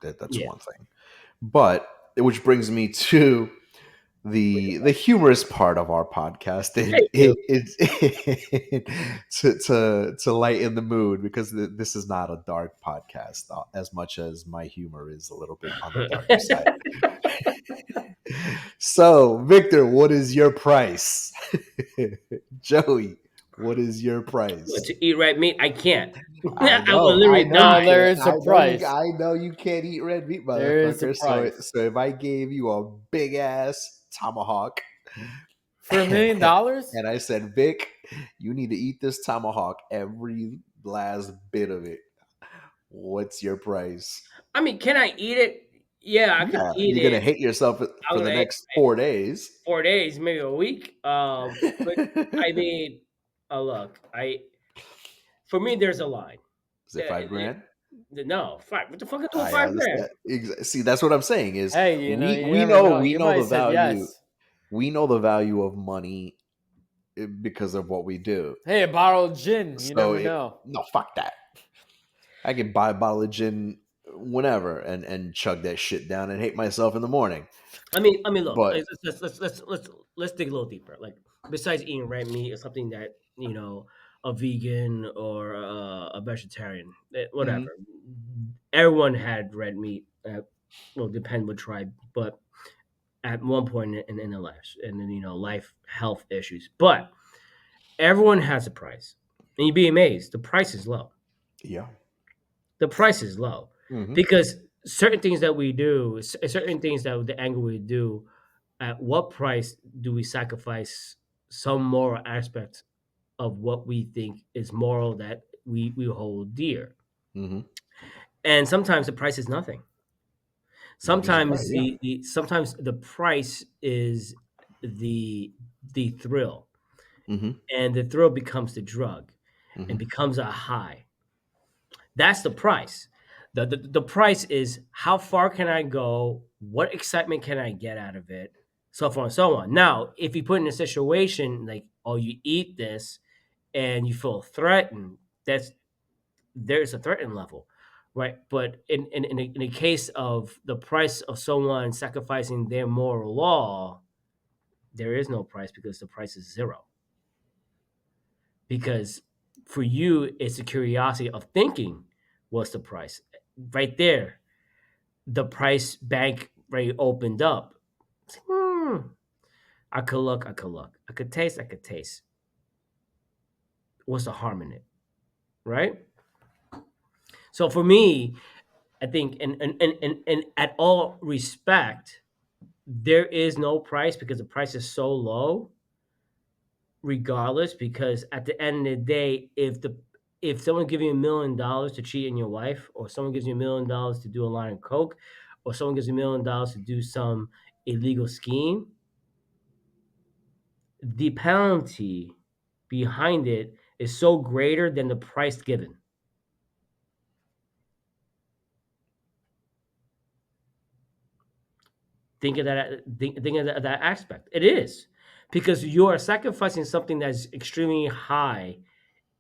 that's
yeah.
one thing. But which brings me to the humorous part of our podcast,
Thank you.
to lighten the mood, because this is not a dark podcast, as much as my humor is a little bit on the darker side. So, Victor, what is your price? Joey, what is your price?
What, to eat red meat? I can't.
I
I will
know.
literally die.
There is a price.
I know you can't eat red meat, motherfucker.
There is a price.
So if I gave you a big ass tomahawk
For $1 million,
and I said, Vic, you need to eat this tomahawk, every last bit of it, what's your price?
I mean, can I eat it? Yeah, I could eat
You're
it.
gonna hate yourself for the next 4 days.
4 days, maybe a week. But I mean, look, for me, there's a line.
Is it $5,000?
No, five. What the fuck is doing
I
$5,000?
understand. See, that's what I'm saying. Is
hey, you
we
never
know
You might
the
have said
value.
yes.
We know the value of money because of what we do.
Hey, a bottle of gin. You
So
never know.
No, fuck that. I can buy a bottle of gin whenever and chug that shit down and hate myself in the morning.
I mean, look.
But
Let's dig a little deeper. Like, besides eating red meat or something that a vegan or a vegetarian, whatever. Everyone had red meat. Depend what tribe, but at one point in their lives, and then life health issues. But everyone has a price, and you'd be amazed. The price is low.
yeah,
The price is low because certain things that we do, certain things that the anger we do, at what price do we sacrifice some moral aspect of what we think is moral that we hold dear? And sometimes the price is nothing. Sometimes sometimes the price is the thrill, and the thrill becomes the drug and becomes a high. That's the price. The price is how far can I go? What excitement can I get out of it? So forth and so on. Now, if you put in a situation like, oh, you eat this and you feel threatened, there's a threatened level, right? But in a case of the price of someone sacrificing their moral law, there is no price because the price is zero. Because for you, it's the curiosity of thinking, what's the price? Right there, the price bank rate opened up. I could look. I could taste. What's the harm in it? Right? So for me, I think and at all respect, there is no price because the price is so low, regardless, because at the end of the day, if someone gives you $1 million to cheat on your wife, or someone gives you $1 million to do a line of coke, or someone gives you $1 million to do some illegal scheme, the penalty behind it is so greater than the price given. Think of that. Think of that aspect. It is because you are sacrificing something that's extremely high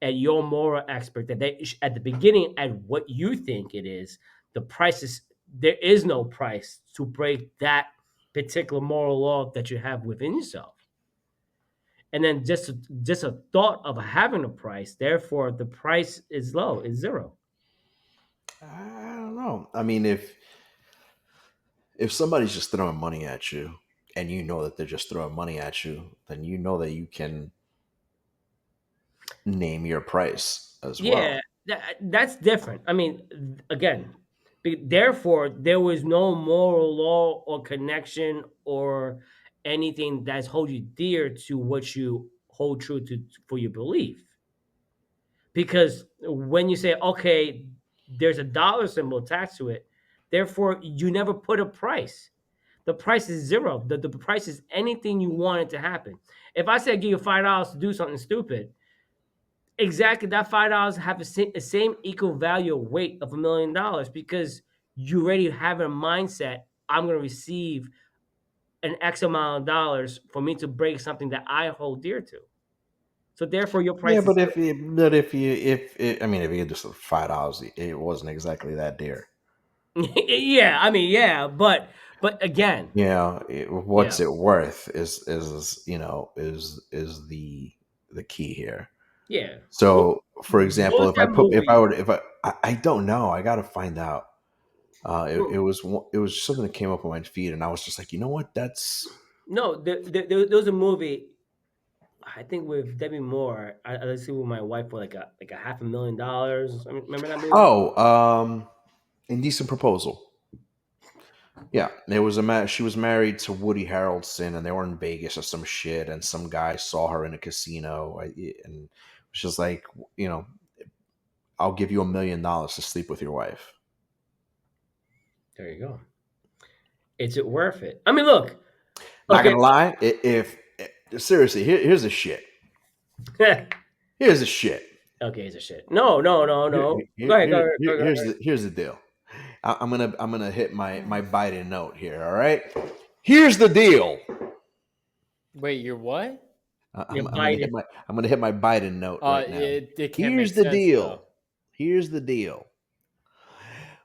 at your moral aspect. That at the beginning, at what you think it is, the price is there is no price to break that particular moral law that you have within yourself. And then just a thought of having a price, therefore the price is low, is zero.
I don't know. I mean, if somebody's just throwing money at you, and you know that they're just throwing money at you, then you know that you can name your price as
Yeah,
well.
that's different. I mean, again, therefore, there was no moral law or connection or anything that's hold you dear to what you hold true to for your belief. Because when you say, okay, there's a dollar symbol attached to it, therefore, you never put a price. The price is zero. The price is anything you want it to happen. If I say I give you $5 to do something stupid, exactly that $5 have the same equal value or weight of $1,000,000 because you already have a mindset. I'm going to receive an X amount of dollars for me to break something that I hold dear to. So therefore, your
Yeah,
price is
but if I mean, if you just $5, it wasn't exactly that dear.
yeah. I mean, yeah, but again,
You know,
yeah,
what's it worth is is the key here.
yeah. What,
So, for
what
example,
was that movie?
I don't know, I got to find out.
Well,
It was something that came up on my feed, and I was just like, you know what? That's
no, there was a movie. I think with Debbie Moore. I see with my wife for like a $500,000. I mean, remember that movie?
oh, indecent proposal. Yeah, there was a She was married to Woody Harrelson, and they were in Vegas or some shit. And some guy saw her in a casino, and was just like, you know, I'll give you $1,000,000 to sleep with your wife.
There you go. Is it worth it? I mean, look.
Not
Okay.
gonna lie, seriously, here's the shit.
Okay,
Here's the shit.
it's a shit. No, no, no, no. Go ahead, go ahead, go ahead.
Here's the deal. I'm gonna hit my Biden note here. All right. Here's the deal.
Wait, you're what?
You're
I'm
biting.
gonna hit my Biden note right now.
It can't make
Here's the
sense though.
deal. Here's the deal.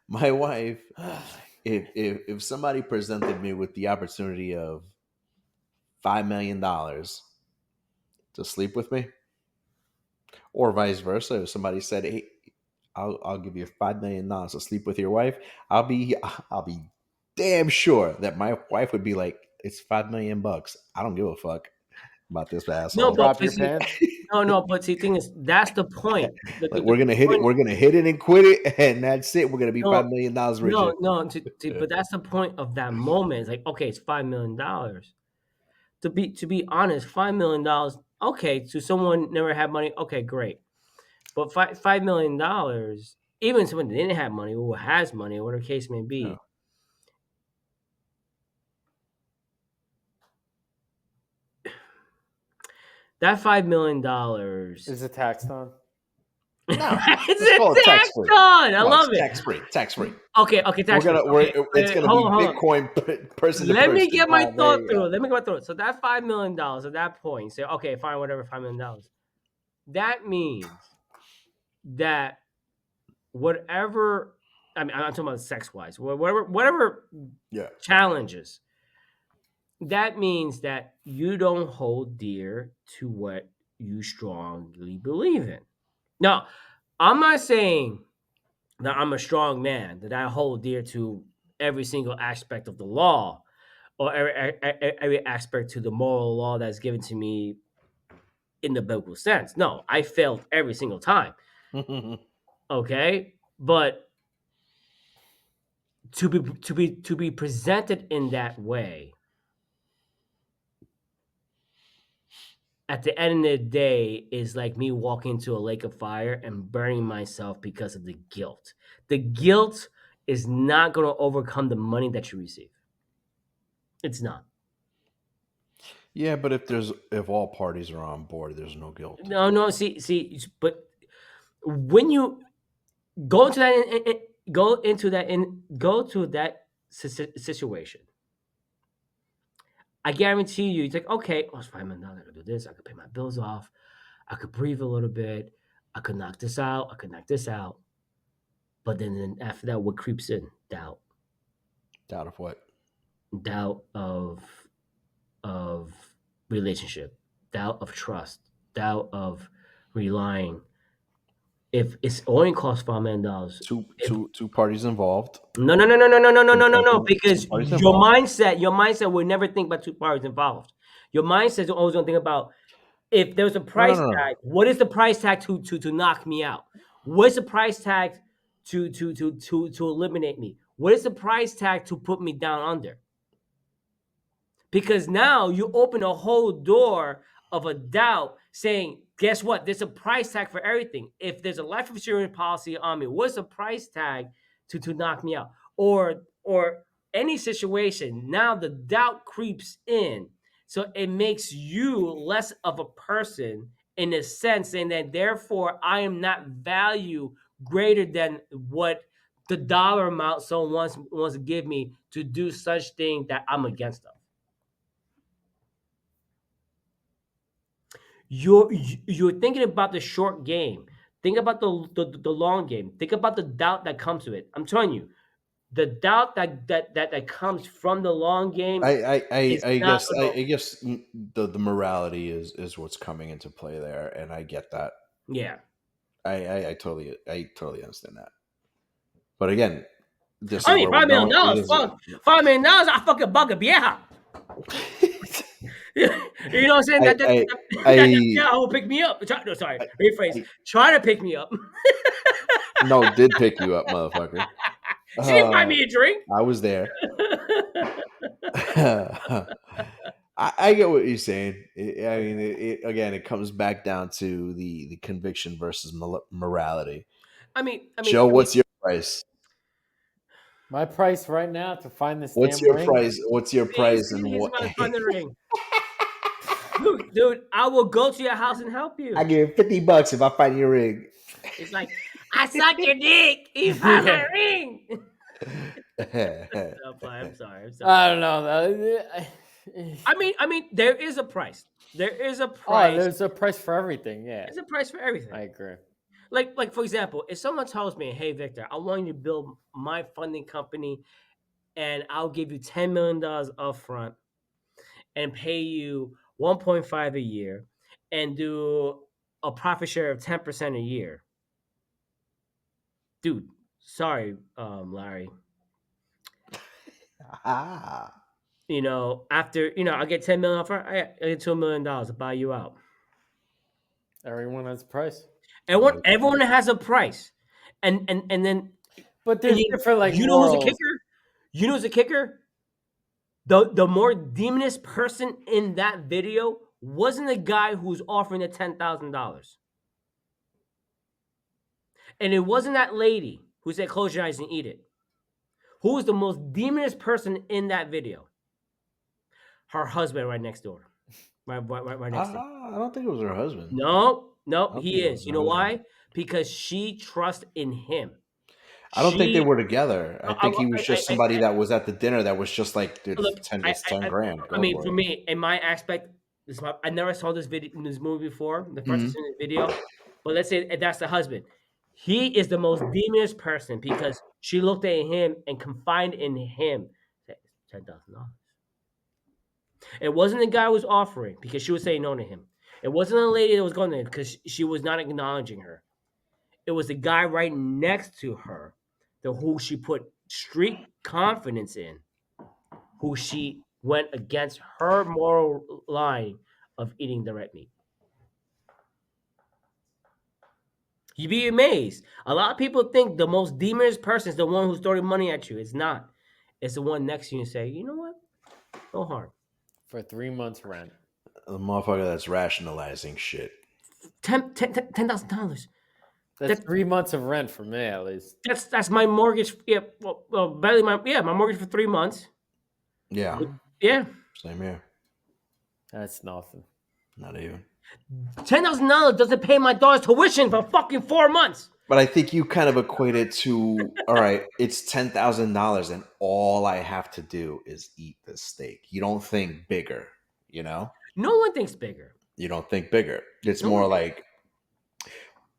My wife, if somebody presented me with the opportunity of $5 million to sleep with me, or vice versa, if somebody said, "Hey, I'll give you $5 million to sleep with your wife," I'll be damn sure that my wife would be like, "It's $5 million. I don't give a fuck about this
No,
asshole."
Drop
but
your
see,
pants.
no, but see, thing is, that's the point.
Like,
The
we're gonna hit it.
point.
We're gonna hit it and quit it, and that's it. We're gonna be
No,
$5 million richer.
no. But that's the point of that moment. It's like, okay, it's $5 million. To be honest, $5 million. Okay, to someone never had money. Okay, great. But $5 million, even someone that didn't have money or has money or whatever the case may
Yeah.
be, that $5 million.
Is it taxed on?
No,
It's
let's call it
a
tax
tax
free.
on. I
No, it's
love it.
tax free. Tax free.
Okay, tax free. Okay,
It's gonna
hold
be
on, hold on.
Bitcoin person to
Let me
person.
get my
There
thought
you
through.
go.
Let me get my thought. So that $5 million at that point, you say, okay, fine, whatever, $5 million. That means that whatever, I mean, I'm talking about sex wise, whatever
Yeah.
challenges, that means that you don't hold dear to what you strongly believe in. Now, I'm not saying that I'm a strong man, that I hold dear to every single aspect of the law or every aspect to the moral law that's given to me in the biblical sense. No, I failed every single time. Okay, but to be presented in that way, at the end of the day, is like me walking into a lake of fire and burning myself because of the guilt. The guilt is not going to overcome the money that you receive. It's not.
Yeah, but if all parties are on board, there's no guilt.
No. But when you go into that, go to that situation, I guarantee you, it's like, okay, oh, it's $5 million. I could do this. I could pay my bills off. I could breathe a little bit. I could knock this out. I could knock this out. But then after that, what creeps in? Doubt.
Doubt of what?
Doubt of relationship. Doubt of trust. Doubt of relying. if it's only cost $5 million.
Two parties involved.
No,
Two
because
parties involved.
your mindset will never think about two parties involved. Your mindset is always gonna think about if there's a price
No.
tag, what is the price tag to knock me out? What's the price tag to eliminate me? What is the price tag to put me down under? Because now you open a whole door of a doubt saying, guess what? There's a price tag for everything. If there's a life insurance policy on me, what's the price tag to knock me out? Or any situation, now the doubt creeps in. So it makes you less of a person in a sense, and that therefore I am not value greater than what the dollar amount someone wants to give me to do such thing that I'm against of. You're thinking about the short game. Think about the long game. Think about the doubt that comes with it. I'm telling you, the doubt that comes from the long game is
I
not
guess
gonna.
I guess the morality is what's coming into play there, and I get that.
Yeah.
I totally understand that. But again, this
I
is
mean,
where we're going.
$5 million. Fuck, $5 million. I fucking bug a vieja. You know what I'm saying?
I
That vieja will pick me up. No, sorry, rephrase.
I
Try to pick me up.
no, did pick you up, motherfucker.
She didn't buy me a drink.
I was there. I get what you're saying. I mean, again, it comes back down to the conviction versus morality.
I mean,
Joe, what's your price?
My price right now to find this
What's
damn
your
ring.
price? What's your price and
he's
what?
about to find the ring. Dude, I will go to your house and help you.
I give you $50 if I find your ring.
It's like, I suck your dick. You found my ring. I'm sorry.
I don't know.
I mean, there is a price. There is a
Oh,
price.
there's a price for everything. Yeah,
There's a price for everything.
I agree.
Like for example, if someone tells me, "Hey, Victor, I want you to build my funding company, and I'll give you $10 million upfront, and pay you 1.5 a year, and do a profit share of 10% a year," dude. Sorry, Larry. You know, after I get 10 million offer, I get $2 million to buy you out.
Everyone has a price.
Everyone has a price, and then.
But there's different like
you know who's a
morals.
kicker? You know who's a kicker? The more demonist person in that video wasn't the guy who's offering the $10,000, and it wasn't that lady who said close your eyes and eat it. Who was the most demonist person in that video? Her husband, right next door. Right next to him.
I don't think it was her husband.
No,
don't
he
think it
is.
was
You
her
know
husband.
why? Because she trusts in him.
I don't think they were together. I think he was just
I-
somebody that was at the dinner that was just like, dude,
Look,
it's 10 grand.
I mean, for me, in my aspect, I never saw this movie before. The first time I seen this video, but let's say that's the husband. He is the most demonist person because she looked at him and confided in him. $10,000. It wasn't the guy who was offering because she was saying no to him. It wasn't a lady that was going there because she was not acknowledging her. It was the guy right next to her, who she put street confidence in, who she went against her moral line of eating the red meat. You'd be amazed. A lot of people think the most demonist person is the one who's throwing money at you. It's not. It's the one next to you and say, you know what? No harm.
For 3 months rent.
The motherfucker that's rationalizing shit.
$10,000.
That's 3 months of rent for me, at least.
That's my mortgage. Yeah, well, barely my mortgage for 3 months.
Yeah.
Yeah.
Same here.
That's nothing.
Not even.
$10,000 doesn't pay my daughter's tuition for fucking 4 months.
But I think you kind of equate it to, all right, it's $10,000 and all I have to do is eat the steak. You don't think bigger, you know?
No one thinks bigger.
You don't think bigger. It's more like,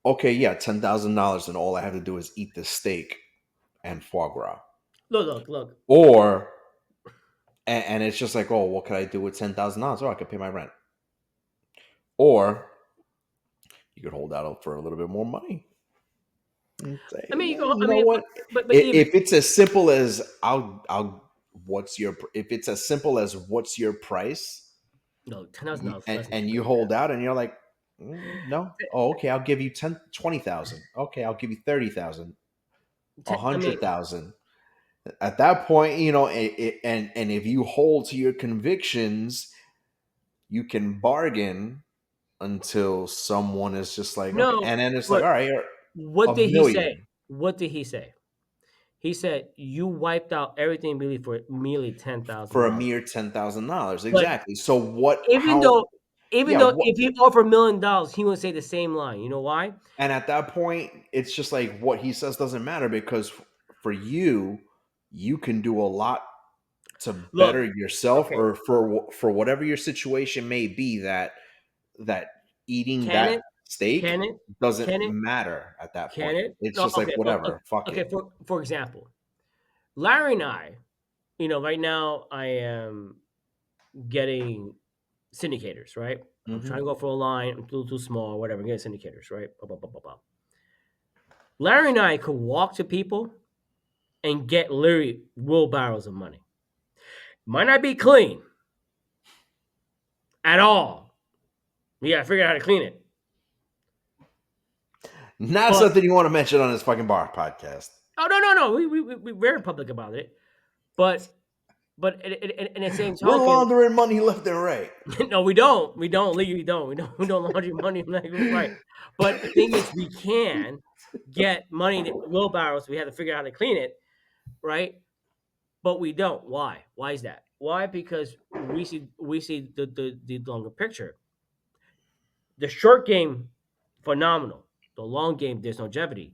okay, yeah, $10,000 and all I have to do is eat the steak and foie gras.
Look.
Or, and it's just like, oh, what could I do with $10,000? Oh, I could pay my rent. Or you could hold out for a little bit more money.
I mean, you go. I
You know
mean,
what?
but even
If it's as simple as if it's as simple as what's your price,
no, $10,000 less than
and you
$20,000.
hold out and you're like, no, oh, okay, I'll give you 20,000. Okay, I'll give you 30,000,
I mean,
100,000. At that point, and if you hold to your convictions, you can bargain until someone is just like, okay,
no.
and then it's like,
But
all right,
what
a
did he say?
million
What did he say? He said you wiped out everything really for merely ten thousand
for a
dollars.
mere $10,000.
But
Exactly. So what?
even
How?
though, even
Yeah.
though
What?
if he offered $1,000,000, he would say the same line. You know why?
And at that point, it's just like what he says doesn't matter because for you, you can do a lot to better
Look,
yourself
okay,
or for whatever your situation may be. That eating
can
that
it?
steak
Can it?
doesn't
Can it?
matter at that
Can
point.
it?
It's
No.
just like
Okay.
whatever. Fuck
Okay.
it.
For example, Larry and I, right now I am getting syndicators. Right. I'm
Hmm.
trying to go for a line. I'm too small. Whatever. I'm getting syndicators. Right. Blah, blah, blah, blah, blah. Larry and I could walk to people and get literally wheelbarrows of money. Might not be clean at all. We gotta figure out how to clean it.
Not
But
something you want to mention on this fucking bar podcast.
oh no, we very public about it. But in the same
We're
token,
laundering money left and right.
no, we don't. We don't legally don't. We don't launder money right. But the thing is, we can get money in wheelbarrows. We have to figure out how to clean it, right? But we don't. Why? Why is that? Why? Because we see the longer picture. The short game, phenomenal. The long game, there's longevity.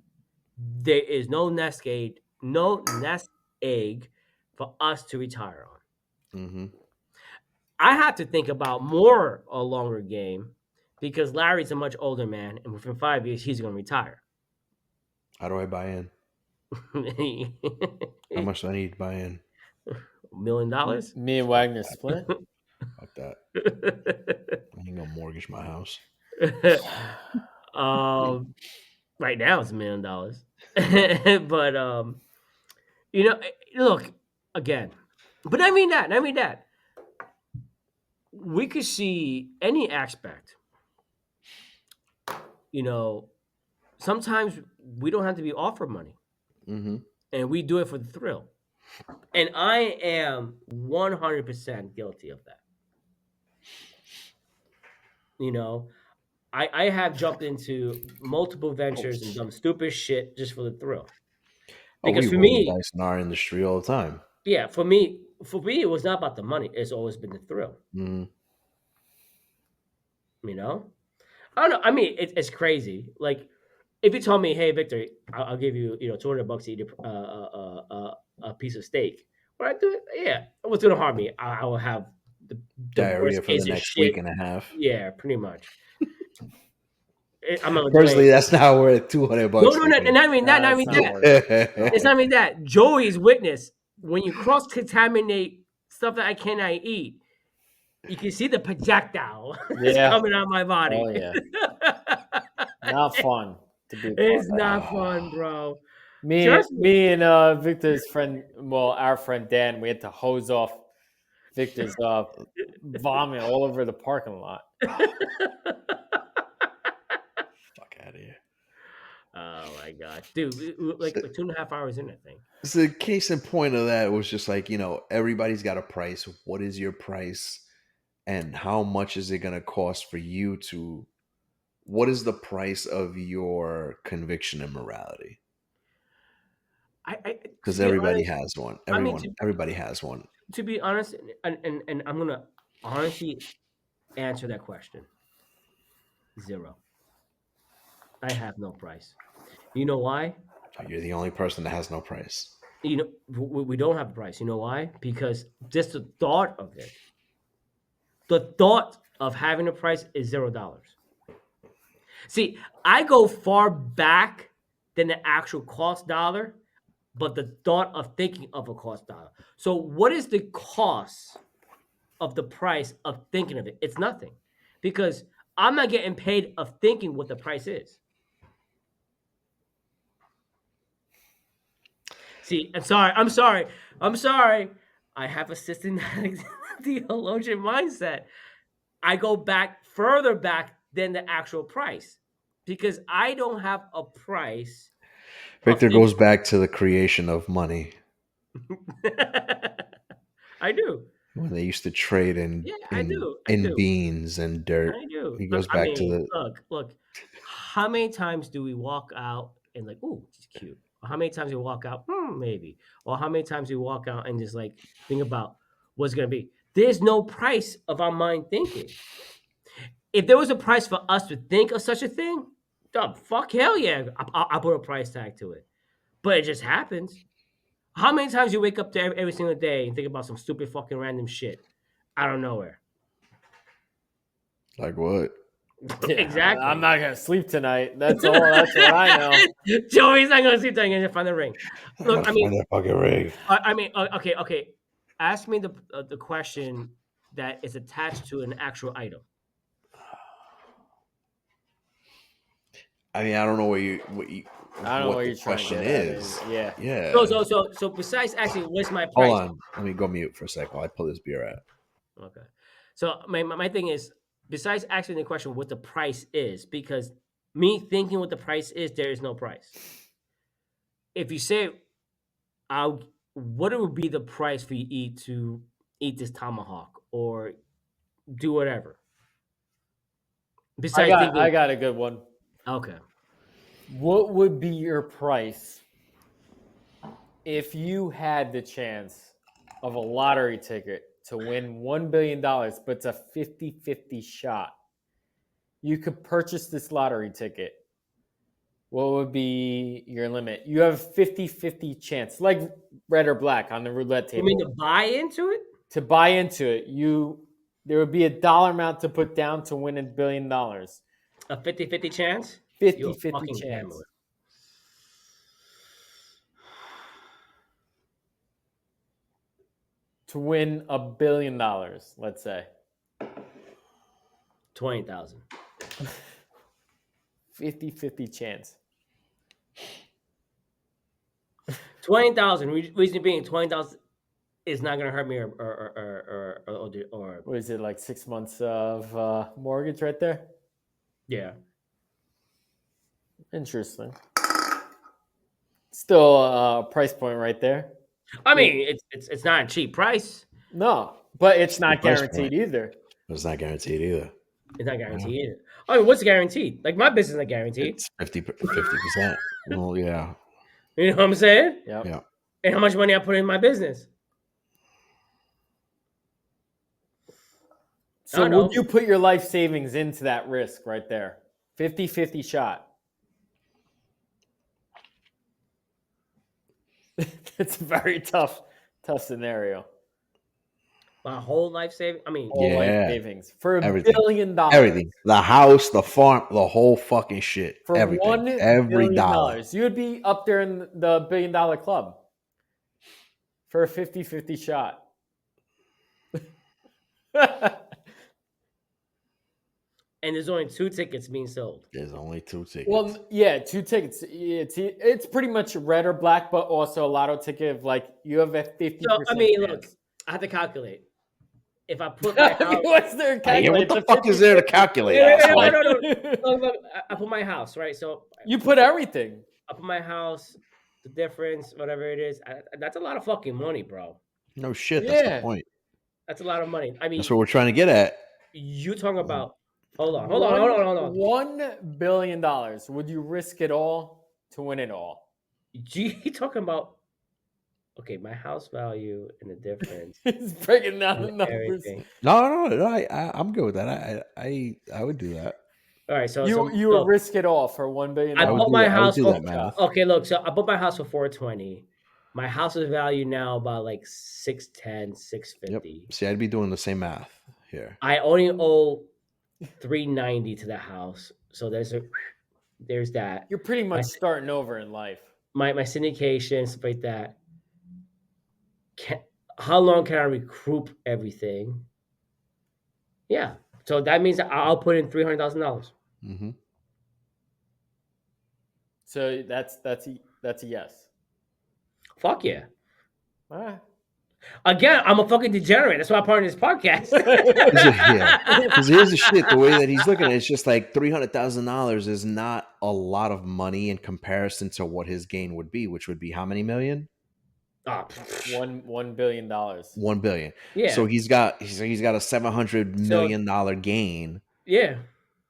There is no nest egg for us to retire on.
Hmm.
I have to think about more a longer game because Larry's a much older man, and within 5 years he's going to retire.
How do I buy in? How much do I need to buy in?
$1,000,000.
Me and Wagner split.
Fuck that. I ain't gonna mortgage my house.
Right now it's $1,000,000, but look again. But I mean that. We could see any aspect. Sometimes we don't have to be offered money,
Mm-hmm.
and we do it for the thrill. And I am 100% guilty of that. I have jumped into multiple ventures and done stupid shit just for the thrill.
Oh,
Because
we
for
roll the
me,
dice in our industry all the time.
yeah, for me, it was not about the money. It's always been the thrill.
Mm-hmm.
I don't know. I mean, it's crazy. Like, if you told me, "Hey, Victor, I'll give you, $200 to eat a piece of steak," what I do? Yeah, what's gonna harm me? I will have the
Diarrhea
worst
for the
case of
next week
shit.
and a half.
Yeah, pretty much. I'm not doing
Personally,
it.
that's not worth $200.
No, and I mean that. Not
That's
mean
not
that.
worth it.
It's not mean that. Joey's witness. When you cross contaminate stuff that I cannot eat, you can see the projectile that's
Yeah.
coming out of my body.
Oh yeah. Not fun to be a part
It's
of that.
not fun, bro.
Me
Trust me.
and Victor's friend, well, our friend Dan, we had to hose off Victor's vomit all over the parking lot.
Fuck out of here.
Oh my gosh, dude! Like 2.5 hours in that thing.
So the case in point of that was just like, everybody's got a price. What is your price? And how much is it going to cost for you to, what is the price of your conviction and morality? Because everybody has one. Everybody has one.
To be honest, and I'm gonna honestly answer that question. 0. I have no price. You know why?
You're the only person that has no price.
We don't have a price. You know why? Because just the thought of it, the thought of having a price is $0. See, I go far back than the actual cost dollar, but the thought of thinking of a cost dollar. So what is the cost of the price of thinking of it? It's nothing, because I'm not getting paid of thinking what the price is. See, I'm sorry. I have a systematic theologian mindset. I go back further back than the actual price because I don't have a price of
Victor
things.
goes back to the creation of money
I do.
when they used to trade
Yeah, I do. I
in
do.
beans and dirt.
I do.
He
Look,
goes
I
back to
mean,
the
look. How many times do we walk out and like, oh, she's cute? Or how many times we walk out, maybe? Or how many times we walk out and just like think about what's gonna be? There's no price of our mind thinking. If there was a price for us to think of such a thing, fuck hell yeah, I put a price tag to it. But it just happens. How many times you wake up to every single day and think about some stupid fucking random shit out of nowhere?
like what?
Yeah,
Exactly.
I'm not gonna sleep tonight. That's all. That's what I know.
Joey's not gonna sleep till you find the ring. Look, I mean,
Find that fucking ring.
okay. Ask me the question that is attached to an actual item.
I mean, I don't know
I don't know
what
what
the
you're trying to
question
get at.
is.
Yeah.
Yeah.
So besides actually, what's my
Hold
price?
on. Let me go mute for a second while I pull this beer out.
Okay. So my thing is, besides asking the question what the price is, because me thinking what the price is, there is no price. If you say, what would be the price for you to eat this tomahawk or do whatever? Besides
I
thinking,
got a good one.
okay,
What would be your price if you had the chance of a lottery ticket to win $1 billion, but it's a 50-50 shot? You could purchase this lottery ticket. What would be your limit? You have 50-50 chance, like red or black on the roulette
you mean
table.
to buy into it?
To buy into it, there would be a dollar amount to put down to win $1 billion.
A 50-50 chance? You're a
50-50
fucking
chance
gambler.
to win $1 billion, let's say.
20,000.
50-50 chance.
20,000. Reason being, 20,000 is not gonna hurt me or
What is it, like 6 months of mortgage right there?
yeah.
Interesting. Still a price point right there.
I mean, it's not a cheap price.
No, but it's
the
not
price
guaranteed
point.
either.
It's not guaranteed either.
It's not guaranteed either. I mean, what's guaranteed? Like my business is not guaranteed.
It's 50%. Well, yeah.
You know what I'm saying?
Yep.
Yeah.
And how much money I put in my business.
So
I know.
would you put your life savings into that risk right there? 50-50 shot. It's a very tough scenario.
My whole life saving. I mean,
All life
Yeah.
savings for $1
Everything.
billion.
Everything. The house, the farm, the whole fucking shit.
For
Everything.
$1
Every
billion.
dollar.
You would be up there in the $1 billion club for a 50-50 shot.
and there's only 2 tickets being sold.
There's only 2 tickets.
Well, yeah, 2 tickets. It's pretty much red or black, but also a lotto ticket of like you have a 50%.
So I mean, look,
chance.
I have to calculate. If I put my house,
What's there to
Hey, what
calculate?
the
The
fuck is there to calculate?
no,
asshole?
look, I put my house right. So
You put everything.
I put my house, the difference, whatever it is. That's a lot of fucking money, bro.
No shit. That's
Yeah.
the point.
That's a lot of money. I mean,
That's what we're trying to get at.
you talking about? Hold on.
$1 billion. Would you risk it all to win it all?
You talking about? Okay, my house value and the difference.
He's breaking down the
and
numbers.
everything.
No. I'm good with that. I would do that.
All right, so
You would risk it all for $1 billion.
I bought my house
do
for
that math.
okay. Look, so I bought my house for 420. My house is valued now about like 610, 650.
Yep. See, I'd be doing the same math here.
I only owe 390 to the house, so there's that.
You're pretty much starting over in life.
My syndication, stuff like that. How long can I recoup everything? Yeah, so that means I'll put in $300,000.
Mm-hmm.
So that's a yes.
Fuck yeah.
All right.
Again, I'm a fucking degenerate. That's why I'm part of this podcast.
Yeah, because here's the shit. The way that he's looking at it, it's just like $300,000 is not a lot of money in comparison to what his gain would be, which would be how many million?
Oh,
$1 billion.
1 billion.
yeah.
So he's got a $700 million gain
Yeah.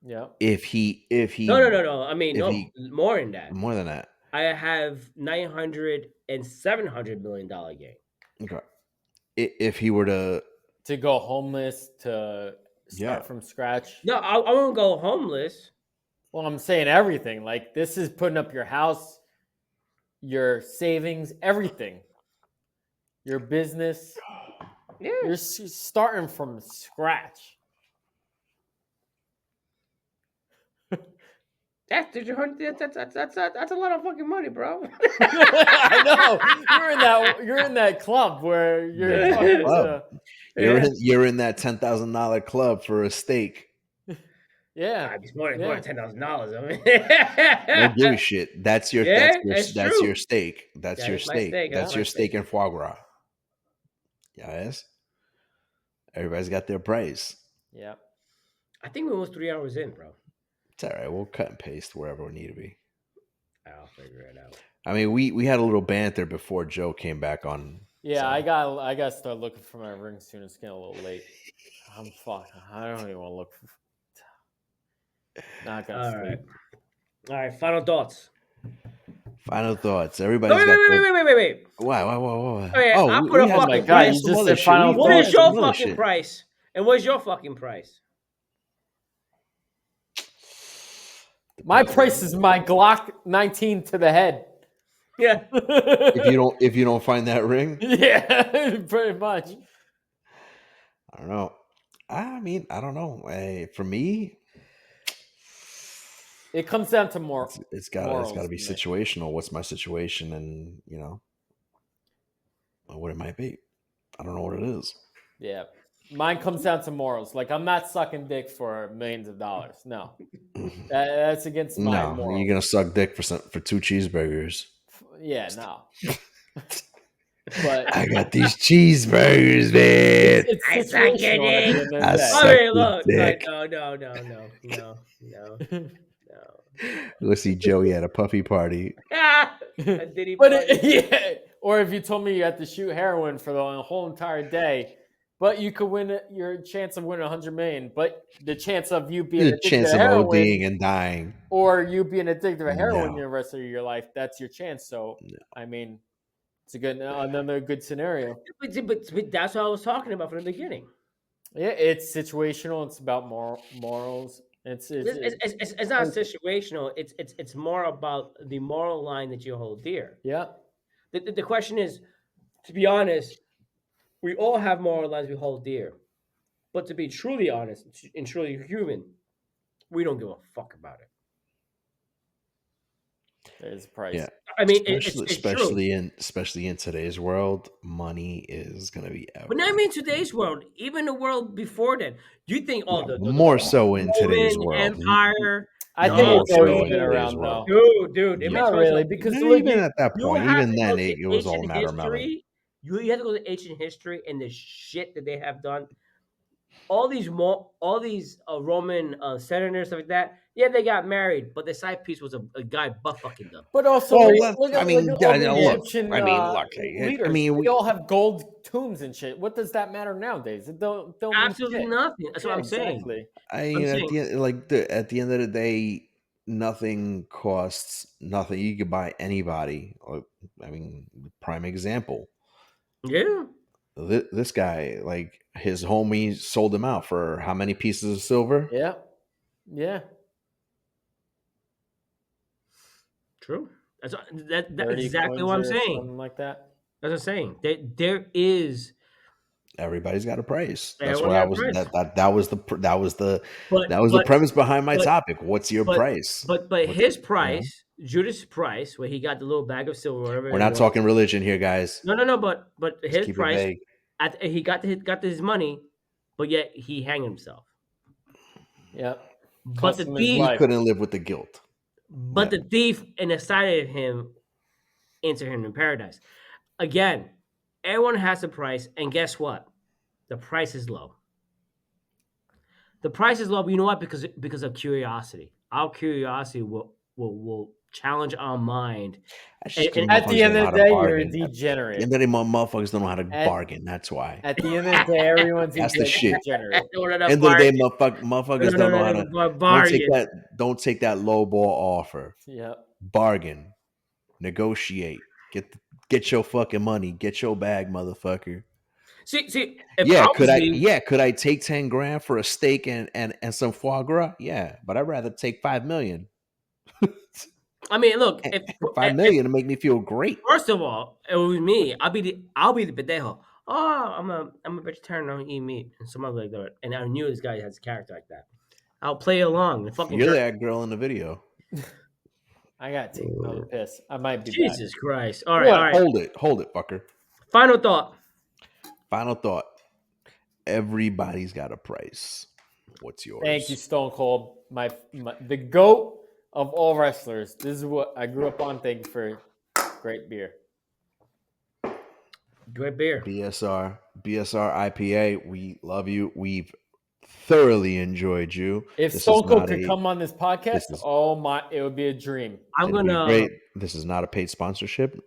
Yeah.
if he
No. I mean,
if
no,
he
more than that.
more than that.
I have $900 and $700 million gain.
Okay. If he were to
go homeless, to start
Yeah.
from scratch.
No, I won't go homeless.
Well, I'm saying everything. Like, this is putting up your house, your savings, everything. Your business.
Yeah.
You're starting from scratch.
That's a lot of fucking money, bro.
I know. You're in that club where you're
Yeah.
talking
Club.
to,
You're in that $10,000 club for a steak.
yeah.
It's more than $10,000. I mean,
Don't give a shit. That's your
Yeah,
that's
it's true.
your steak. That's
That
your
is my
steak.
steak.
That's
That's
your
my steak.
steak and foie gras. Yes. Everybody's got their price.
Yeah.
I think we're almost 3 hours in, bro.
It's all right. We'll cut and paste wherever we need to be.
I'll figure it out.
I mean, we had a little banter before Joe came back on.
Yeah,
so.
I got to start looking for my ring soon. It's getting a little late. I'm fucking. I don't even want to look for. Not gonna
All
sleep.
right. All right. Final thoughts.
Final thoughts.
Oh,
Everybody's
wait,
got
wait,
their...
wait, wait, wait, wait.
Why?
Okay, I'll put a
had-
fucking
God,
price.
you
some
just
other
said final
shit.
What is
thoughts.
your
Some other
fucking
shit.
price? And what's your fucking price?
My price is my Glock 19 to the head.
Yeah.
If you don't find that ring,
Yeah, pretty much.
I don't know. I mean, I don't know. For me,
It comes down to more.
it's got to be situational. What's my situation, and what it might be. I don't know what it is.
Yeah. Mine comes down to morals. Like, I'm not sucking dick for millions of dollars. No. That's against my
No,
morals.
you're gonna suck dick for 2 cheeseburgers.
Yeah, no. But
I got these cheeseburgers, man.
it's
I suck your
situational at the end of the
I
day.
suck
I mean,
your
look.
dick.
No.
Let's see Joey at a puffy party.
Did he?
But yeah, or if you told me you had to shoot heroin for the whole entire day, but you could win your chance of winning 100 million, but the chance of you being
The
addicted
chance
to
of
heroin,
ODing and dying.
or you being addicted to heroin
No.
the rest of your life, that's your chance. So I mean, it's another good scenario.
But that's what I was talking about from the beginning.
Yeah, it's situational. It's about morals. It's
not situational. It's more about the moral line that you hold dear.
yeah.
The question is, to be honest, we all have moral lines we hold dear, but to be truly honest and truly human, we don't give a fuck about it.
There's a price.
Yeah.
I mean,
especially
true.
in today's world, money is gonna be everything.
But not even today's world, even the world before then. You think
more so in today's
Roman
world.
Empire?
I
No,
think it's
so
always
in
been
today's
around
world.
though.
Dude, it
Yeah.
makes
Not
no
really,
sense.
because
No,
look,
even at that
You
point,
have
even
to
then,
look at
it was all a
ancient
matter of money.
history. You have to go to ancient history and the shit that they have done. All these Roman senators, stuff like that. Yeah, they got married, but the side piece was a guy butt fucking them.
but also,
Well,
look at all the
look.
Egyptian
I mean, look.
leaders.
I mean,
they all have gold tombs and shit. What does that matter nowadays? It don't mean
Absolutely
shit.
nothing. That's what I'm saying.
Exactly.
I mean, at the end of the day, nothing costs nothing. You could buy anybody. I mean, prime example.
Yeah.
This guy, like his homie, sold him out for how many pieces of silver?
Yeah. Yeah.
True. That's
30
exactly what I'm
coins or
saying.
something like that.
That's what I'm saying. There is.
Everybody's got a price. That's
Everyone
what I
got a
was.
price.
That was the premise behind my topic. What's your price?
But his price, Judas' price, where he got the little bag of silver, whatever.
We're not talking religion here, guys.
No. But his
keep it
price,
vague.
he got his money, but yet he hanged himself.
Yeah.
But the
Custom his
thief
He
life.
couldn't live with the guilt.
But the thief and the side of him enter him in paradise. again, everyone has a price, and guess what? The price is low. The price is low, but you know what? Because of curiosity. Our curiosity will challenge our mind.
That's just because
At the
motherfuckers
end
don't know
of
how
the
to
day, you're a
bargain. At the
degenerate.
end of the day, motherfuckers don't know how to
At,
bargain. That's why.
at the end of the day, everyone's a
That's the shit.
degenerate.
End of the day, motherfuckers don't know how to
bargain.
don't take that low ball offer.
Yeah.
Bargain. Negotiate. Get your fucking money. Get your bag, motherfucker.
See, if I was you,
Could I take 10 grand for a steak and some foie gras? Yeah, but I'd rather take 5 million.
I mean, look,
And
if
5 million to make me feel great.
first of all, it was me, I'll be the pendejo. Oh, I'm a vegetarian. I don't eat meat, and some other like that. And I knew this guy has a character like that. I'll play along. The fucking
You're
jerk.
that girl in the video.
I gotta take another piss. I might be
Jesus Christ! All
What?
right.
Hold it, fucker.
Final thought.
Final thought. Everybody's got a price. What's yours?
back. Thank you, Stone Cold. The GOAT of all wrestlers. This is what I grew up on. Thank you for great beer.
Great beer.
BSR IPA. We love you. We've thoroughly enjoyed you.
If
This
Stone
is
Cold
not
could
a-
come on this podcast,
this is-
oh my, it would be a dream.
I'm
it'd be
gonna.
great. This is not a paid sponsorship.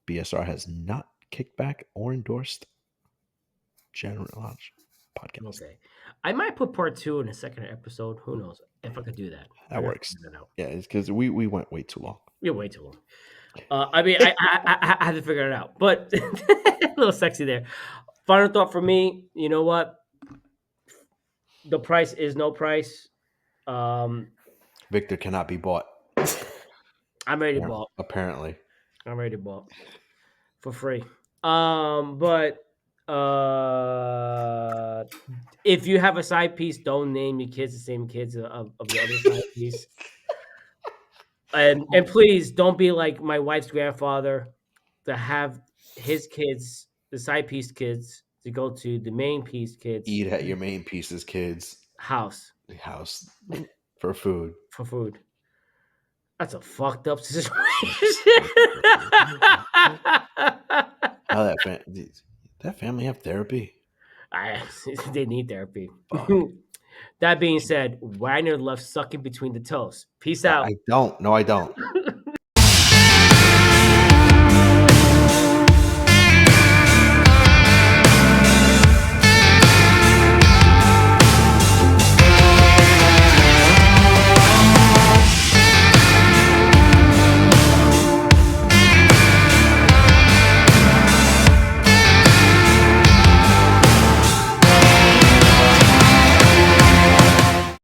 BSR has not kicked back or endorsed General Launch podcast.
Okay. I might put part 2 in the second episode. Who knows if I could do that?
That works. Yeah, it's because we went way too long.
You're way too long. I mean, I had to figure it out, but a little sexy there. Final thought for me. You know what? The price is no price.
Victor cannot be bought.
I'm ready to bought.
Apparently.
I'm ready to bought for free. But if you have a side piece, don't name your kids the same kids of the other side piece. And please don't be like my wife's grandfather to have his kids, the side piece kids, to go to the main piece kids.
Eat at your main piece's kids'
house
for food.
For food. That's a fucked up situation.
How that family have therapy?
They need therapy. That being said, Wagner loves sucking between the toes. Peace out.
I don't. No, I don't.